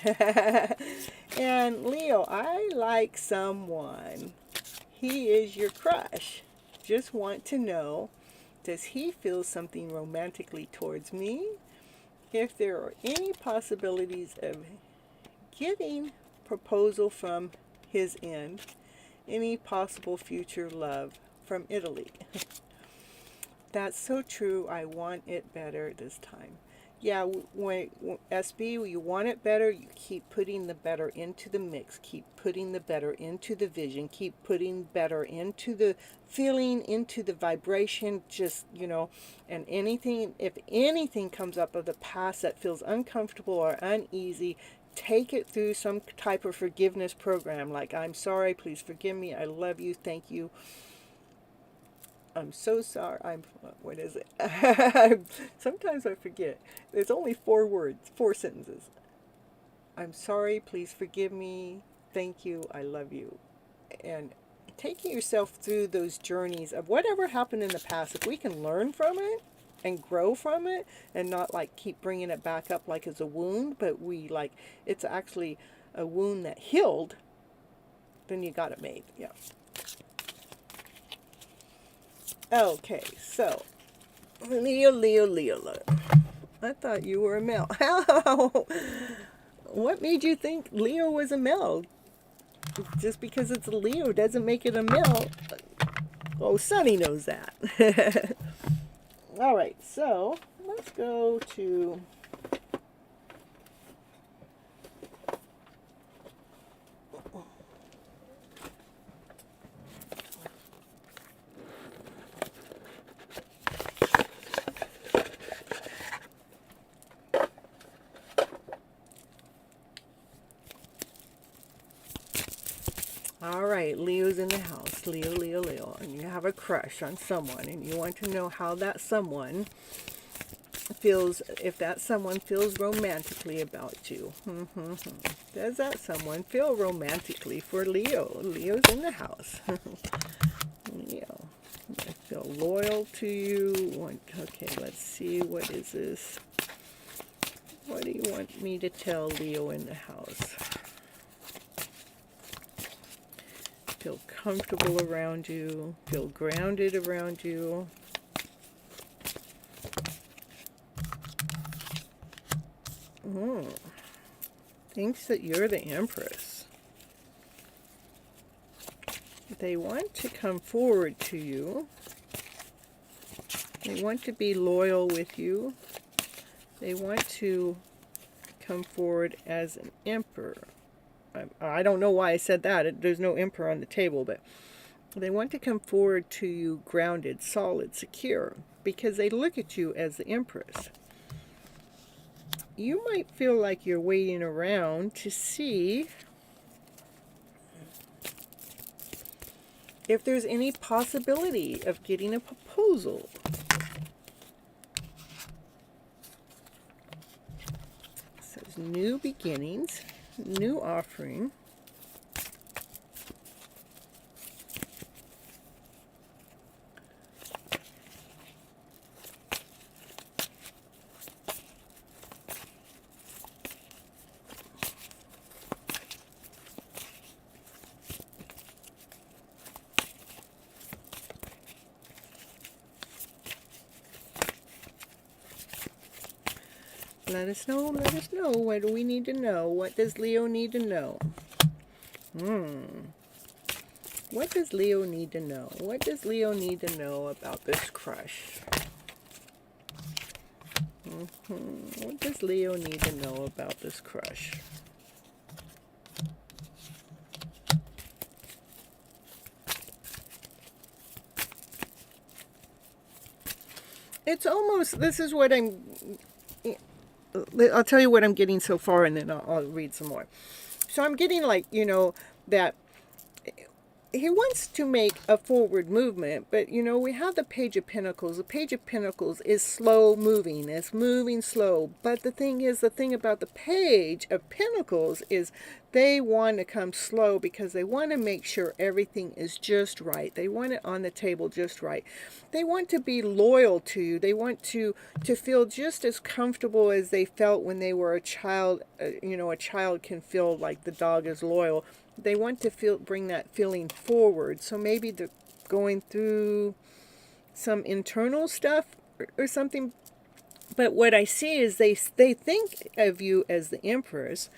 And Leo, I like someone. He is your crush. Just want to know, does he feel something romantically towards me? If there are any possibilities of getting proposal from his end. Any possible future love from Italy. That's so true. I want it better this time. Yeah, when SB, you want it better, you keep putting the better into the mix. Keep putting the better into the vision. Keep putting better into the feeling, into the vibration. Just, and anything, if anything comes up of the past that feels uncomfortable or uneasy, take it through some type of forgiveness program. Like, I'm sorry, please forgive me, I love you, thank you. I'm so sorry. What is it? Sometimes I forget. It's only 4 words, 4 sentences. I'm sorry, please forgive me, thank you, I love you. And taking yourself through those journeys of whatever happened in the past, if we can learn from it and grow from it and not like keep bringing it back up like it's a wound, but it's actually a wound that healed, then you got it made. Yeah. Okay, so Leo. I thought you were a male. How? What made you think Leo was a male? Just because it's a Leo doesn't make it a male. Oh, Sonny knows that. All right, so let's go to... All right, Leo's in the house. Leo. And you have a crush on someone, and you want to know how that someone feels, if that someone feels romantically about you. Does that someone feel romantically for Leo? Leo's in the house. Leo, I feel loyal to you. Okay, let's see. What is this? What do you want me to tell Leo in the house? Feel comfortable around you, feel grounded around you. Thinks that you're the Empress. They want to come forward to you. They want to be loyal with you. They want to come forward as an emperor. I don't know why I said that. There's no emperor on the table, but they want to come forward to you grounded, solid, secure, because they look at you as the Empress. You might feel like you're waiting around to see if there's any possibility of getting a proposal. It says new beginnings. New offering. Let us know. What do we need to know? What does Leo need to know? What does Leo need to know? What does Leo need to know about this crush? What does Leo need to know about this crush? It's almost, this is what I'll tell you what I'm getting so far, and then I'll read some more. So I'm getting that he wants to make a forward movement, but we have the Page of Pentacles. The Page of Pentacles is slow moving. It's moving slow. But the thing about the Page of Pentacles is they want to come slow because they want to make sure everything is just right. They want it on the table just right. They want to be loyal to you. They want to feel just as comfortable as they felt when they were a child. A child can feel like the dog is loyal. They want to bring that feeling forward. So maybe they're going through some internal stuff or something. But what I see is they think of you as the Empress,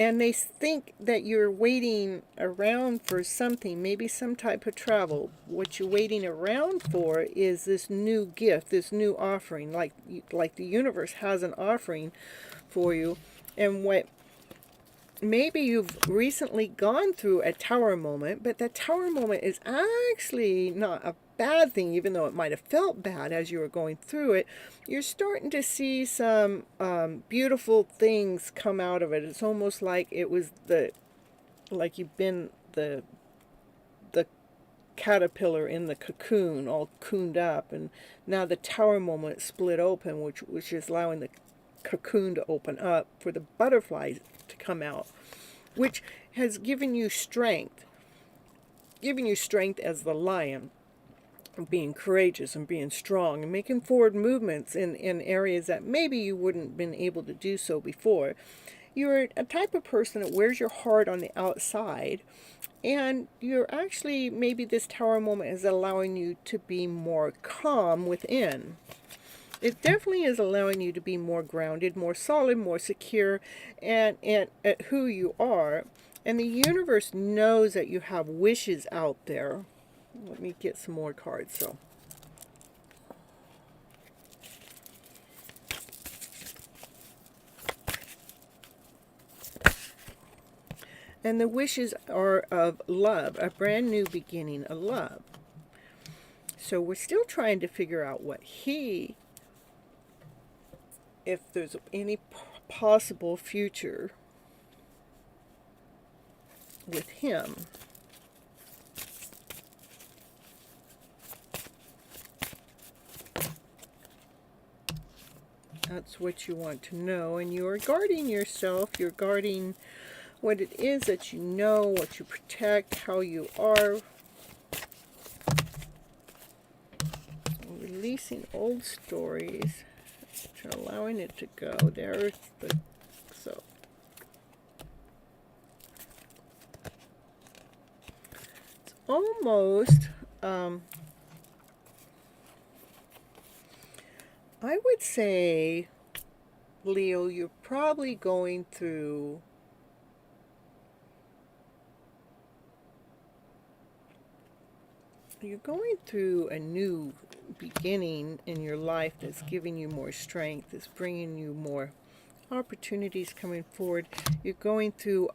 And they think that you're waiting around for something, maybe some type of travel. What you're waiting around for is this new gift, this new offering, like the universe has an offering for you. And what maybe you've recently gone through a tower moment, but that tower moment is actually not a bad thing, even though it might have felt bad as you were going through it. You're starting to see some beautiful things come out of it. It's almost like it was like you've been the caterpillar in the cocoon, all cooned up, and now the tower moment split open, which is allowing the cocoon to open up for the butterflies to come out, which has given you strength as the lion, being courageous and being strong and making forward movements in areas that maybe you wouldn't have been able to do so before. You're a type of person that wears your heart on the outside, and you're actually, maybe this tower moment is allowing you to be more calm within. It definitely is allowing you to be more grounded, more solid, more secure, and at who you are. And the universe knows that you have wishes out there. Let me get some more cards. So, and the wishes are of love, a brand new beginning of love. So we're still trying to figure out if there's any possible future with him. That's what you want to know. And you are guarding yourself. You're guarding what it is that you know, what you protect, how you are. Releasing old stories. Allowing it to go. There's the... So. It's almost... I would say, Leo, you're probably going through a new beginning in your life that's giving you more strength, that's bringing you more opportunities coming forward. You're going through,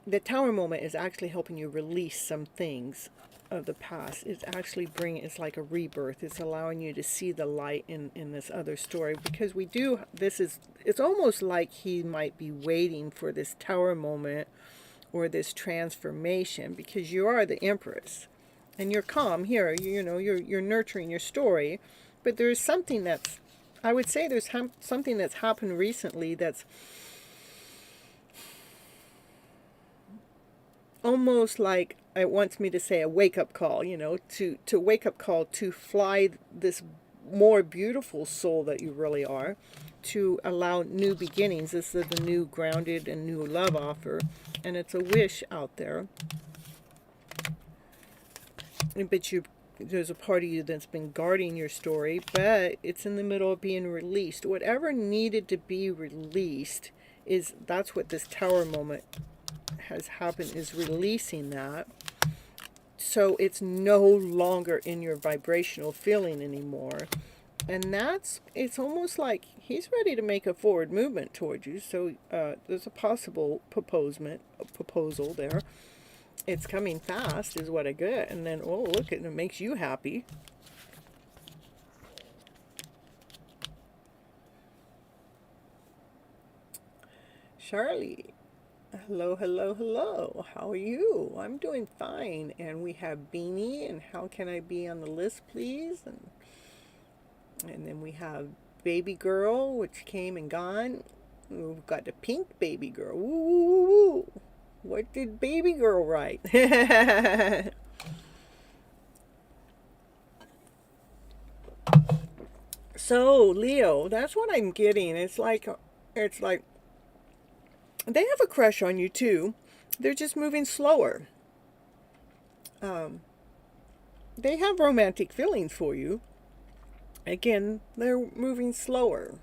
the tower moment is actually helping you release some things of the past. It's actually it's like a rebirth. It's allowing you to see the light in this other story, because it's almost like he might be waiting for this tower moment or this transformation, because you are the Empress and you're calm here. You're nurturing your story, but there's something that's, I would say there's something that's happened recently that's almost like it wants me to say a wake-up call, to wake up call, to fly this more beautiful soul that you really are, to allow new beginnings. This is the new grounded and new love offer, and it's a wish out there. But there's a part of you that's been guarding your story, but it's in the middle of being released. Whatever needed to be released that's what this tower moment has happened, is releasing that. So it's no longer in your vibrational feeling anymore. And it's almost like he's ready to make a forward movement towards you. So there's a possible proposal there. It's coming fast is what I get. And then, oh, look, it makes you happy. Charlie. Hello, hello, hello. How are you? I'm doing fine. And we have Beanie, and how can I be on the list, please? And then we have Baby Girl, which came and gone. We've got the pink Baby Girl. Woo, woo, woo, woo. What did Baby Girl write? So, Leo, that's what I'm getting. It's like they have a crush on you too. They're just moving slower. They have romantic feelings for you. Again, they're moving slower.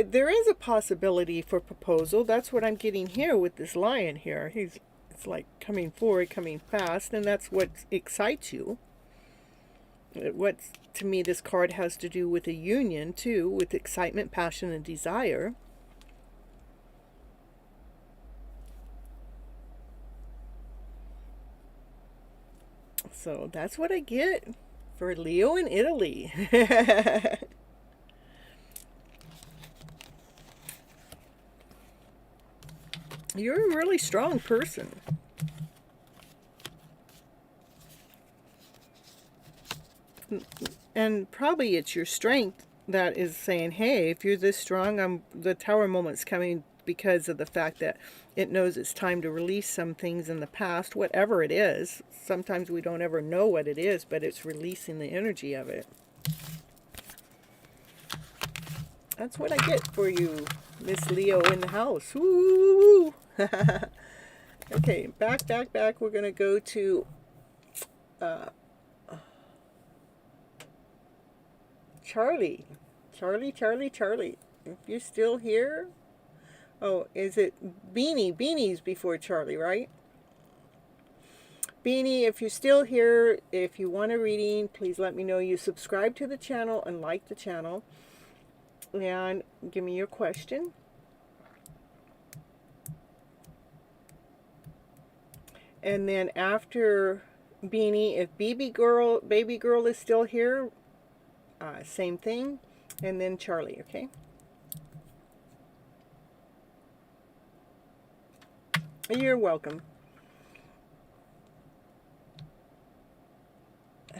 there is a possibility for proposal. That's what I'm getting here with this lion here. It's like coming forward, coming fast, and that's what excites you. What, to me, this card has to do with a union, too, with excitement, passion, and desire. So that's what I get for Leo in Italy. You're a really strong person. And probably it's your strength that is saying, hey, if you're this strong, the Tower moment's coming because of the fact that it knows it's time to release some things in the past, whatever it is. Sometimes we don't ever know what it is, but it's releasing the energy of it. That's what I get for you, Miss Leo in the house. Woo! Okay, back. We're going to go to Charlie. Charlie. If you're still here. Oh, is it Beanie? Beanie's before Charlie, right? Beanie, if you're still here, if you want a reading, please let me know. You subscribe to the channel and like the channel. And give me your question. And then after Beanie, if baby girl is still here, same thing. And then Charlie, okay? You're welcome.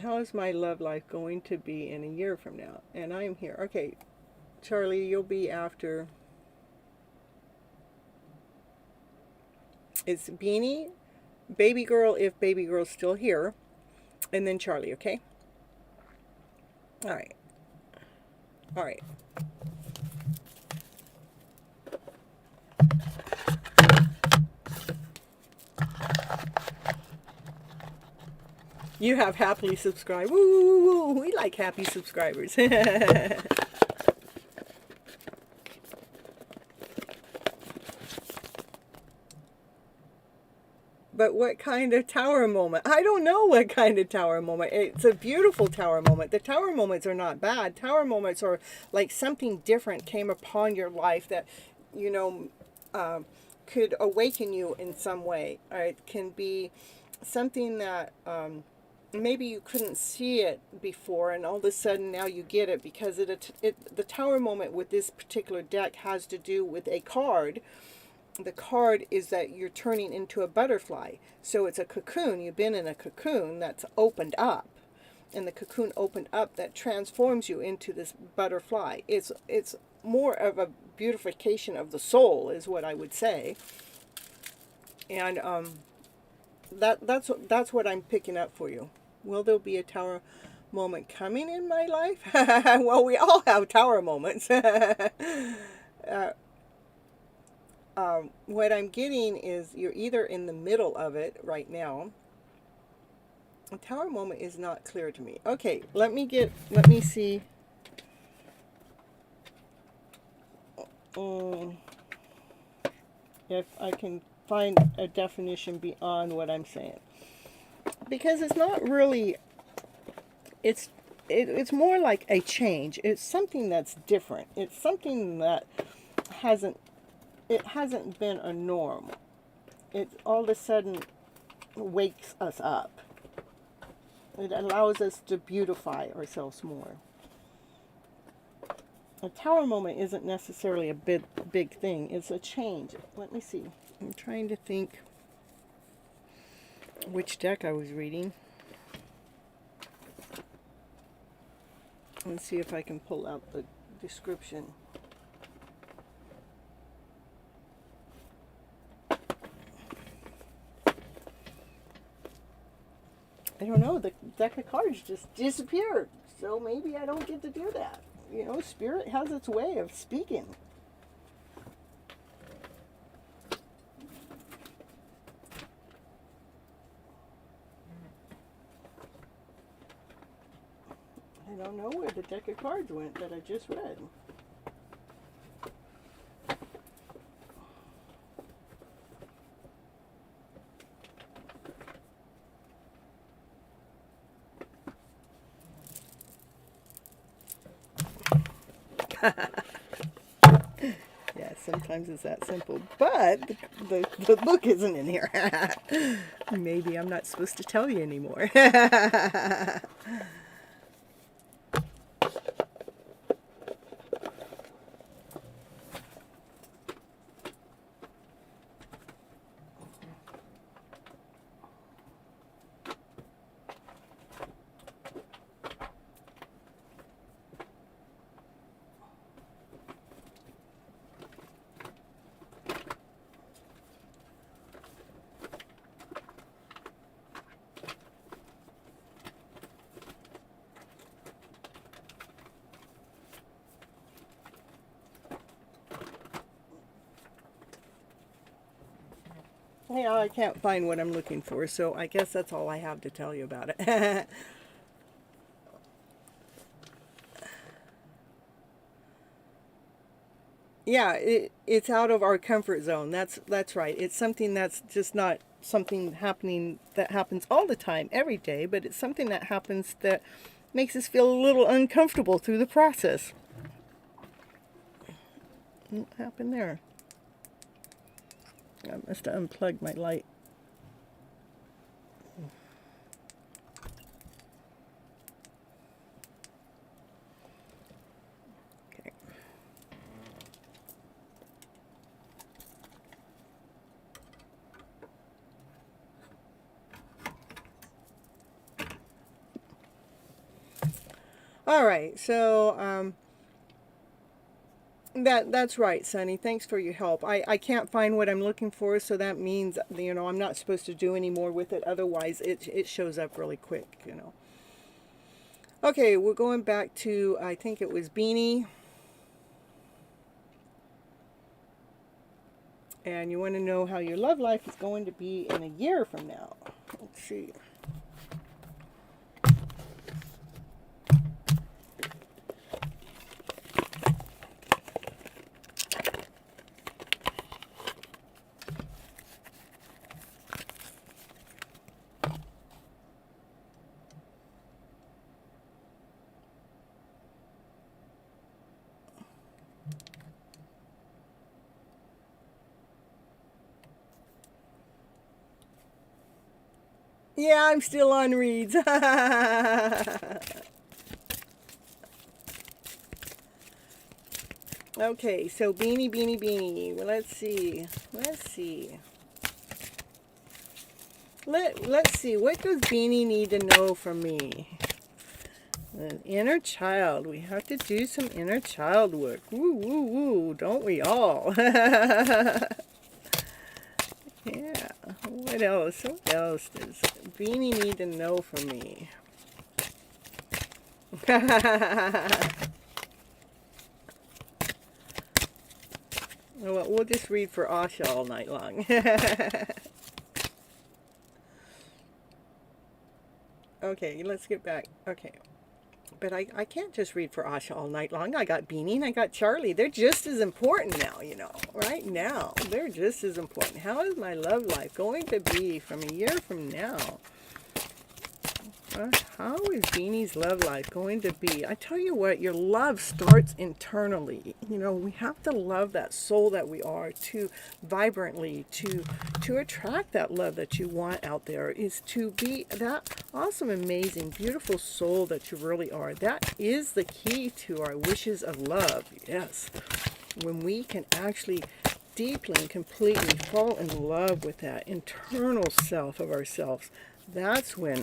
How is my love life going to be in a year from now? And I'm here. Okay, Charlie, you'll be after. It's Beanie, baby girl, if baby girl's still here, and then Charlie, okay? All right. You have happily subscribed. Woo! We like happy subscribers. But what kind of tower moment? I don't know what kind of tower moment. It's a beautiful tower moment. The tower moments are not bad. Tower moments are like something different came upon your life that, you know, could awaken you in some way. Or it can be something that maybe you couldn't see it before, and all of a sudden now you get it, because the tower moment with this particular deck has to do with a card. The card is that you're turning into a butterfly. So it's a cocoon. You've been in a cocoon that's opened up. And the cocoon opened up that transforms you into this butterfly. It's more of a beautification of the soul, is what I would say. And that's what I'm picking up for you. Will there be a tower moment coming in my life? Well, we all have tower moments. What I'm getting is you're either in the middle of it right now. A tower moment is not clear to me. Okay, let me see. If I can find a definition beyond what I'm saying. Because it's not really, it's more like a change. It's something that's different. It's something that hasn't been a norm. It all of a sudden wakes us up. It allows us to beautify ourselves more. A tower moment isn't necessarily a big thing. It's a change. Let me see. I'm trying to think which deck I was reading. Let's see if I can pull out the description. I don't know, the deck of cards just disappeared. So maybe I don't get to do that. You know, Spirit has its way of speaking. I don't know where the deck of cards went that I just read. Yeah, sometimes it's that simple. But the book isn't in here. Maybe I'm not supposed to tell you anymore. Yeah, I can't find what I'm looking for, so I guess that's all I have to tell you about it. Yeah, it's out of our comfort zone. That's right. It's something that's just not something happening that happens all the time, every day, but it's something that happens that makes us feel a little uncomfortable through the process. What happened there? I must have unplugged my light. Okay. All right, so that's right, Sonny. Thanks for your help. I can't find what I'm looking for, so that means, you know, I'm not supposed to do any more with it. Otherwise, it shows up really quick, you know. Okay, we're going back to, I think it was Beanie. And you want to know how your love life is going to be in a year from now. Let's see. Yeah, I'm still on reads. Okay, so Beanie, Beanie, Beanie. Well, let's see. Let's see. Let's see. What does Beanie need to know from me? An inner child. We have to do some inner child work. Woo, woo, woo. Don't we all? Yeah. What else? What else does Beanie need to know from me? Well, we'll just read for Asha all night long. Okay, let's get back. Okay. But I can't just read for Asha all night long. I got Beanie and I got Charlie. They're just as important now, you know. Right now, they're just as important. How is my love life going to be from a year from now? How is Beanie's love life going to be? I tell you what, your love starts internally. You know, we have to love that soul that we are to vibrantly, to attract that love that you want out there, is to be that awesome, amazing, beautiful soul that you really are. That is the key to our wishes of love. Yes. When we can actually deeply and completely fall in love with that internal self of ourselves, that's when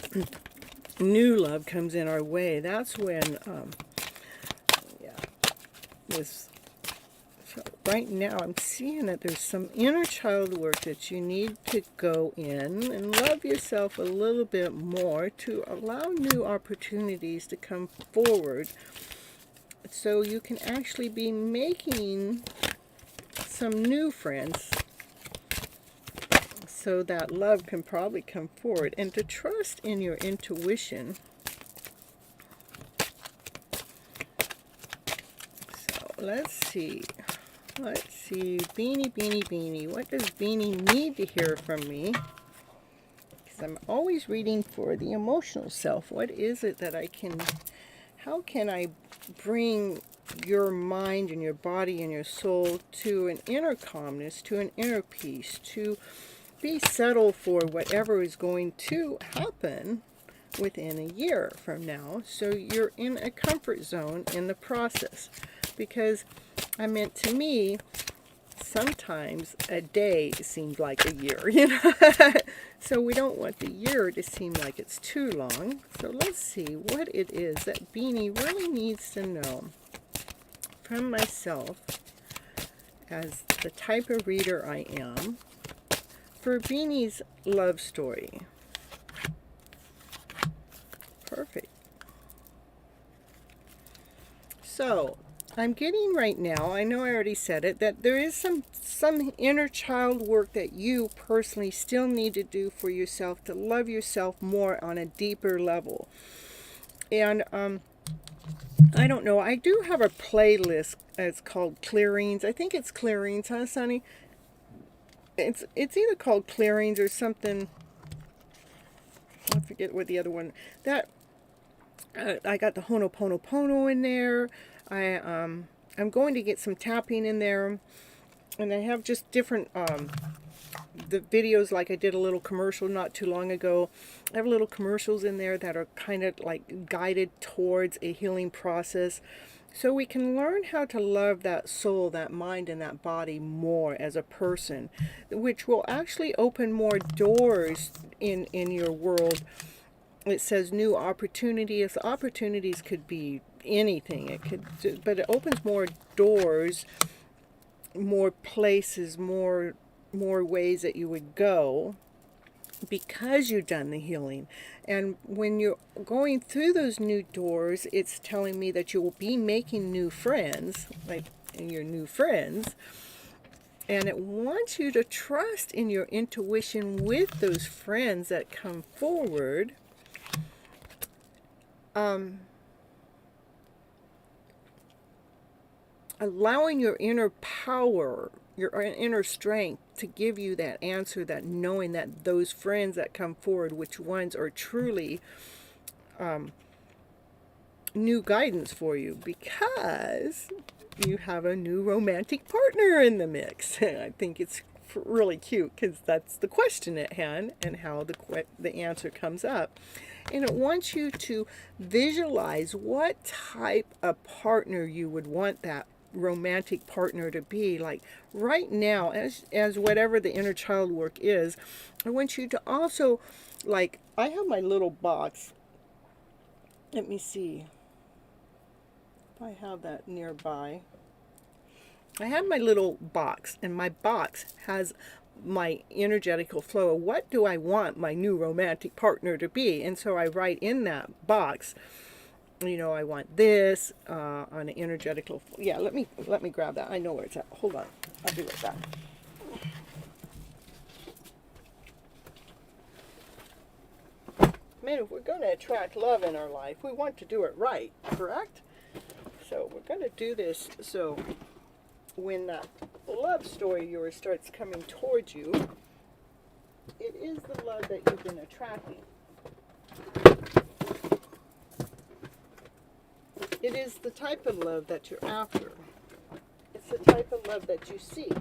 new love comes in our way. That's when, so right now I'm seeing that there's some inner child work that you need to go in and love yourself a little bit more to allow new opportunities to come forward, so you can actually be making some new friends, so that love can probably come forward, and to trust in your intuition. So let's see. Let's see. Beanie, Beanie, Beanie. What does Beanie need to hear from me? Because I'm always reading for the emotional self. What is it that I can, how can I bring your mind and your body and your soul to an inner calmness, to an inner peace, to be settled for whatever is going to happen within a year from now. So you're in a comfort zone in the process. Because, I mean, to me, sometimes a day seems like a year, you know. So we don't want the year to seem like it's too long. So let's see what it is that Beanie really needs to know from myself as the type of reader I am for Beanie's love story. Perfect. So I'm getting right now, I know I already said it, that there is some inner child work that you personally still need to do for yourself to love yourself more on a deeper level. And I don't know, I do have a playlist. It's called Clearings. I think it's Clearings, huh, Sonny? It's either called Clearings or something. I forget what the other one. That I got the Ho'oponopono in there. I'm going to get some tapping in there, and I have just different the videos. Like I did a little commercial not too long ago. I have little commercials in there that are kind of like guided towards a healing process, so we can learn how to love that soul, that mind, and that body more as a person, which will actually open more doors in your world. It says new opportunities. Opportunities could be anything. It could, but it opens more doors, more places, more ways that you would go because you've done the healing. And when you're going through those new doors, it's telling me that you will be making new friends, like your new friends. And it wants you to trust in your intuition with those friends that come forward. Allowing your inner power, your inner strength to give you that answer, that knowing that those friends that come forward, which ones are truly new guidance for you, because you have a new romantic partner in the mix. I think it's really cute because that's the question at hand and how the answer comes up. And it wants you to visualize what type of partner you would want that romantic partner to be. Like right now, as whatever the inner child work is, I want you to also, like, I have my little box. Let me see if I have that nearby. I have my little box, and my box has my energetical flow of what do I want my new romantic partner to be. And so I write in that box, you know, I want this on an energetical. Yeah, let me grab that. I know where it's at. Hold on, I'll be right back. Man, if we're going to attract love in our life, we want to do it right, correct? So we're going to do this so when that love story of yours starts coming towards you, it is the love that you've been attracting. It is the type of love that you're after. It's the type of love that you seek.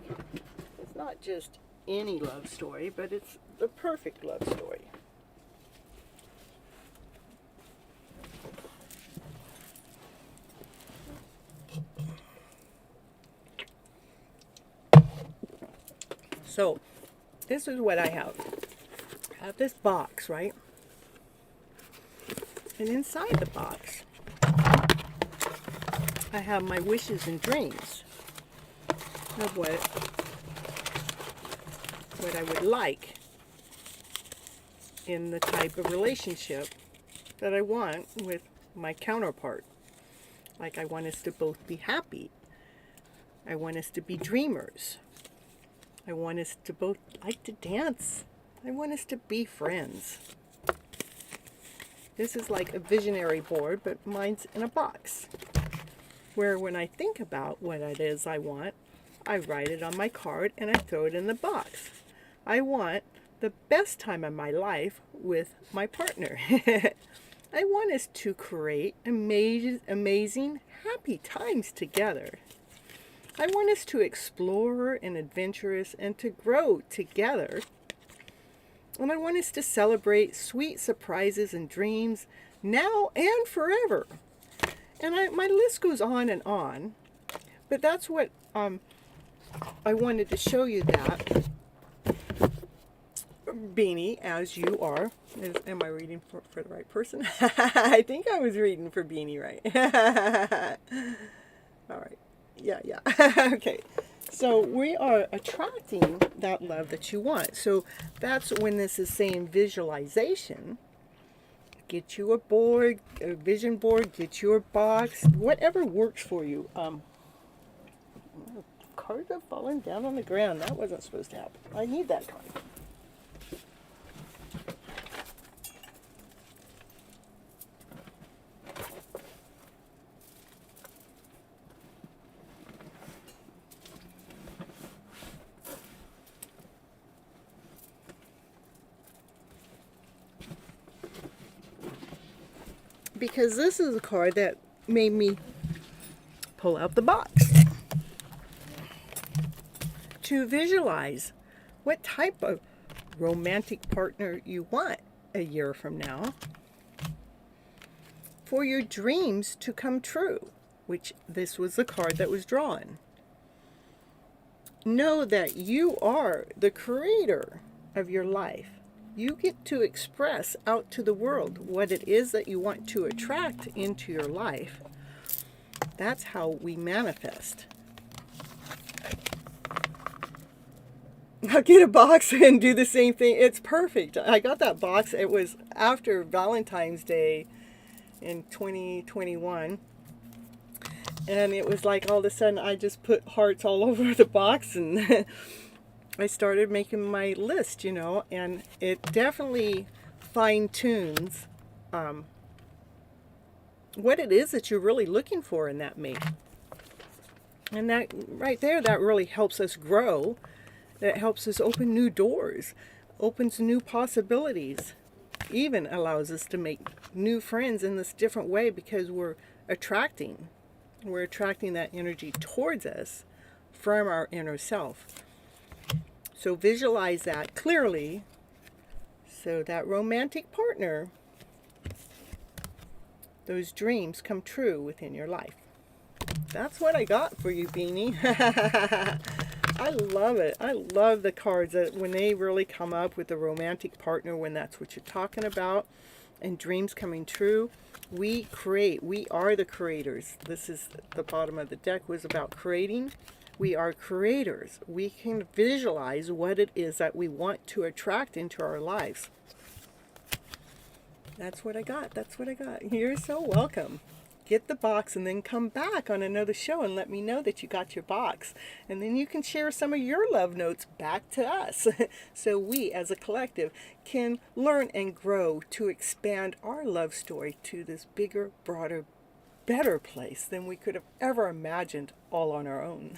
It's not just any love story, but it's the perfect love story. So, this is what I have. I have this box, right? And inside the box, I have my wishes and dreams of what I would like in the type of relationship that I want with my counterpart. Like, I want us to both be happy. I want us to be dreamers. I want us to both like to dance. I want us to be friends. This is like a visionary board, but mine's in a box. Where when I think about what it is I want, I write it on my card and I throw it in the box. I want the best time of my life with my partner. I want us to create amazing, happy times together. I want us to explore and adventurous and to grow together. And I want us to celebrate sweet surprises and dreams now and forever. And my list goes on, but that's what I wanted to show you that. Beanie, as you are. Am I reading for the right person? I think I was reading for Beanie, right? All right. Yeah. Okay. So we are attracting that love that you want. So that's when this is saying visualization. Get you a board, a vision board, get your box, whatever works for you. Cards have fallen down on the ground. That wasn't supposed to happen. I need that card. Because this is a card that made me pull out the box to visualize what type of romantic partner you want a year from now for your dreams to come true, which this was the card that was drawn. Know that you are the creator of your life. You get to express out to the world what it is that you want to attract into your life. That's how we manifest. I'll get a box and do the same thing. It's perfect. I got that box. It was after Valentine's Day in 2021. And it was like all of a sudden I just put hearts all over the box and I started making my list, and it definitely fine-tunes what it is that you're really looking for in that mate. And that right there, that really helps us grow. That helps us open new doors, opens new possibilities, even allows us to make new friends in this different way because we're attracting that energy towards us from our inner self. So visualize that clearly so that romantic partner, those dreams come true within your life. That's what I got for you, Beanie. I love it. I love the cards that when they really come up with the romantic partner, when that's what you're talking about, and dreams coming true. We create. We are the creators. This is the bottom of the deck was about creating. We are creators. We can visualize what it is that we want to attract into our lives. That's what I got. That's what I got. You're so welcome. Get the box and then come back on another show and let me know that you got your box. And then you can share some of your love notes back to us. So we as a collective can learn and grow to expand our love story to this bigger, broader, better place than we could have ever imagined all on our own.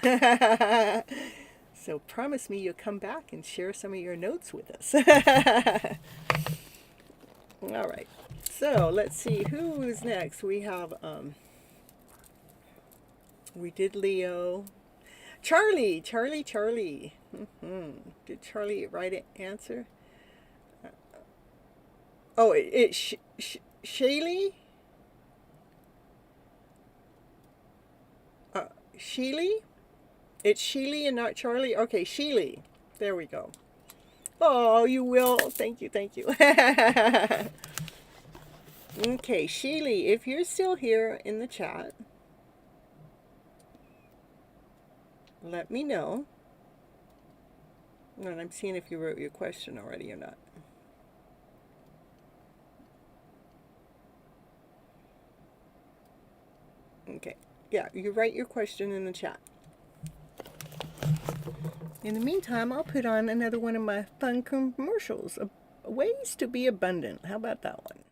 So promise me you'll come back and share some of your notes with us. All right. So let's see who is next. We have we did Leo. Charlie. Did Charlie write an answer? Oh, it's Shaylee? Sheely? It's Sheely and not Charlie? Okay, Sheely. There we go. Oh, you will. Thank you. Okay, Sheely, if you're still here in the chat, let me know. And I'm seeing if you wrote your question already or not. Okay. Yeah, you write your question in the chat. In the meantime, I'll put on another one of my fun commercials. Ways to be abundant. How about that one?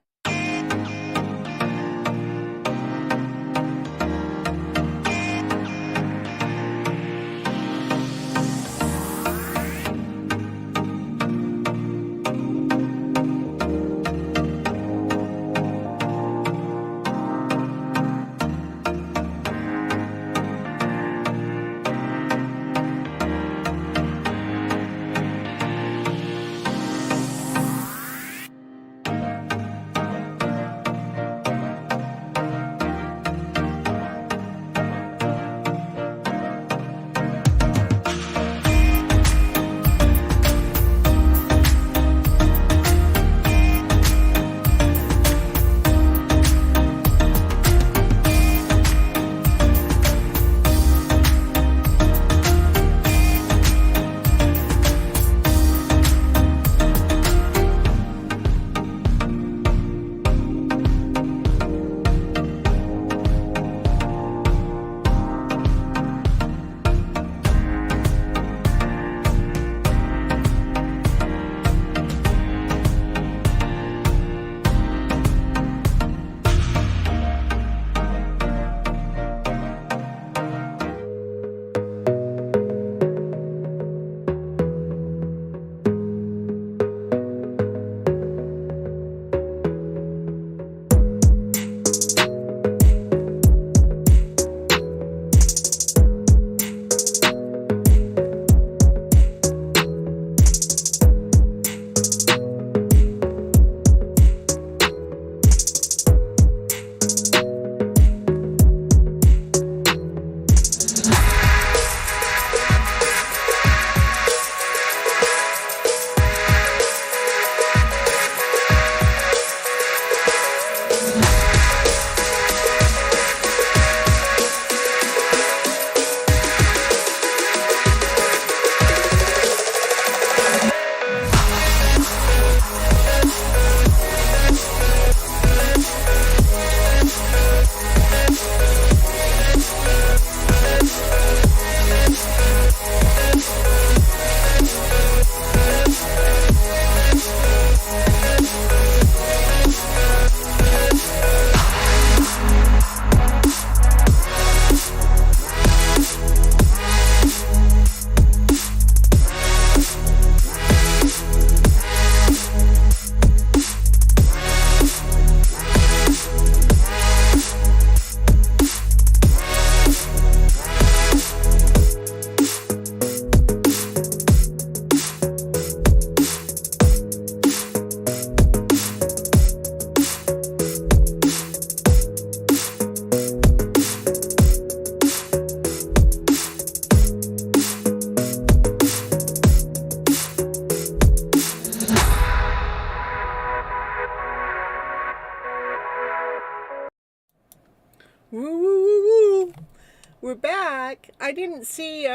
We're back. I didn't see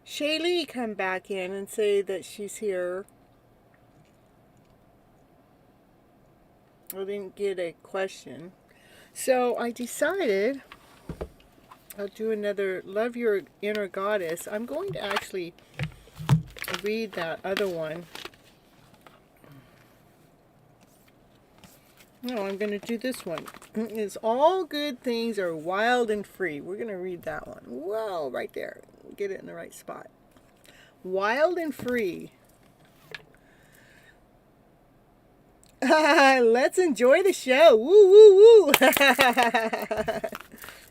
Shaylee come back in and say that she's here. I didn't get a question. So I decided I'll do another Love Your Inner Goddess. I'm going to actually read that other one. No, I'm going to do this one. It's all good things are wild and free. We're going to read that one. Whoa, right there. Get it in the right spot. Wild and free. Let's enjoy the show. Woo, woo, woo.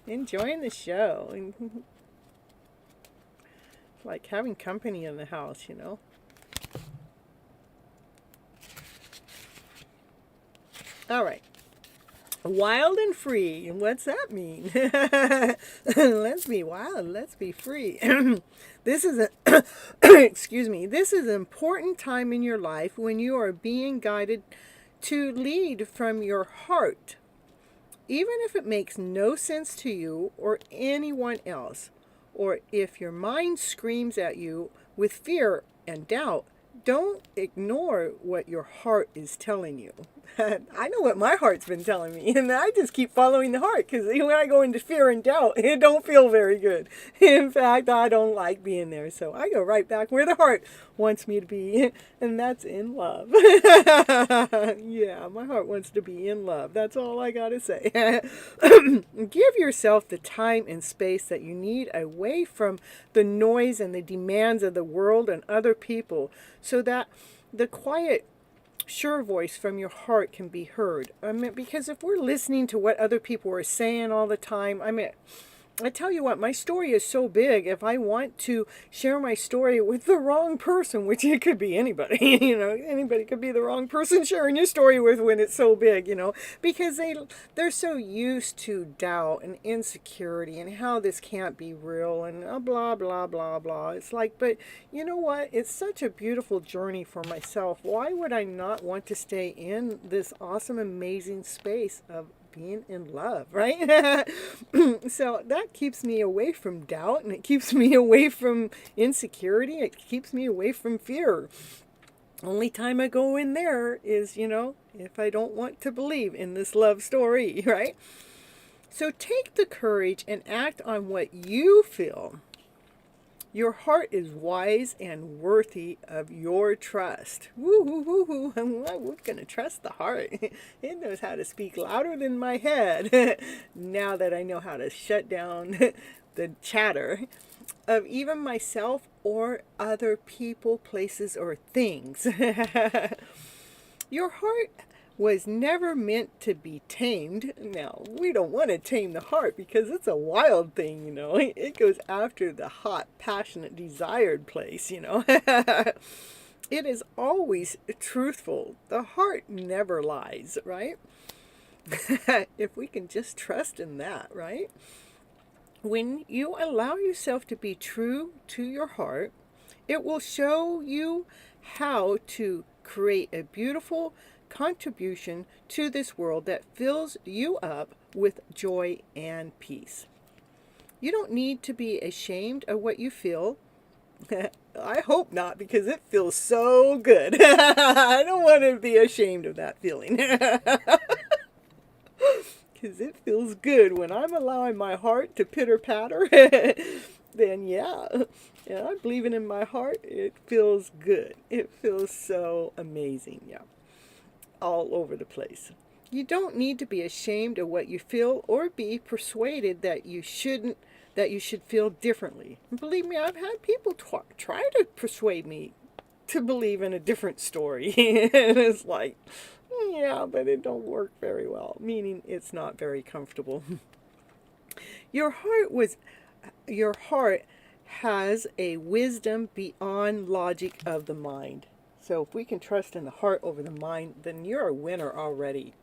Enjoying the show. It's like having company in the house, you know. All right. Wild and free. What's that mean? Let's be wild. Let's be free. This is a excuse me. This is an important time in your life when you are being guided to lead from your heart, even if it makes no sense to you or anyone else, or if your mind screams at you with fear and doubt. Don't ignore what your heart is telling you. I know what my heart's been telling me, and I just keep following the heart, because when I go into fear and doubt, it don't feel very good. In fact, I don't like being there, so I go right back where the heart wants me to be, and that's in love. Yeah, my heart wants to be in love. That's all I gotta say. Give yourself the time and space that you need away from the noise and the demands of the world and other people, so that the quiet, sure voice from your heart can be heard. Because if we're listening to what other people are saying all the time, I tell you what, my story is so big. If I want to share my story with the wrong person, which it could be anybody, anybody could be the wrong person sharing your story with when it's so big, because they're so used to doubt and insecurity and how this can't be real and blah, blah, blah, blah. It's like, but you know what? It's such a beautiful journey for myself. Why would I not want to stay in this awesome, amazing space of being in love, right? So that keeps me away from doubt, and it keeps me away from insecurity. It keeps me away from fear. Only time I go in there is, if I don't want to believe in this love story, right? So take the courage and act on what you feel. Your heart is wise and worthy of your trust. Woo, woo, woo, woo. We're going to trust the heart. It knows how to speak louder than my head. Now that I know how to shut down the chatter of even myself or other people, places, or things. Your heart was never meant to be tamed. Now, we don't want to tame the heart because it's a wild thing, It goes after the hot, passionate, desired place, It is always truthful. The heart never lies, right? If we can just trust in that, right? When you allow yourself to be true to your heart, it will show you how to create a beautiful contribution to this world that fills you up with joy and peace. You don't need to be ashamed of what you feel. I hope not, because it feels so good. I don't want to be ashamed of that feeling. Because it feels good when I'm allowing my heart to pitter-patter. Then yeah, I'm believing in my heart. It feels good. It feels so amazing, yeah. All over the place. You don't need to be ashamed of what you feel or be persuaded that you should feel differently. And believe me, I've had people try to persuade me to believe in a different story. And it's like, yeah, but it don't work very well, meaning it's not very comfortable. Your heart has a wisdom beyond logic of the mind. So if we can trust in the heart over the mind, then you're a winner already.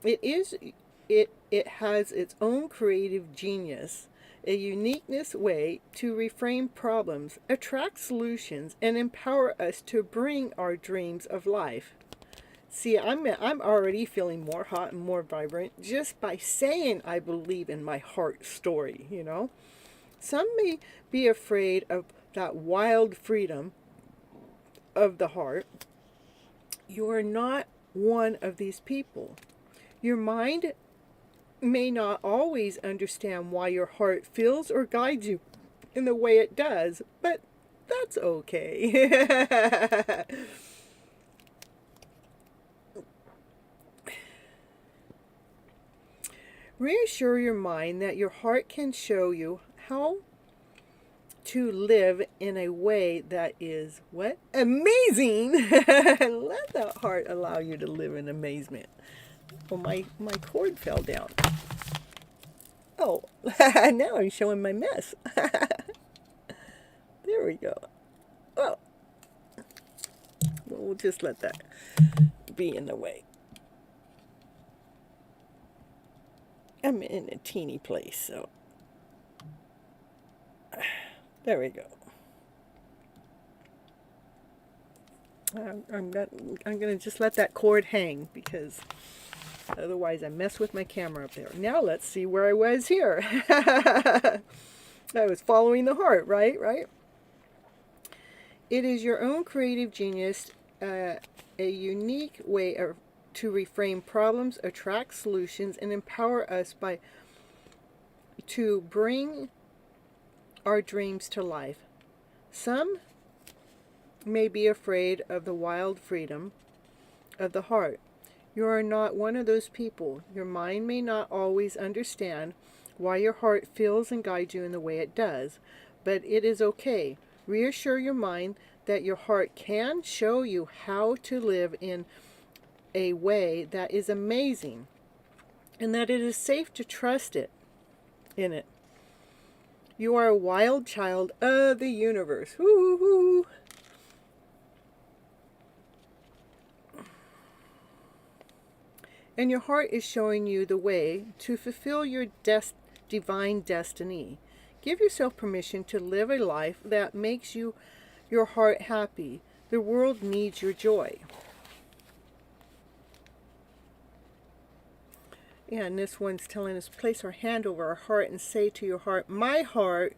It has its own creative genius, a uniqueness way to reframe problems, attract solutions, and empower us to bring our dreams of life. See, I'm already feeling more hot and more vibrant just by saying I believe in my heart story, you know. Some may be afraid of that wild freedom of the heart. You are not one of these people. Your mind may not always understand why your heart feels or guides you in the way it does, but that's okay. Reassure your mind that your heart can show you how to live in a way that is what? Amazing! Let the heart allow you to live in amazement. Oh, my cord fell down. Oh, now I'm showing my mess. There we go. Oh, we'll just let that be in the way. I'm in a teeny place, so there we go. I'm gonna just let that cord hang because otherwise I mess with my camera up there. Now let's see where I was here. I was following the heart, right? It is your own creative genius, a unique way to reframe problems, attract solutions, and empower us to bring our dreams to life. Some may be afraid of the wild freedom of the heart. You are not one of those people. Your mind may not always understand why your heart feels and guides you in the way it does, but it is okay. Reassure your mind that your heart can show you how to live in a way that is amazing, and that it is safe to trust in it. You are a wild child of the universe. Woo-hoo-hoo. And your heart is showing you the way to fulfill your divine destiny. Give yourself permission to live a life that makes your heart happy. The world needs your joy. Yeah, and this one's telling us, place our hand over our heart and say to your heart, my heart,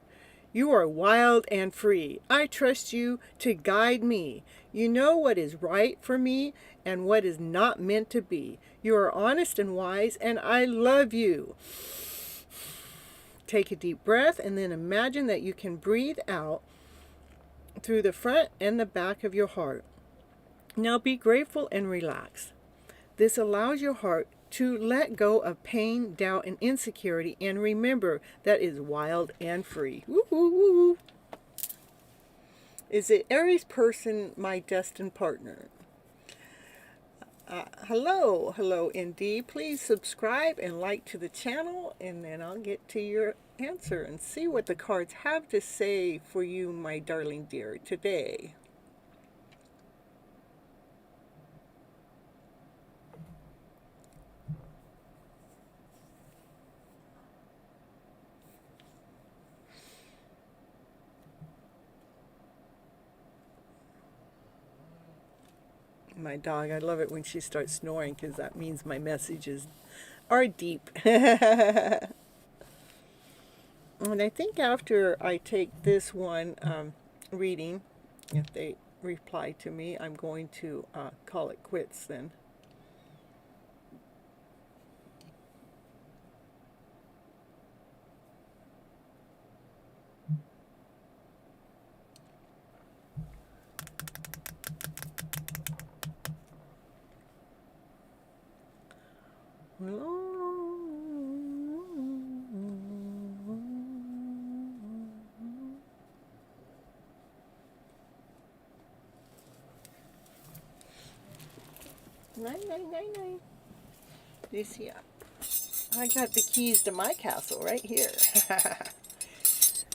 you are wild and free. I trust you to guide me. You know what is right for me and what is not meant to be. You are honest and wise, and I love you. Take a deep breath and then imagine that you can breathe out through the front and the back of your heart. Now be grateful and relax. This allows your heart to let go of pain, doubt, and insecurity, and remember that is wild and free. Woo-hoo-hoo. Is the Aries person my destined partner? Hello indeed. Please subscribe and like to the channel, and then I'll get to your answer and see what the cards have to say for you, my darling dear, today. My dog, I love it when she starts snoring because that means my messages are deep. And I think after I take this one reading, if they reply to me, I'm going to call it quits then. Nine. You see, I got the keys to my castle right here.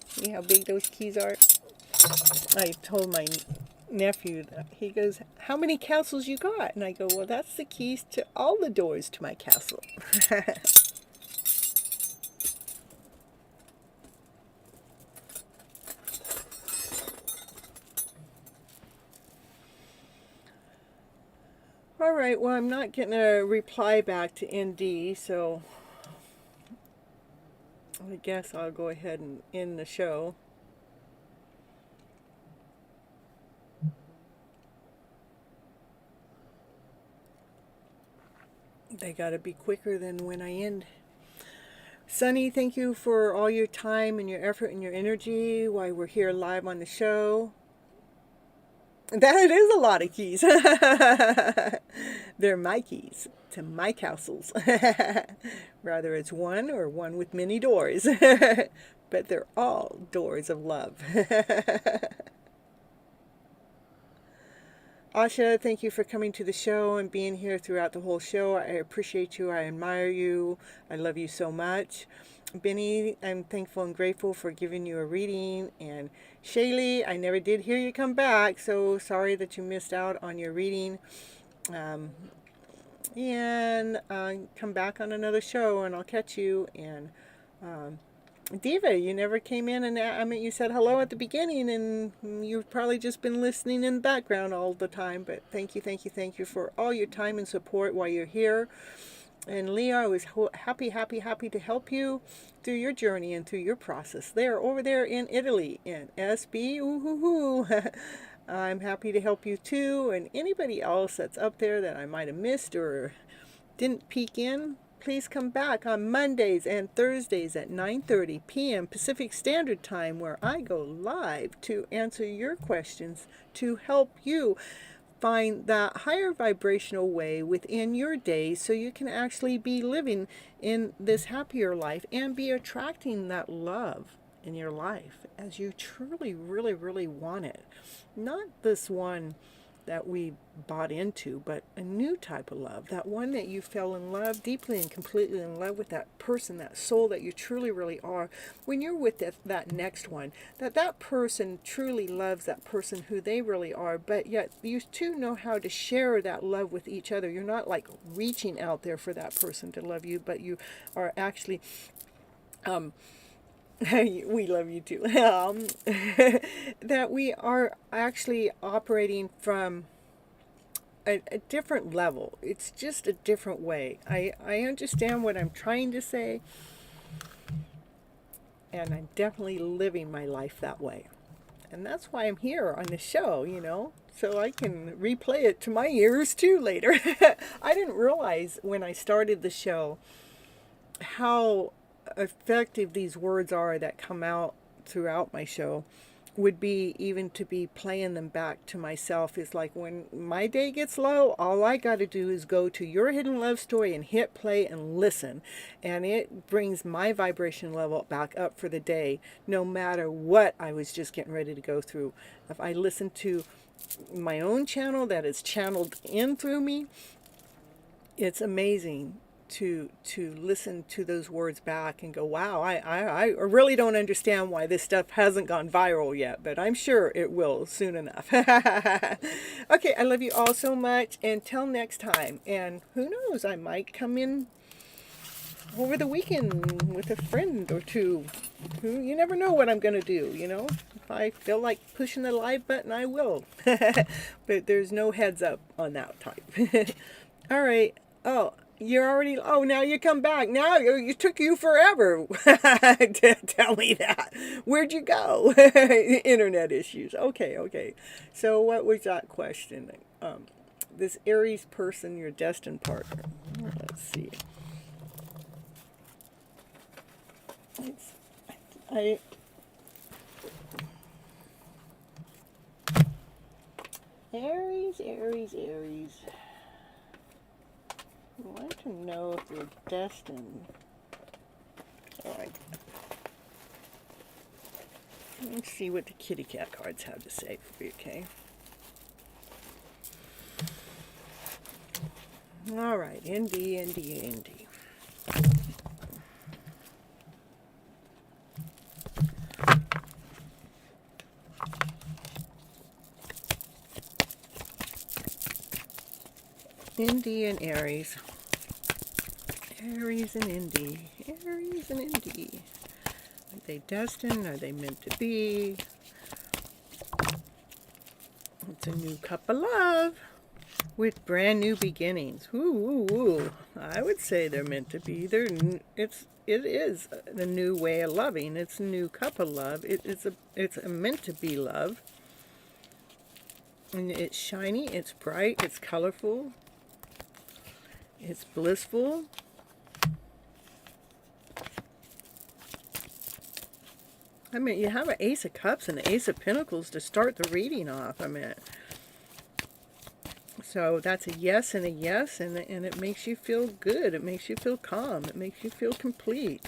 See how big those keys are? I told my nephew that. He goes, how many castles you got? And I go, well, that's the keys to all the doors to my castle. All right, well, I'm not getting a reply back to ND, so I guess I'll go ahead and end the show. They gotta be quicker than when I end. Sunny, thank you for all your time and your effort and your energy while we're here live on the show. That is a lot of keys. They're my keys to my castles. Rather it's one or one with many doors. But they're all doors of love. Asha, thank you for coming to the show and being here throughout the whole show. I appreciate you. I admire you. I love you so much. Benny, I'm thankful and grateful for giving you a reading. And Shaylee, I never did hear you come back, so sorry that you missed out on your reading. Come back on another show and I'll catch you. And Diva, you never came in, and I mean, you said hello at the beginning, and you've probably just been listening in the background all the time, but thank you for all your time and support while you're here. And Leah, I was happy to help you through your journey and through your process there, over there in Italy, in SB, ooh-hoo-hoo. I'm happy to help you too, and anybody else that's up there that I might have missed or didn't peek in, please come back on Mondays and Thursdays at 9:30 p.m. Pacific Standard Time, where I go live to answer your questions to help you find that higher vibrational way within your day so you can actually be living in this happier life and be attracting that love in your life as you truly, really want it. Not this one that we bought into, but a new type of love, that one that you fell in love, deeply and completely in love with that person, that soul that you truly really are. When you're with that next one, that person truly loves that person who they really are, but yet you two know how to share that love with each other. You're not like reaching out there for that person to love you, but you are actually we love you too. That we are actually operating from a different level. It's just a different way. I understand what I'm trying to say, and I'm definitely living my life that way. And that's why I'm here on the show, so I can replay it to my ears too later. I didn't realize when I started the show how effective these words are that come out throughout my show would be, even to be playing them back to myself. Is like when my day gets low, all I got to do is go to Your Hidden Love Story and hit play and listen, and it brings my vibration level back up for the day, no matter what I was just getting ready to go through. If I listen to my own channel that is channeled in through me, it's amazing to listen to those words back and go, wow, I really don't understand why this stuff hasn't gone viral yet, but I'm sure it will soon enough. Okay, I love you all so much. Until next time. And who knows, I might come in over the weekend with a friend or two. You never know what I'm going to do, If I feel like pushing the live button, I will. But there's no heads up on that type. All right. Now you come back. Now it took you forever to tell me that. Where'd you go? Internet issues. Okay. So what was that question? This Aries person, your destined partner. Let's see. Aries. I want to know if you're destined. All right. Let's see what the kitty cat cards have to say for you, okay? All right, ND. ND and Aries. Aries and ND. Are they destined? Are they meant to be? It's a new cup of love. with brand new beginnings. Ooh. I would say they're meant to be. It is a new way of loving. It's a new cup of love. It's a meant to be love. And it's shiny, it's bright, it's colorful, it's blissful. I mean, you have an Ace of Cups and an Ace of Pentacles to start the reading off. I mean, so that's a yes and a yes, and it makes you feel good. It makes you feel calm. It makes you feel complete.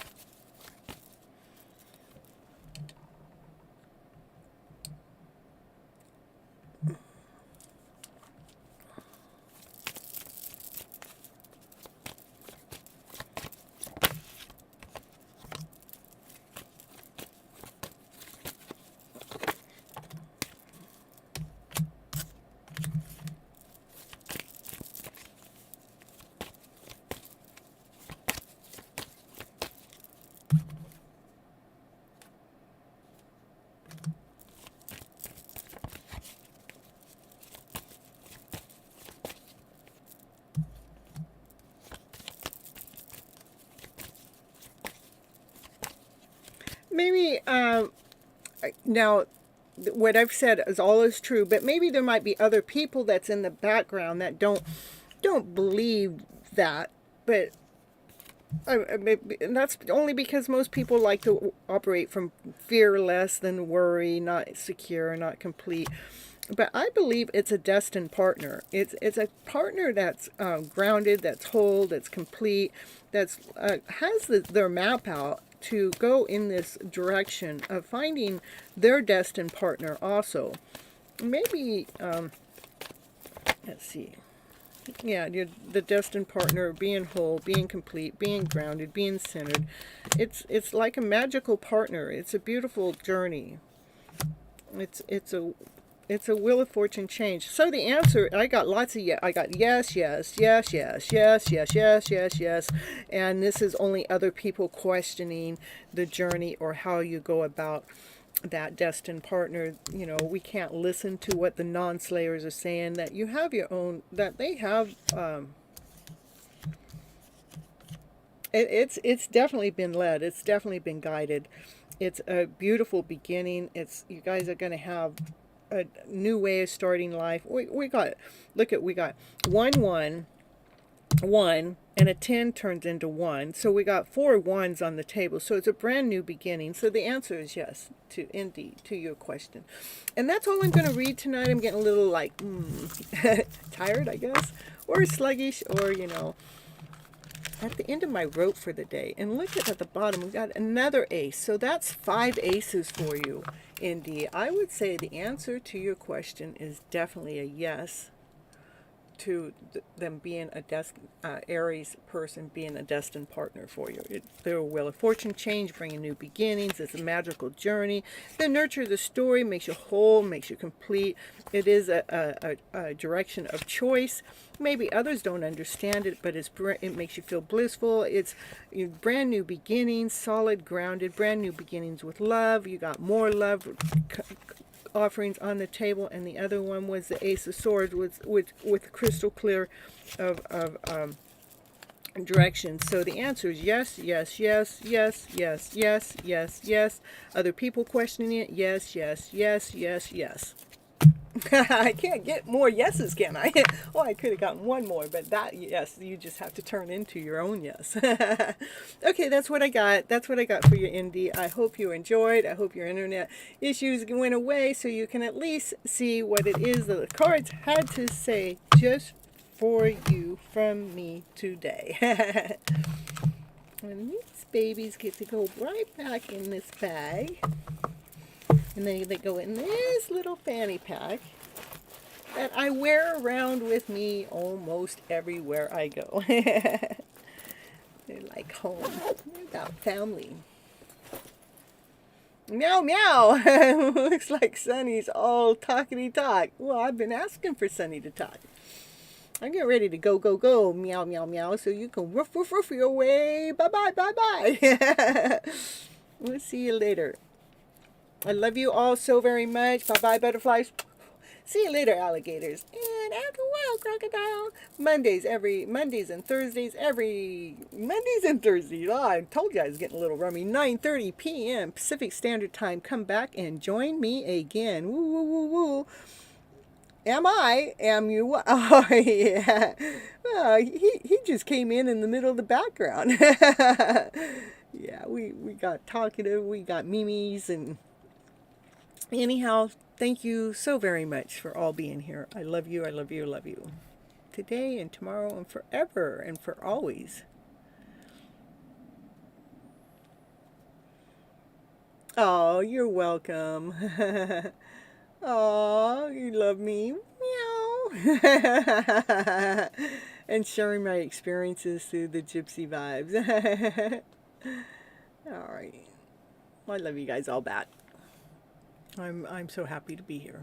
Maybe, now, what I've said is true, but maybe there might be other people that's in the background that don't believe that, but and that's only because most people like to operate from fear less than worry, not secure, not complete. But I believe it's a destined partner. It's a partner that's grounded, that's whole, that's complete, that's has their map out to go in this direction of finding their destined partner also. Maybe, let's see. Yeah, the destined partner, being whole, being complete, being grounded, being centered. It's like a magical partner. It's a beautiful journey. It's a wheel of fortune change. So the answer, I got lots of I got yes, yes, yes, yes, yes, yes, yes, yes, yes. And this is only other people questioning the journey or how you go about that destined partner. You know, we can't listen to what the non-slayers are saying, that you have your own, that they have, it's definitely been led. It's definitely been guided. It's a beautiful beginning. You guys are going to have a new way of starting life. We got, we got 1 and a 10 turns into 1. So we got 4 ones on the table. So it's a brand new beginning. So the answer is yes, indeed, to your question. And that's all I'm going to read tonight. I'm getting a little like, tired, I guess, or sluggish, or, you know, at the end of my rope for the day. And look at the bottom, we've got another ace. So that's 5 aces for you, Indy. I would say the answer to your question is definitely a yes to them being a Aries person being a destined partner for you. They're a wheel of fortune change, bringing new beginnings. It's a magical journey. The nurture of the story makes you whole, makes you complete. It is a direction of choice. Maybe others don't understand it, but it makes you feel blissful. It's brand new beginnings, solid, grounded, brand new beginnings with love. You got more love offerings on the table, and the other one was the Ace of Swords with crystal clear of direction. So the answer is yes, yes, yes, yes, yes, yes, yes, yes. Other people questioning it, yes, yes, yes, yes, yes. I can't get more yeses, can I? Oh, I could have gotten one more, but that yes, you just have to turn into your own yes. Okay, that's what I got. That's what I got for you, Indy. I hope you enjoyed. I hope your internet issues went away so you can at least see what it is that the cards had to say just for you from me today. And these babies get to go right back in this bag. And then they go in this little fanny pack that I wear around with me almost everywhere I go. They're like home. They're about family. Meow, meow. Looks like Sunny's all talkity talk. Well, I've been asking for Sunny to talk. I'm getting ready to go, go, go. Meow, meow, meow. So you can woof, woof, woof your way. Bye-bye, bye-bye. We'll see you later. I love you all so very much. Bye-bye, butterflies. See you later, alligators. And after a while, crocodile. Mondays and Thursdays, Oh, I told you I was getting a little rummy. 9:30 p.m. Pacific Standard Time. Come back and join me again. Woo, woo, woo, woo. Am you? Oh, yeah. Oh, he just came in the middle of the background. Yeah, we got talkative, we got memes, and anyhow, thank you so very much for all being here. I love you, I love you, I love you. Today and tomorrow and forever and for always. Oh, you're welcome. Oh, you love me. Meow. And sharing my experiences through the Gypsy vibes. All right. I love you guys all back. I'm so happy to be here.